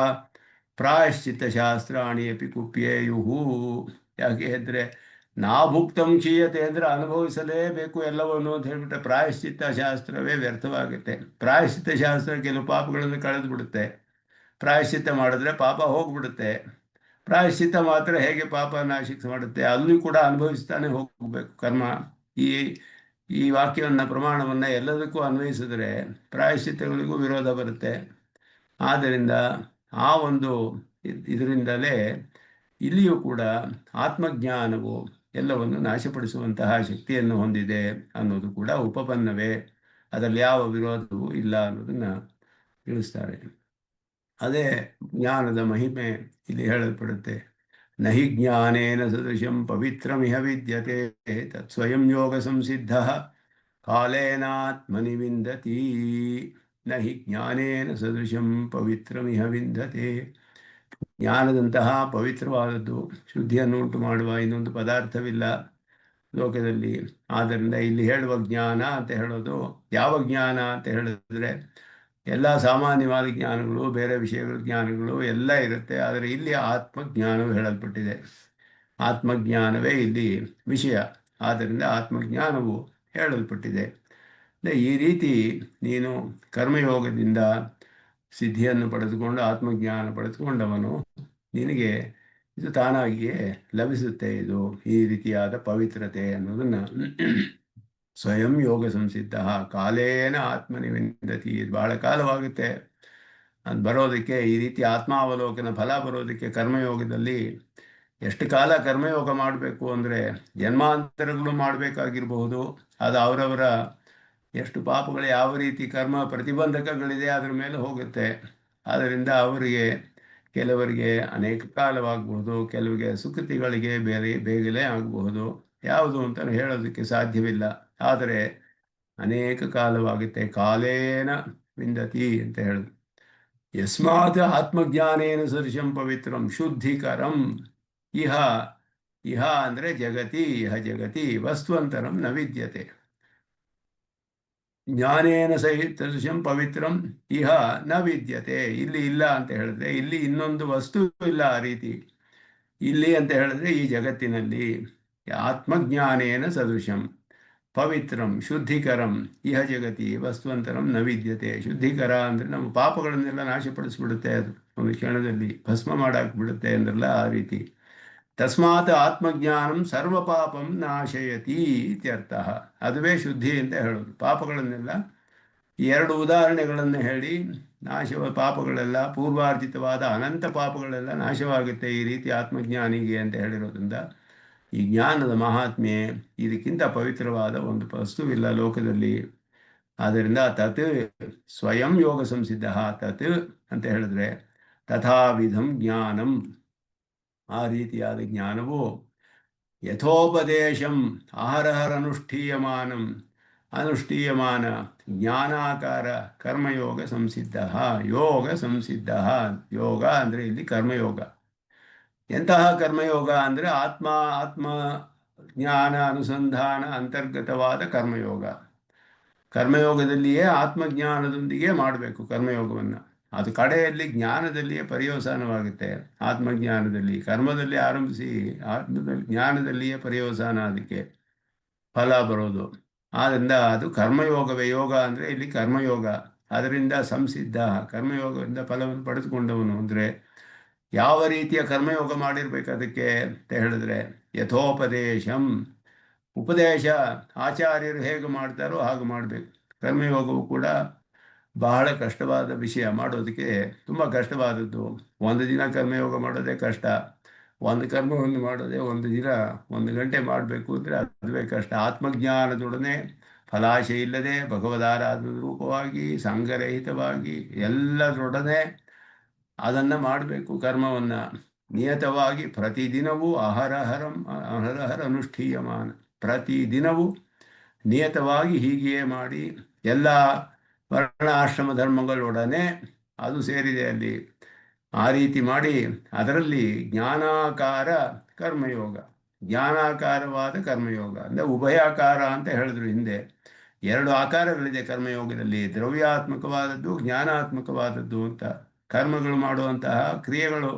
ಪ್ರಾಯಶ್ಚಿತ್ತ ಶಾಸ್ತ್ರಾಣಿ ಅಪಿ ಕುಪ್ಯೇಯುಹು. ಯಾಕೆ ಅಂದರೆ ನಾಭುಕ್ತಂ ಕ್ಷೀಯತೆ ಅಂದರೆ ಅನುಭವಿಸಲೇಬೇಕು ಎಲ್ಲವನ್ನು ಅಂತ ಹೇಳ್ಬಿಟ್ರೆ ಪ್ರಾಯಶ್ಚಿತ್ತ ಶಾಸ್ತ್ರವೇ ವ್ಯರ್ಥವಾಗುತ್ತೆ. ಪ್ರಾಯಶ್ಚಿತ್ತ ಶಾಸ್ತ್ರ ಕೆಲವು ಪಾಪಗಳನ್ನು ಕಳೆದು ಬಿಡುತ್ತೆ. ಪ್ರಾಯಶ್ಚಿತ್ತ ಮಾಡಿದ್ರೆ ಪಾಪ ಹೋಗ್ಬಿಡುತ್ತೆ. ಪ್ರಾಯಶ್ಚಿತ್ತ ಮಾತ್ರ ಹೇಗೆ ಪಾಪ ನಾಶಿಕ ಮಾಡುತ್ತೆ, ಅಲ್ಲಿ ಕೂಡ ಅನುಭವಿಸ್ತಾನೆ ಹೋಗಬೇಕು ಕರ್ಮ. ಈ ವಾಕ್ಯವನ್ನು ಪ್ರಮಾಣವನ್ನು ಎಲ್ಲದಕ್ಕೂ ಅನ್ವಯಿಸಿದ್ರೆ ಪ್ರಾಯಶ್ಚಿತ್ತಗಳಿಗೂ ವಿರೋಧ ಬರುತ್ತೆ. ಆದ್ದರಿಂದ ಆ ಒಂದು ಇದರಿಂದಲೇ ಇಲ್ಲಿಯೂ ಕೂಡ ಆತ್ಮಜ್ಞಾನವು ಎಲ್ಲವನ್ನು ನಾಶಪಡಿಸುವಂತಹ ಶಕ್ತಿಯನ್ನು ಹೊಂದಿದೆ ಅನ್ನೋದು ಕೂಡ ಉಪಪನ್ನವೇ. ಅದರಲ್ಲಿ ಯಾವ ವಿರೋಧವೂ ಇಲ್ಲ ಅನ್ನೋದನ್ನು ತಿಳಿಸ್ತಾರೆ. ಅದೇ ಜ್ಞಾನದ ಮಹಿಮೆ ಇಲ್ಲಿ ಹೇಳಲ್ಪಡುತ್ತೆ. ನಹಿ ಜ್ಞಾನೇನ ಸದೃಶಂ ಪವಿತ್ರಮಿಹ ವಿದ್ಯತೆ ತತ್ ಸ್ವಯಂ ಯೋಗ ಸಂಸಿದ್ಧ ಕಾಲೇನಾತ್ಮನಿ ವಿಂದತಿ. ನಹಿ ಜ್ಞಾನೇನ ಸದೃಶಂ ಪವಿತ್ರಮಿಹ ವಿಂದತೆ. ಜ್ಞಾನದಂತಹ ಪವಿತ್ರವಾದದ್ದು, ಶುದ್ಧಿಯನ್ನು ಉಂಟು ಮಾಡುವ ಇನ್ನೊಂದು ಪದಾರ್ಥವಿಲ್ಲ ಲೋಕದಲ್ಲಿ. ಆದ್ದರಿಂದ ಇಲ್ಲಿ ಹೇಳುವ ಜ್ಞಾನ ಅಂತ ಹೇಳೋದು ಯಾವ ಜ್ಞಾನ ಅಂತ ಹೇಳಿದ್ರೆ ಎಲ್ಲ ಸಾಮಾನ್ಯವಾದ ಜ್ಞಾನಗಳು, ಬೇರೆ ವಿಷಯಗಳ ಜ್ಞಾನಗಳು ಎಲ್ಲ ಇರುತ್ತೆ. ಆದರೆ ಇಲ್ಲಿ ಆತ್ಮಜ್ಞಾನವು ಹೇಳಲ್ಪಟ್ಟಿದೆ. ಆತ್ಮಜ್ಞಾನವೇ ಇಲ್ಲಿ ವಿಷಯ. ಆದ್ದರಿಂದ ಆತ್ಮಜ್ಞಾನವು ಹೇಳಲ್ಪಟ್ಟಿದೆ. ಈ ರೀತಿ ನೀನು ಕರ್ಮಯೋಗದಿಂದ ಸಿದ್ಧಿಯನ್ನು ಪಡೆದುಕೊಂಡು ಆತ್ಮಜ್ಞಾನ ಪಡೆದುಕೊಂಡವನು ನಿನಗೆ ಇದು ತಾನಾಗಿಯೇ ಲಭಿಸುತ್ತೆ. ಇದು ಈ ರೀತಿಯಾದ ಪವಿತ್ರತೆ ಅನ್ನೋದನ್ನು ಸ್ವಯಂ ಯೋಗ ಸಂಸಿದ್ಧ ಕಾಲೇನ ಆತ್ಮನಿ ವಿಂದತಿ. ಇದು ಬಹಳ ಕಾಲವಾಗುತ್ತೆ ಅದು ಬರೋದಕ್ಕೆ. ಈ ರೀತಿ ಆತ್ಮಾವಲೋಕನ ಫಲ ಬರೋದಕ್ಕೆ ಕರ್ಮಯೋಗದಲ್ಲಿ ಎಷ್ಟು ಕಾಲ ಕರ್ಮಯೋಗ ಮಾಡಬೇಕು ಅಂದರೆ ಜನ್ಮಾಂತರಗಳು ಮಾಡಬೇಕಾಗಿರಬಹುದು. ಅದು ಅವರವರ ಎಷ್ಟು ಪಾಪಗಳು ಯಾವ ರೀತಿ ಕರ್ಮ ಪ್ರತಿಬಂಧಕಗಳಿದೆ ಅದರ ಮೇಲೆ ಹೋಗುತ್ತೆ. ಆದ್ದರಿಂದ ಅವರಿಗೆ ಕೆಲವರಿಗೆ ಅನೇಕ ಕಾಲವಾಗಬಹುದು, ಕೆಲವರಿಗೆ ಸುಕೃತಿಗಳಿಗೆ ಬೇಗನೆ ಆಗಬಹುದು. ಯಾವುದು ಅಂತ ಹೇಳೋದಕ್ಕೆ ಸಾಧ್ಯವಿಲ್ಲ. ಆದರೆ ಅನೇಕ ಕಾಲವಾಗುತ್ತೆ. ಕಾಲೇನ ವಿಂದತಿ ಅಂತ ಹೇಳುದು. ಯಸ್ಮಾತ್ ಆತ್ಮಜ್ಞಾನೇನ ಸದೃಶಂ ಪವಿತ್ರಂ ಶುದ್ಧಿಕರಂ ಇಹ. ಇಹ ಅಂದರೆ ಜಗತಿ. ಇಹ ಜಗತಿ ವಸ್ತುವಂತರಂ ನ ವಿದ್ಯತೆ. ಜ್ಞಾನೇನ ಸದೃಶಂ ಪವಿತ್ರಂ ಇಹ ನ ವಿದ್ಯತೆ. ಇಲ್ಲಿ ಇಲ್ಲ ಅಂತ ಹೇಳಿದ್ರೆ ಇಲ್ಲಿ ಇನ್ನೊಂದು ವಸ್ತು ಇಲ್ಲ ಆ ರೀತಿ. ಇಲ್ಲಿ ಅಂತ ಹೇಳಿದ್ರೆ ಈ ಜಗತ್ತಿನಲ್ಲಿ ಆತ್ಮಜ್ಞಾನೇನ ಸದೃಶಂ ಪವಿತ್ರಂ ಶುದ್ಧಿಕರಂ ಇಹ ಜಗತಿ ವಸ್ತುವಂತರಂ ನ ವಿದ್ಯತೆ. ಶುದ್ಧಿಕರ ಅಂದರೆ ನಮ್ಮ ಪಾಪಗಳನ್ನೆಲ್ಲ ನಾಶಪಡಿಸ್ಬಿಡುತ್ತೆ, ಅದು ಒಂದು ಕ್ಷಣದಲ್ಲಿ ಭಸ್ಮ ಮಾಡಾಕ್ಬಿಡುತ್ತೆ ಅಂದ್ರಲ್ಲ ಆ ರೀತಿ. ತಸ್ಮಾತ್ ಆತ್ಮಜ್ಞಾನಂ ಸರ್ವ ಪಾಪಂ ನಾಶಯತಿ ಇತ್ಯರ್ಥ. ಅದುವೇ ಶುದ್ಧಿ ಅಂತ ಹೇಳೋದು. ಪಾಪಗಳನ್ನೆಲ್ಲ ಈ ಎರಡು ಉದಾಹರಣೆಗಳನ್ನು ಹೇಳಿ ಪಾಪಗಳೆಲ್ಲ ಪೂರ್ವಾರ್ಜಿತವಾದ ಅನಂತ ಪಾಪಗಳೆಲ್ಲ ನಾಶವಾಗುತ್ತೆ ಈ ರೀತಿ ಆತ್ಮಜ್ಞಾನಿಗೆ ಅಂತ ಹೇಳಿರೋದ್ರಿಂದ ಈ ಜ್ಞಾನದ ಮಹಾತ್ಮೆ ಇದಕ್ಕಿಂತ ಪವಿತ್ರವಾದ ಒಂದು ವಸ್ತುವಿಲ್ಲ ಲೋಕದಲ್ಲಿ. ಆದ್ದರಿಂದ ತತ್ ಸ್ವಯಂ ಯೋಗ ಸಂಸಿದ್ಧ ತತ್ ಅಂತ ಹೇಳಿದ್ರೆ ತಥಾವಿಧಂ ಜ್ಞಾನಂ, ಆ ರೀತಿಯಾದ ಜ್ಞಾನವು ಯಥೋಪದೇಶಂ ಅಹರಹರನುಷ್ಠೀಯಮಾನಂ ಅನುಷ್ಠೀಯಮಾನ ಜ್ಞಾನಾಕಾರ ಕರ್ಮಯೋಗ ಸಂಸಿದ್ಧ. ಯೋಗ ಸಂಸಿದ್ಧ. ಯೋಗ ಅಂದರೆ ಇಲ್ಲಿ ಕರ್ಮಯೋಗ. ಎಂತಹ ಕರ್ಮಯೋಗ ಅಂದರೆ ಆತ್ಮ ಜ್ಞಾನ ಅನುಸಂಧಾನ ಅಂತರ್ಗತವಾದ ಕರ್ಮಯೋಗ. ಕರ್ಮಯೋಗದಲ್ಲಿಯೇ ಆತ್ಮಜ್ಞಾನದೊಂದಿಗೆ ಮಾಡಬೇಕು ಕರ್ಮಯೋಗವನ್ನು. ಅದು ಕಡೆಯಲ್ಲಿ ಜ್ಞಾನದಲ್ಲಿಯೇ ಪರ್ಯವಸಾನವಾಗುತ್ತೆ. ಆತ್ಮಜ್ಞಾನದಲ್ಲಿ ಕರ್ಮದಲ್ಲಿ ಆರಂಭಿಸಿ ಜ್ಞಾನದಲ್ಲಿಯೇ ಪರ್ಯವಸಾನ, ಅದಕ್ಕೆ ಫಲ ಬರೋದು. ಆದ್ದರಿಂದ ಅದು ಕರ್ಮಯೋಗವೇ. ಯೋಗ ಅಂದರೆ ಇಲ್ಲಿ ಕರ್ಮಯೋಗ. ಅದರಿಂದ ಸಂಸಿದ್ಧ, ಕರ್ಮಯೋಗದಿಂದ ಫಲವನ್ನು ಪಡೆದುಕೊಂಡವನು. ಅಂದರೆ ಯಾವ ರೀತಿಯ ಕರ್ಮಯೋಗ ಮಾಡಿರ್ಬೇಕು ಅದಕ್ಕೆ ಅಂತ ಹೇಳಿದ್ರೆ ಯಥೋಪದೇಶಂ, ಉಪದೇಶ ಆಚಾರ್ಯರು ಹೇಗೆ ಮಾಡ್ತಾರೋ ಹಾಗೆ ಮಾಡಬೇಕು. ಕರ್ಮಯೋಗವು ಕೂಡ ಬಹಳ ಕಷ್ಟವಾದ ವಿಷಯ, ಮಾಡೋದಕ್ಕೆ ತುಂಬ ಕಷ್ಟವಾದದ್ದು. ಒಂದು ದಿನ ಕರ್ಮಯೋಗ ಮಾಡೋದೇ ಕಷ್ಟ. ಒಂದು ಕರ್ಮವನ್ನು ಮಾಡೋದೇ ಒಂದು ದಿನ 1 ಗಂಟೆ ಮಾಡಬೇಕು ಅಂದರೆ ಅದುವೇ ಕಷ್ಟ. ಆತ್ಮಜ್ಞಾನದೊಡನೆ ಫಲಾಶೆ ಇಲ್ಲದೆ ಭಗವದಾರಾಧನ ರೂಪವಾಗಿ ಸಂಘರಹಿತವಾಗಿ ಎಲ್ಲದರೊಡನೆ ಅದನ್ನು ಮಾಡಬೇಕು. ಕರ್ಮವನ್ನು ನಿಯತವಾಗಿ ಪ್ರತಿದಿನವೂ ಅಹರಹರ ಅನುಷ್ಠೀಯಮಾನ, ಪ್ರತಿದಿನವೂ ನಿಯತವಾಗಿ ಹೀಗೆಯೇ ಮಾಡಿ ಎಲ್ಲ ವರ್ಣ ಆಶ್ರಮ ಧರ್ಮಗಳೊಡನೆ ಅದು ಸೇರಿದೆ ಅಲ್ಲಿ. ಆ ರೀತಿ ಮಾಡಿ ಅದರಲ್ಲಿ ಜ್ಞಾನಾಕಾರ ಕರ್ಮಯೋಗ, ಜ್ಞಾನಾಕಾರವಾದ ಕರ್ಮಯೋಗ ಅಂದರೆ ಉಭಯಾಕಾರ ಅಂತ ಹೇಳಿದ್ರು ಹಿಂದೆ. 2 ಆಕಾರಗಳಿದೆ ಕರ್ಮಯೋಗದಲ್ಲಿ, ದ್ರವ್ಯಾತ್ಮಕವಾದದ್ದು ಜ್ಞಾನಾತ್ಮಕವಾದದ್ದು ಅಂತ. ಕರ್ಮಗಳು ಮಾಡುವಂತಹ ಕ್ರಿಯೆಗಳು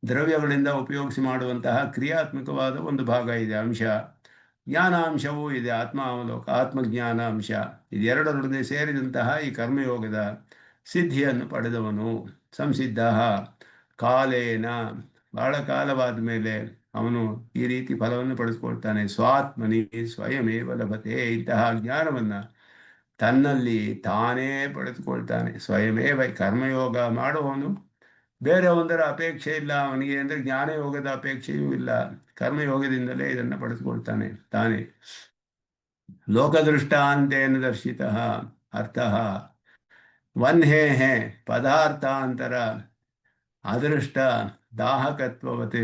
ದ್ರವ್ಯಗಳಿಂದ ಉಪಯೋಗಿಸಿ ಮಾಡುವಂತಹ ಕ್ರಿಯಾತ್ಮಕವಾದ ಒಂದು ಭಾಗ ಇದೆ, ಅಂಶ. ಜ್ಞಾನಾಂಶವೂ ಇದೆ, ಆತ್ಮಾವಲೋಕ ಆತ್ಮಜ್ಞಾನ ಅಂಶ. ಇದೆರಡರೊಡನೆ ಸೇರಿದಂತಹ ಈ ಕರ್ಮಯೋಗದ ಸಿದ್ಧಿಯನ್ನು ಪಡೆದವನು ಸಂಸಿದ್ಧ ಕಾಲೇನ, ಬಹಳ ಕಾಲವಾದ ಮೇಲೆ ಅವನು ಈ ರೀತಿ ಫಲವನ್ನು ಪಡೆದುಕೊಳ್ತಾನೆ. ಸ್ವಾತ್ಮನಿ ಸ್ವಯಮೇವ ಲಭತೆ, ಇಂತಹ ಜ್ಞಾನವನ್ನು ತನ್ನಲ್ಲಿ ತಾನೇ ಪಡೆದುಕೊಳ್ತಾನೆ. ಸ್ವಯಮೇವ ಕರ್ಮಯೋಗ ಮಾಡುವವನು ಬೇರೆ ಒಂದರ ಅಪೇಕ್ಷೆ ಇಲ್ಲ ಅವನಿಗೆ, ಅಂದರೆ ಜ್ಞಾನಯೋಗದ ಅಪೇಕ್ಷೆಯೂ ಇಲ್ಲ. ಕರ್ಮಯೋಗದಿಂದಲೇ ಇದನ್ನು ಪಡೆದುಕೊಳ್ತಾನೆ ತಾನೇ. ಲೋಕದೃಷ್ಟಾಂತೇನ ದರ್ಶಿತ ಅರ್ಥ ವನ್ಹೇ ಪದಾರ್ಥಾಂತರ ಅದೃಷ್ಟ ದಾಹಕತ್ವವತ್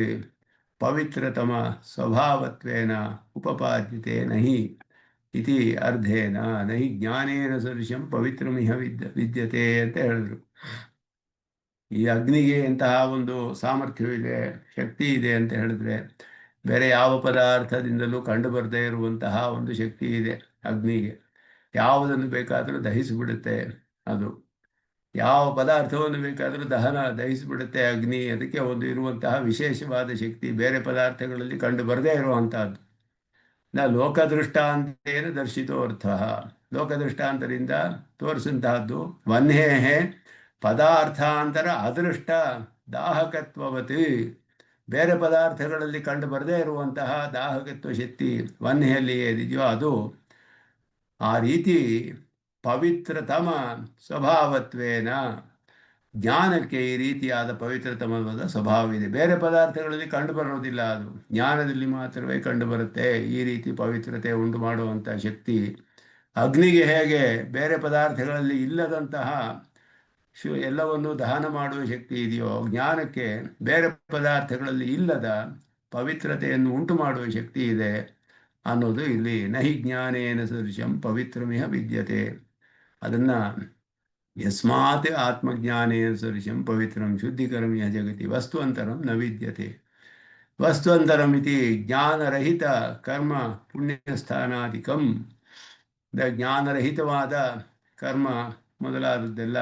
ಪವಿತ್ರತಮ ಸ್ವಭಾವತ್ವೇನ ಉಪಪಾದ್ಯತೆ ನಹಿ ಇತಿ ಅರ್ಧೇನ ನಹಿ ಜ್ಞಾನೇನ ಸದೃಶಂ ಪವಿತ್ರಮಿಹ ವಿದ್ಯತೆ ಅಂತ ಹೇಳಿದ್ರು. ಈ ಅಗ್ನಿಗೆ ಇಂತಹ ಒಂದು ಸಾಮರ್ಥ್ಯವಿದೆ, ಶಕ್ತಿ ಇದೆ ಅಂತ ಹೇಳಿದ್ರೆ ಬೇರೆ ಯಾವ ಪದಾರ್ಥದಿಂದಲೂ ಕಂಡು ಬರದೇ ಇರುವಂತಹ ಒಂದು ಶಕ್ತಿ ಇದೆ ಅಗ್ನಿಗೆ. ಯಾವುದನ್ನು ಬೇಕಾದರೂ ದಹಿಸಿಬಿಡುತ್ತೆ ಅದು. ಯಾವ ಪದಾರ್ಥವನ್ನು ಬೇಕಾದರೂ ದಹಿಸಿಬಿಡುತ್ತೆ ಅಗ್ನಿ. ಅದಕ್ಕೆ ಒಂದು ಇರುವಂತಹ ವಿಶೇಷವಾದ ಶಕ್ತಿ ಬೇರೆ ಪದಾರ್ಥಗಳಲ್ಲಿ ಕಂಡು ಬರದೇ ಇರುವಂತಹದ್ದು. ಲೋಕದೃಷ್ಟಾಂತೇನ ದರ್ಶಿತೋ ಅರ್ಥ, ಲೋಕದೃಷ್ಟಾಂತರಿಂದ ತೋರಿಸಂತಹದ್ದು. ವನ್ಹೇ ಪದಾರ್ಥಾಂತರ ಅದೃಷ್ಟ ದಾಹಕತ್ವವತ್, ಬೇರೆ ಪದಾರ್ಥಗಳಲ್ಲಿ ಕಂಡು ಬರದೇ ಇರುವಂತಹ ದಾಹಕತ್ವ ಶಕ್ತಿ ವನ್ಹೆಯಲ್ಲಿ ಏನಿದೆಯೋ ಅದು ಆ ರೀತಿ ಪವಿತ್ರತಮ ಸ್ವಭಾವತ್ವೇನ, ಜ್ಞಾನಕ್ಕೆ ಈ ರೀತಿಯಾದ ಪವಿತ್ರತಮವಾದ ಸ್ವಭಾವವಿದೆ. ಬೇರೆ ಪದಾರ್ಥಗಳಲ್ಲಿ ಕಂಡು ಬರೋದಿಲ್ಲ, ಅದು ಜ್ಞಾನದಲ್ಲಿ ಮಾತ್ರವೇ ಕಂಡು ಬರುತ್ತೆ. ಈ ರೀತಿ ಪವಿತ್ರತೆ ಉಂಟು ಮಾಡುವಂಥ ಶಕ್ತಿ ಅಗ್ನಿಗೆ ಹೇಗೆ ಬೇರೆ ಪದಾರ್ಥಗಳಲ್ಲಿ ಇಲ್ಲದಂತಹ ಎಲ್ಲವನ್ನು ದಹನ ಮಾಡುವ ಶಕ್ತಿ ಇದೆಯೋ, ಜ್ಞಾನಕ್ಕೆ ಬೇರೆ ಪದಾರ್ಥಗಳಲ್ಲಿ ಇಲ್ಲದ ಪವಿತ್ರತೆಯನ್ನು ಉಂಟು ಮಾಡುವ ಶಕ್ತಿ ಇದೆ ಅನ್ನೋದು ಇಲ್ಲಿ ನಹಿ ಜ್ಞಾನೇನ ಸದೃಶಂ ಪವಿತ್ರಮಿಹ ವಿದ್ಯತೆ. ಅದನ್ನು ಯಸ್ಮಾತ್ ಆತ್ಮಜ್ಞಾನೇನ ಸದೃಶಂ ಪವಿತ್ರಂ ಶುದ್ಧಿಕರಂ ಯಹ ಜಗತಿ ವಸ್ತುವಂತರಂ ನ ವಿದ್ಯತೆ. ವಸ್ತುವಂತರಂ ಇತಿ ಜ್ಞಾನರಹಿತ ಕರ್ಮ ಪುಣ್ಯಸ್ಥಾನಾಧಿಕಂ, ಜ್ಞಾನರಹಿತವಾದ ಕರ್ಮ ಮೊದಲಾದದ್ದೆಲ್ಲ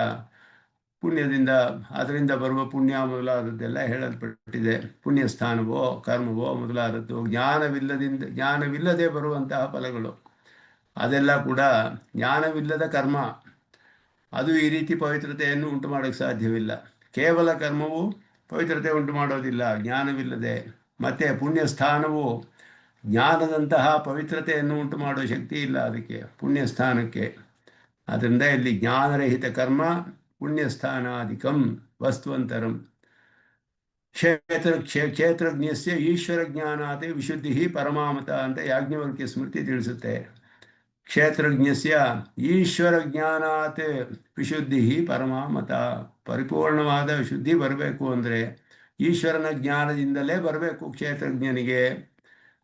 ಪುಣ್ಯದಿಂದ, ಅದರಿಂದ ಬರುವ ಪುಣ್ಯ ಮೊದಲಾದದ್ದೆಲ್ಲ ಹೇಳಲ್ಪಟ್ಟಿದೆ. ಪುಣ್ಯಸ್ಥಾನವೋ ಕರ್ಮವೋ ಮೊದಲಾದದ್ದು ಜ್ಞಾನವಿಲ್ಲದೆ ಬರುವಂತಹ ಫಲಗಳು. ಅದೆಲ್ಲ ಕೂಡ ಜ್ಞಾನವಿಲ್ಲದ ಕರ್ಮ. ಅದು ಈ ರೀತಿ ಪವಿತ್ರತೆಯನ್ನು ಉಂಟು ಮಾಡೋಕ್ಕೆ ಸಾಧ್ಯವಿಲ್ಲ. ಕೇವಲ ಕರ್ಮವು ಪವಿತ್ರತೆ ಉಂಟು ಮಾಡೋದಿಲ್ಲ ಜ್ಞಾನವಿಲ್ಲದೆ. ಮತ್ತು ಪುಣ್ಯಸ್ಥಾನವು ಜ್ಞಾನದಂತಹ ಪವಿತ್ರತೆಯನ್ನು ಉಂಟು ಮಾಡುವ ಶಕ್ತಿ ಇಲ್ಲ ಅದಕ್ಕೆ, ಪುಣ್ಯಸ್ಥಾನಕ್ಕೆ. ಆದ್ದರಿಂದ ಇಲ್ಲಿ ಜ್ಞಾನರಹಿತ ಕರ್ಮ ಪುಣ್ಯಸ್ಥಾನಾಧಿಕಂ ವಸ್ತುವಂತರಂ. ಕ್ಷೇತ್ರಜ್ಞಸ್ಯ ಈಶ್ವರ ಜ್ಞಾನಾತ್ ವಿಶುದ್ಧಿ ಪರಮಾಮತ ಅಂತ ಯಾಜ್ಞವಲ್ಕ್ಯ ಸ್ಮೃತಿ ತಿಳಿಸುತ್ತೆ. ಕ್ಷೇತ್ರಜ್ಞಸ್ಯ ಈಶ್ವರ ಜ್ಞಾನಾತ್ ವಿಶುದ್ಧಿ ಪರಮಾಮತ. ಪರಿಪೂರ್ಣವಾದ ಶುದ್ಧಿ ಬರಬೇಕು ಅಂದರೆ ಈಶ್ವರನ ಜ್ಞಾನದಿಂದಲೇ ಬರಬೇಕು ಕ್ಷೇತ್ರಜ್ಞನಿಗೆ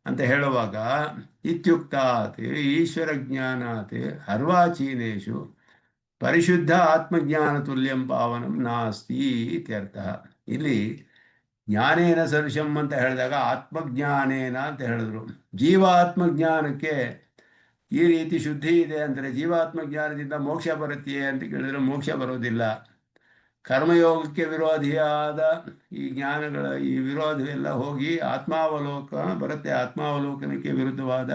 ಅಂತ ಹೇಳುವಾಗ, ಇತ್ಯುಕ್ತಾತ್ ಈಶ್ವರ ಜ್ಞಾನಾತ್ ಅರ್ವಾಚೀನೇಶು ಪರಿಶುದ್ಧ ಆತ್ಮಜ್ಞಾನ ತುಲ್ಯಂ ಪಾವನಂ ನಾಸ್ತಿ ಇತ್ಯರ್ಥ. ಇಲ್ಲಿ ಜ್ಞಾನೇನ ಸದೃಶಂ ಅಂತ ಹೇಳಿದಾಗ ಆತ್ಮಜ್ಞಾನೇನ ಅಂತ ಹೇಳಿದ್ರು. ಜೀವಾತ್ಮಜ್ಞಾನಕ್ಕೆ ಈ ರೀತಿ ಶುದ್ಧಿ ಇದೆ ಅಂದರೆ ಜೀವಾತ್ಮಜ್ಞಾನದಿಂದ ಮೋಕ್ಷ ಬರುತ್ತೆಯೇ ಅಂತ ಕೇಳಿದ್ರೆ ಮೋಕ್ಷ ಬರೋದಿಲ್ಲ. ಕರ್ಮಯೋಗಕ್ಕೆ ವಿರೋಧಿಯಾದ ಈ ಜ್ಞಾನಗಳ ಈ ವಿರೋಧವೆಲ್ಲ ಹೋಗಿ ಆತ್ಮಾವಲೋಕನ ಬರುತ್ತೆ. ಆತ್ಮಾವಲೋಕನಕ್ಕೆ ವಿರುದ್ಧವಾದ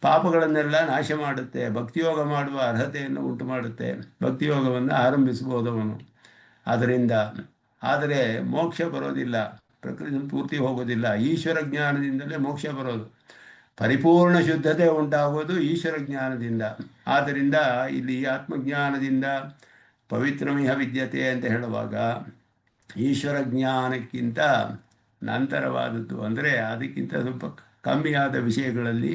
ಪಾಪಗಳನ್ನೆಲ್ಲ ನಾಶ ಮಾಡುತ್ತೆ. ಭಕ್ತಿಯೋಗ ಮಾಡುವ ಅರ್ಹತೆಯನ್ನು ಉಂಟು ಮಾಡುತ್ತೆ. ಭಕ್ತಿಯೋಗವನ್ನು ಆರಂಭಿಸಬಹುದು ಅವನು ಅದರಿಂದ. ಆದರೆ ಮೋಕ್ಷ ಬರೋದಿಲ್ಲ, ಪ್ರಕೃತಿ ಪೂರ್ತಿ ಹೋಗೋದಿಲ್ಲ. ಈಶ್ವರ ಜ್ಞಾನದಿಂದಲೇ ಮೋಕ್ಷ ಬರೋದು. ಪರಿಪೂರ್ಣ ಶುದ್ಧತೆ ಉಂಟಾಗುವುದು ಈಶ್ವರ ಜ್ಞಾನದಿಂದ. ಆದ್ದರಿಂದ ಇಲ್ಲಿ ಆತ್ಮಜ್ಞಾನದಿಂದ ಪವಿತ್ರಮಿಹ ವಿದ್ಯತೆ ಅಂತ ಹೇಳುವಾಗ ಈಶ್ವರ ಜ್ಞಾನಕ್ಕಿಂತ ನಂತರವಾದದ್ದು ಅಂದರೆ ಅದಕ್ಕಿಂತ ಸ್ವಲ್ಪ ಕಮ್ಮಿಯಾದ ವಿಷಯಗಳಲ್ಲಿ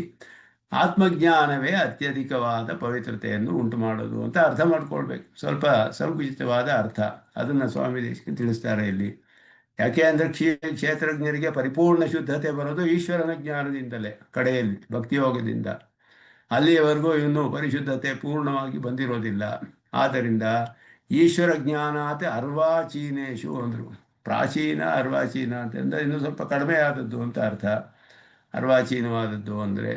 ಆತ್ಮಜ್ಞಾನವೇ ಅತ್ಯಧಿಕವಾದ ಪವಿತ್ರತೆಯನ್ನು ಉಂಟು ಮಾಡೋದು ಅಂತ ಅರ್ಥ ಮಾಡ್ಕೊಳ್ಬೇಕು. ಸ್ವಲ್ಪ ಸಂಕುಚಿತವಾದ ಅರ್ಥ ಅದನ್ನು ಸ್ವಾಮಿ ದೇಶಕ್ಕೆ ತಿಳಿಸ್ತಾರೆ ಇಲ್ಲಿ. ಯಾಕೆ ಅಂದರೆ ಕ್ಷೇತ್ರಜ್ಞರಿಗೆ ಪರಿಪೂರ್ಣ ಶುದ್ಧತೆ ಬರೋದು ಈಶ್ವರನ ಜ್ಞಾನದಿಂದಲೇ ಕಡೆಯಲ್ಲಿ ಭಕ್ತಿಯೋಗದಿಂದ. ಅಲ್ಲಿಯವರೆಗೂ ಇನ್ನೂ ಪರಿಶುದ್ಧತೆ ಪೂರ್ಣವಾಗಿ ಬಂದಿರೋದಿಲ್ಲ. ಆದ್ದರಿಂದ ಈಶ್ವರ ಜ್ಞಾನಾತ್ ಅರ್ವಾಚೀನೇಶು ಅಂದರು. ಪ್ರಾಚೀನ ಅರ್ವಾಚೀನ ಅಂತಂದರೆ ಇನ್ನೂ ಸ್ವಲ್ಪ ಕಡಿಮೆ ಆದದ್ದು ಅಂತ ಅರ್ಥ. ಅರ್ವಾಚೀನವಾದದ್ದು ಅಂದರೆ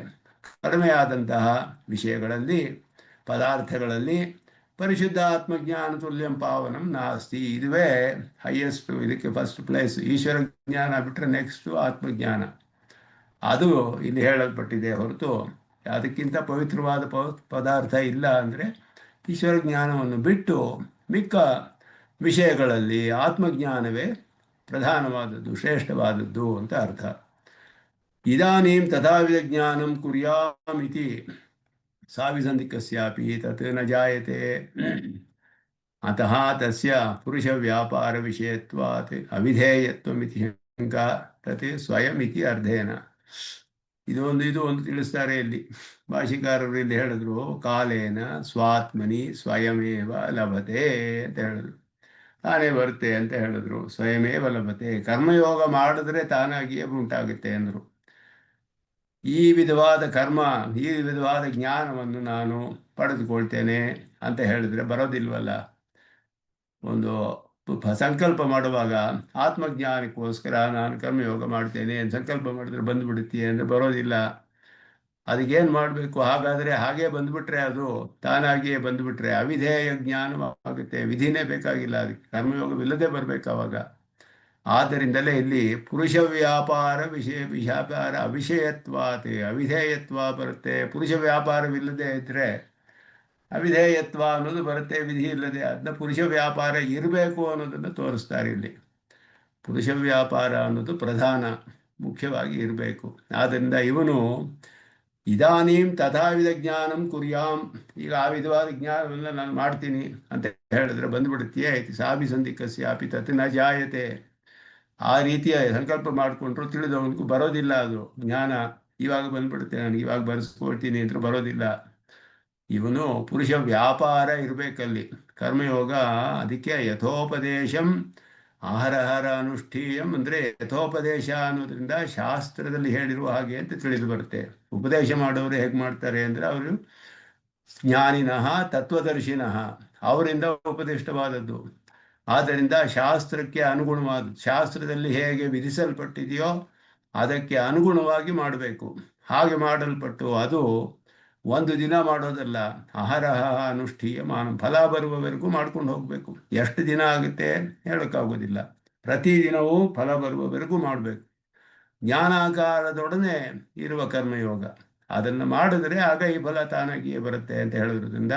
ಕಡಿಮೆ ಆದಂತಹ ವಿಷಯಗಳಲ್ಲಿ, ಪದಾರ್ಥಗಳಲ್ಲಿ ಪರಿಶುದ್ಧ ಆತ್ಮಜ್ಞಾನ ತುಲ್ಯಂ ಪಾವನಂ ನಾಸ್ತಿ. ಇದುವೇ ಹೈಯೆಸ್ಟ್, ಇದಕ್ಕೆ ಫಸ್ಟ್ ಪ್ಲೇಸ್. ಈಶ್ವರ ಜ್ಞಾನ ಬಿಟ್ಟರೆ ನೆಕ್ಸ್ಟು ಆತ್ಮಜ್ಞಾನ. ಅದು ಇಲ್ಲಿ ಹೇಳಲ್ಪಟ್ಟಿದೆ ಹೊರತು ಅದಕ್ಕಿಂತ ಪವಿತ್ರವಾದ ಪದಾರ್ಥ ಇಲ್ಲ. ಅಂದರೆ ಈಶ್ವರ ಜ್ಞಾನವನ್ನು ಬಿಟ್ಟು ಮಿಕ್ಕ ವಿಷಯಗಳಲ್ಲಿ ಆತ್ಮಜ್ಞಾನವೇ ಪ್ರಧಾನವಾದದ್ದು, ಶ್ರೇಷ್ಠವಾದದ್ದು ಅಂತ ಅರ್ಥ. ಇದಾನೀಂ ತಥಾವಿಧ ಜ್ಞಾನಂ ಕುರ್ಯಾಮಿತಿ ಸಾವಿಸಂಧಿಕಸ್ಯಾಪಿ ತತ್ ನ ಜಾಯತೆ ಅತಃ ತಸ್ಯ ಪುರುಷ ವ್ಯಾಪಾರ ವಿಷಯತ್ವಾತ್ ಅವಿಧೇಯತ್ವಮಿತಿ ಶಂಕಾ ತತ್ ಸ್ವಯಮಿತಿ ಅರ್ಧೇನ. ಇದು ಒಂದು ತಿಳಿಸ್ತಾರೆ ಇಲ್ಲಿ ಭಾಷಿಕಾರರು. ಇಲ್ಲಿ ಹೇಳಿದ್ರು ಕಾಲೇನ ಸ್ವಾತ್ಮನಿ ಸ್ವಯಮೇವ ಲಭತೆ ಅಂತ ಹೇಳಿದ್ರು. ತಾನೇ ಬರುತ್ತೆ ಅಂತ ಹೇಳಿದ್ರು. ಸ್ವಯಮೇವ ಲಭತೆ, ಕರ್ಮಯೋಗ ಮಾಡಿದ್ರೆ ತಾನಾಗಿಯೇ ಉಂಟಾಗುತ್ತೆ ಅಂದರು. ಈ ವಿಧವಾದ ಕರ್ಮ, ಈ ವಿಧವಾದ ಜ್ಞಾನವನ್ನು ನಾನು ಪಡೆದುಕೊಳ್ತೇನೆ ಅಂತ ಹೇಳಿದ್ರೆ ಬರೋದಿಲ್ವಲ್ಲ. ಒಂದು ಸಂಕಲ್ಪ ಮಾಡುವಾಗ ಆತ್ಮಜ್ಞಾನಕ್ಕೋಸ್ಕರ ನಾನು ಕರ್ಮಯೋಗ ಮಾಡ್ತೇನೆ ಅಂತ ಸಂಕಲ್ಪ ಮಾಡಿದ್ರೆ ಬಂದುಬಿಡುತ್ತೆ ಅಂದರೆ ಬರೋದಿಲ್ಲ. ಅದಕ್ಕೇನು ಮಾಡಬೇಕು? ಹಾಗಾದರೆ ಹಾಗೇ ಬಂದುಬಿಟ್ರೆ, ಅದು ತಾನಾಗಿಯೇ ಬಂದುಬಿಟ್ರೆ ಅವಿಧೇಯ ಜ್ಞಾನವಾಗುತ್ತೆ. ವಿಧಿನೇ ಬೇಕಾಗಿಲ್ಲ, ಅದಕ್ಕೆ ಕರ್ಮಯೋಗವಿಲ್ಲದೆ ಬರಬೇಕು ಅವಾಗ. ಆದ್ದರಿಂದಲೇ ಇಲ್ಲಿ ಪುರುಷ ವ್ಯಾಪಾರ ವ್ಯಾಪಾರ ಅವಿಷಯತ್ವಾತ್ ಅವಿಧೇಯತ್ವ ಬರುತ್ತೆ. ಪುರುಷ ವ್ಯಾಪಾರವಿಲ್ಲದೆ ಇದ್ದರೆ ಅವಿಧೇಯತ್ವ ಅನ್ನೋದು ಬರುತ್ತೆ, ವಿಧಿ ಇಲ್ಲದೆ. ಅದನ್ನ ಪುರುಷ ವ್ಯಾಪಾರ ಇರಬೇಕು ಅನ್ನೋದನ್ನು ತೋರಿಸ್ತಾರೆ ಇಲ್ಲಿ. ಪುರುಷ ವ್ಯಾಪಾರ ಅನ್ನೋದು ಪ್ರಧಾನ, ಮುಖ್ಯವಾಗಿ ಇರಬೇಕು. ಆದ್ದರಿಂದ ಇವನು ಇದಾನೀಂ ತಥಾವಿಧ ಜ್ಞಾನಂ ಕುರ್ಯಾಂ, ಈಗ ಆ ವಿಧವಾದ ಜ್ಞಾನವನ್ನು ನಾನು ಮಾಡ್ತೀನಿ ಅಂತ ಹೇಳಿದ್ರೆ ಬಂದುಬಿಡುತ್ತೆ. ಆಯ್ತು. ಸಾಭಿಸಂಧಿಕಸ್ಯಾಪಿ ತತ್ ನ ಜಾಯತೆ. ಆ ರೀತಿಯ ಸಂಕಲ್ಪ ಮಾಡಿಕೊಂಡ್ರು ತಿಳಿದವನಿಗೂ ಬರೋದಿಲ್ಲ ಅದು ಜ್ಞಾನ. ಇವಾಗ ಬಂದ್ಬಿಡುತ್ತೆ, ನನಗೆ ಇವಾಗ ಬರೆಸ್ಕೊಳ್ತೀನಿ ಅಂತ ಬರೋದಿಲ್ಲ. ಇವನು ಪುರುಷ ವ್ಯಾಪಾರ ಇರಬೇಕಲ್ಲಿ. ಕರ್ಮಯೋಗ ಅದಕ್ಕೆ ಯಥೋಪದೇಶಂ ಆಹಾರಹಾರ ಅನುಷ್ಠೀಯಂ ಅಂದರೆ ಯಥೋಪದೇಶ ಅನ್ನೋದ್ರಿಂದ ಶಾಸ್ತ್ರದಲ್ಲಿ ಹೇಳಿರುವ ಹಾಗೆ ಅಂತ ತಿಳಿದು ಬರುತ್ತೆ. ಉಪದೇಶ ಮಾಡೋರು ಹೇಗೆ ಮಾಡ್ತಾರೆ ಅಂದರೆ ಅವರು ಜ್ಞಾನಿನಃ ತತ್ವದರ್ಶಿನಃ, ಅವರಿಂದ ಉಪದಿಷ್ಟವಾದದ್ದು. ಆದ್ದರಿಂದ ಶಾಸ್ತ್ರಕ್ಕೆ ಅನುಗುಣವಾದ, ಶಾಸ್ತ್ರದಲ್ಲಿ ಹೇಗೆ ವಿಧಿಸಲ್ಪಟ್ಟಿದೆಯೋ ಅದಕ್ಕೆ ಅನುಗುಣವಾಗಿ ಮಾಡಬೇಕು. ಹಾಗೆ ಮಾಡಲ್ಪಟ್ಟು ಅದು ಒಂದು ದಿನ ಮಾಡೋದಲ್ಲ. ಅಹರಹ ಅನುಷ್ಠೀಯ ಫಲ ಬರುವವರೆಗೂ ಮಾಡ್ಕೊಂಡು ಹೋಗಬೇಕು. ಎಷ್ಟು ದಿನ ಆಗುತ್ತೆ ಹೇಳೋಕ್ಕಾಗೋದಿಲ್ಲ. ಪ್ರತಿದಿನವೂ ಫಲ ಬರುವವರೆಗೂ ಮಾಡಬೇಕು. ಜ್ಞಾನಾಕಾರದೊಡನೆ ಇರುವ ಕರ್ಮಯೋಗ ಅದನ್ನು ಮಾಡಿದ್ರೆ ಆಗ ಈ ಫಲ ತಾನಾಗಿಯೇ ಬರುತ್ತೆ ಅಂತ ಹೇಳೋದ್ರಿಂದ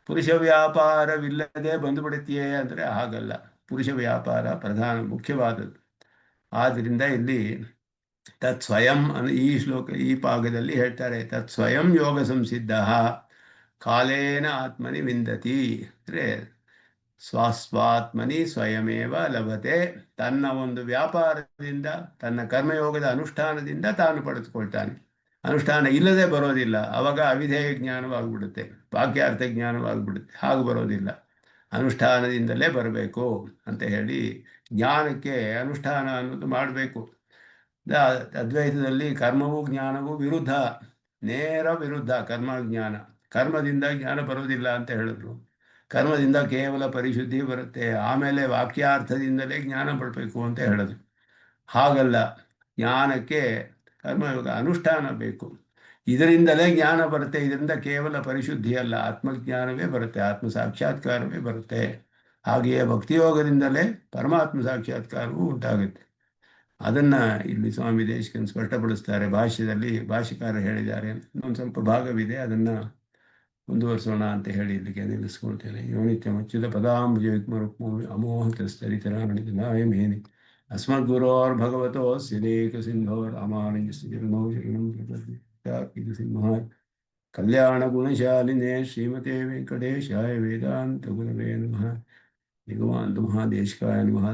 ಪುರುಷ ವ್ಯಾಪಾರವಿಲ್ಲದೆ ಬಂದುಬಿಡುತ್ತೆಯೇ ಅಂದರೆ ಹಾಗಲ್ಲ. ಪುರುಷ ವ್ಯಾಪಾರ ಪ್ರಧಾನ ಮುಖ್ಯವಾದದ್ದು. ಆದ್ದರಿಂದ ಇಲ್ಲಿ ತತ್ ಸ್ವಯಂ ಈ ಶ್ಲೋಕ ಈ ಭಾಗದಲ್ಲಿ ಹೇಳ್ತಾರೆ, ತತ್ ಸ್ವಯಂ ಯೋಗ ಸಂಸಿದ್ಧ ಕಾಲೇನ ಆತ್ಮನಿ ವಿಂದತಿ ಅಂದರೆ ಸ್ವಸ್ವಾತ್ಮನಿ ಸ್ವಯಮೇವ ಲಭತೆ. ತನ್ನ ಒಂದು ವ್ಯಾಪಾರದಿಂದ ತನ್ನ ಕರ್ಮಯೋಗದ ಅನುಷ್ಠಾನದಿಂದ ತಾನು ಪಡೆದುಕೊಳ್ತಾನೆ. ಅನುಷ್ಠಾನ ಇಲ್ಲದೆ ಬರೋದಿಲ್ಲ. ಆವಾಗ ಅವಿಧೇಯ ಜ್ಞಾನವಾಗ್ಬಿಡುತ್ತೆ, ವಾಕ್ಯಾರ್ಥ ಜ್ಞಾನವಾಗ್ಬಿಡುತ್ತೆ. ಹಾಗೆ ಬರೋದಿಲ್ಲ, ಅನುಷ್ಠಾನದಿಂದಲೇ ಬರಬೇಕು ಅಂತ ಹೇಳಿ ಜ್ಞಾನಕ್ಕೆ ಅನುಷ್ಠಾನ ಅನ್ನೋದು ಮಾಡಬೇಕು. ಅದ್ವೈತದಲ್ಲಿ ಕರ್ಮವೂ ಜ್ಞಾನವೂ ವಿರುದ್ಧ, ನೇರ ವಿರುದ್ಧ. ಕರ್ಮ ಜ್ಞಾನ, ಕರ್ಮದಿಂದ ಜ್ಞಾನ ಬರೋದಿಲ್ಲ ಅಂತ ಹೇಳಿದ್ರು. ಕರ್ಮದಿಂದ ಕೇವಲ ಪರಿಶುದ್ಧಿ ಬರುತ್ತೆ, ಆಮೇಲೆ ವಾಕ್ಯಾರ್ಥದಿಂದಲೇ ಜ್ಞಾನ ಪಡಬೇಕು ಅಂತ ಹೇಳಿದ್ರು. ಹಾಗಲ್ಲ, ಜ್ಞಾನಕ್ಕೆ ಕರ್ಮಯೋಗ ಅನುಷ್ಠಾನ ಬೇಕು. ಇದರಿಂದಲೇ ಜ್ಞಾನ ಬರುತ್ತೆ. ಇದರಿಂದ ಕೇವಲ ಪರಿಶುದ್ಧಿ ಅಲ್ಲ, ಆತ್ಮಜ್ಞಾನವೇ ಬರುತ್ತೆ, ಆತ್ಮ ಸಾಕ್ಷಾತ್ಕಾರವೇ ಬರುತ್ತೆ. ಹಾಗೆಯೇ ಭಕ್ತಿಯೋಗದಿಂದಲೇ ಪರಮಾತ್ಮ ಸಾಕ್ಷಾತ್ಕಾರವೂ ಉಂಟಾಗುತ್ತೆ. ಅದನ್ನು ಇಲ್ಲಿ ಸ್ವಾಮಿ ದೇಶಿಕನ್ ಸ್ಪಷ್ಟಪಡಿಸ್ತಾರೆ ಭಾಷ್ಯದಲ್ಲಿ. ಭಾಷ್ಯಕಾರ ಹೇಳಿದ್ದಾರೆ. ಒಂದು ಸ್ವಲ್ಪ ಭಾಗವಿದೆ, ಅದನ್ನು ಮುಂದುವರಿಸೋಣ ಅಂತ ಹೇಳಿ ಇಲ್ಲಿಗೆ ನಿಲ್ಲಿಸ್ಕೊಳ್ತೇನೆ. ಯೋನಿತ್ಯ ಮಚ್ಯುತ ಪದಾಂಬುಜಯುಗ್ಮರುಕ್ಮೋ ಅಮೋಹತಸ್ತರಿತರಾಣಿನಾಯ ಮೇನಿ ಅಸ್ಮದ್ಗುರೋರ್ಭಗವತೋಸ್ಯ ದೇಕ ಸಿಂಧೋ ರಾಮಾನುಜಸ್ಯ ಜನ್ಮೋ ಶರಣಂ ಪ್ರಪದ್ಯೆ ಸಿಂಹಾಯ ಕಲ್ಯಾಣ ಗುಣಶಾಲಿನೇ ಶ್ರೀಮತೆ ವೆಂಕಟೇಶಾಯ ವೇದಾಂತ ಗುರವೇ ನಮಃ. ನಿಗಮಾಂತ ಮಹಾದೇಶಿಕಾಯ ನಮಃ.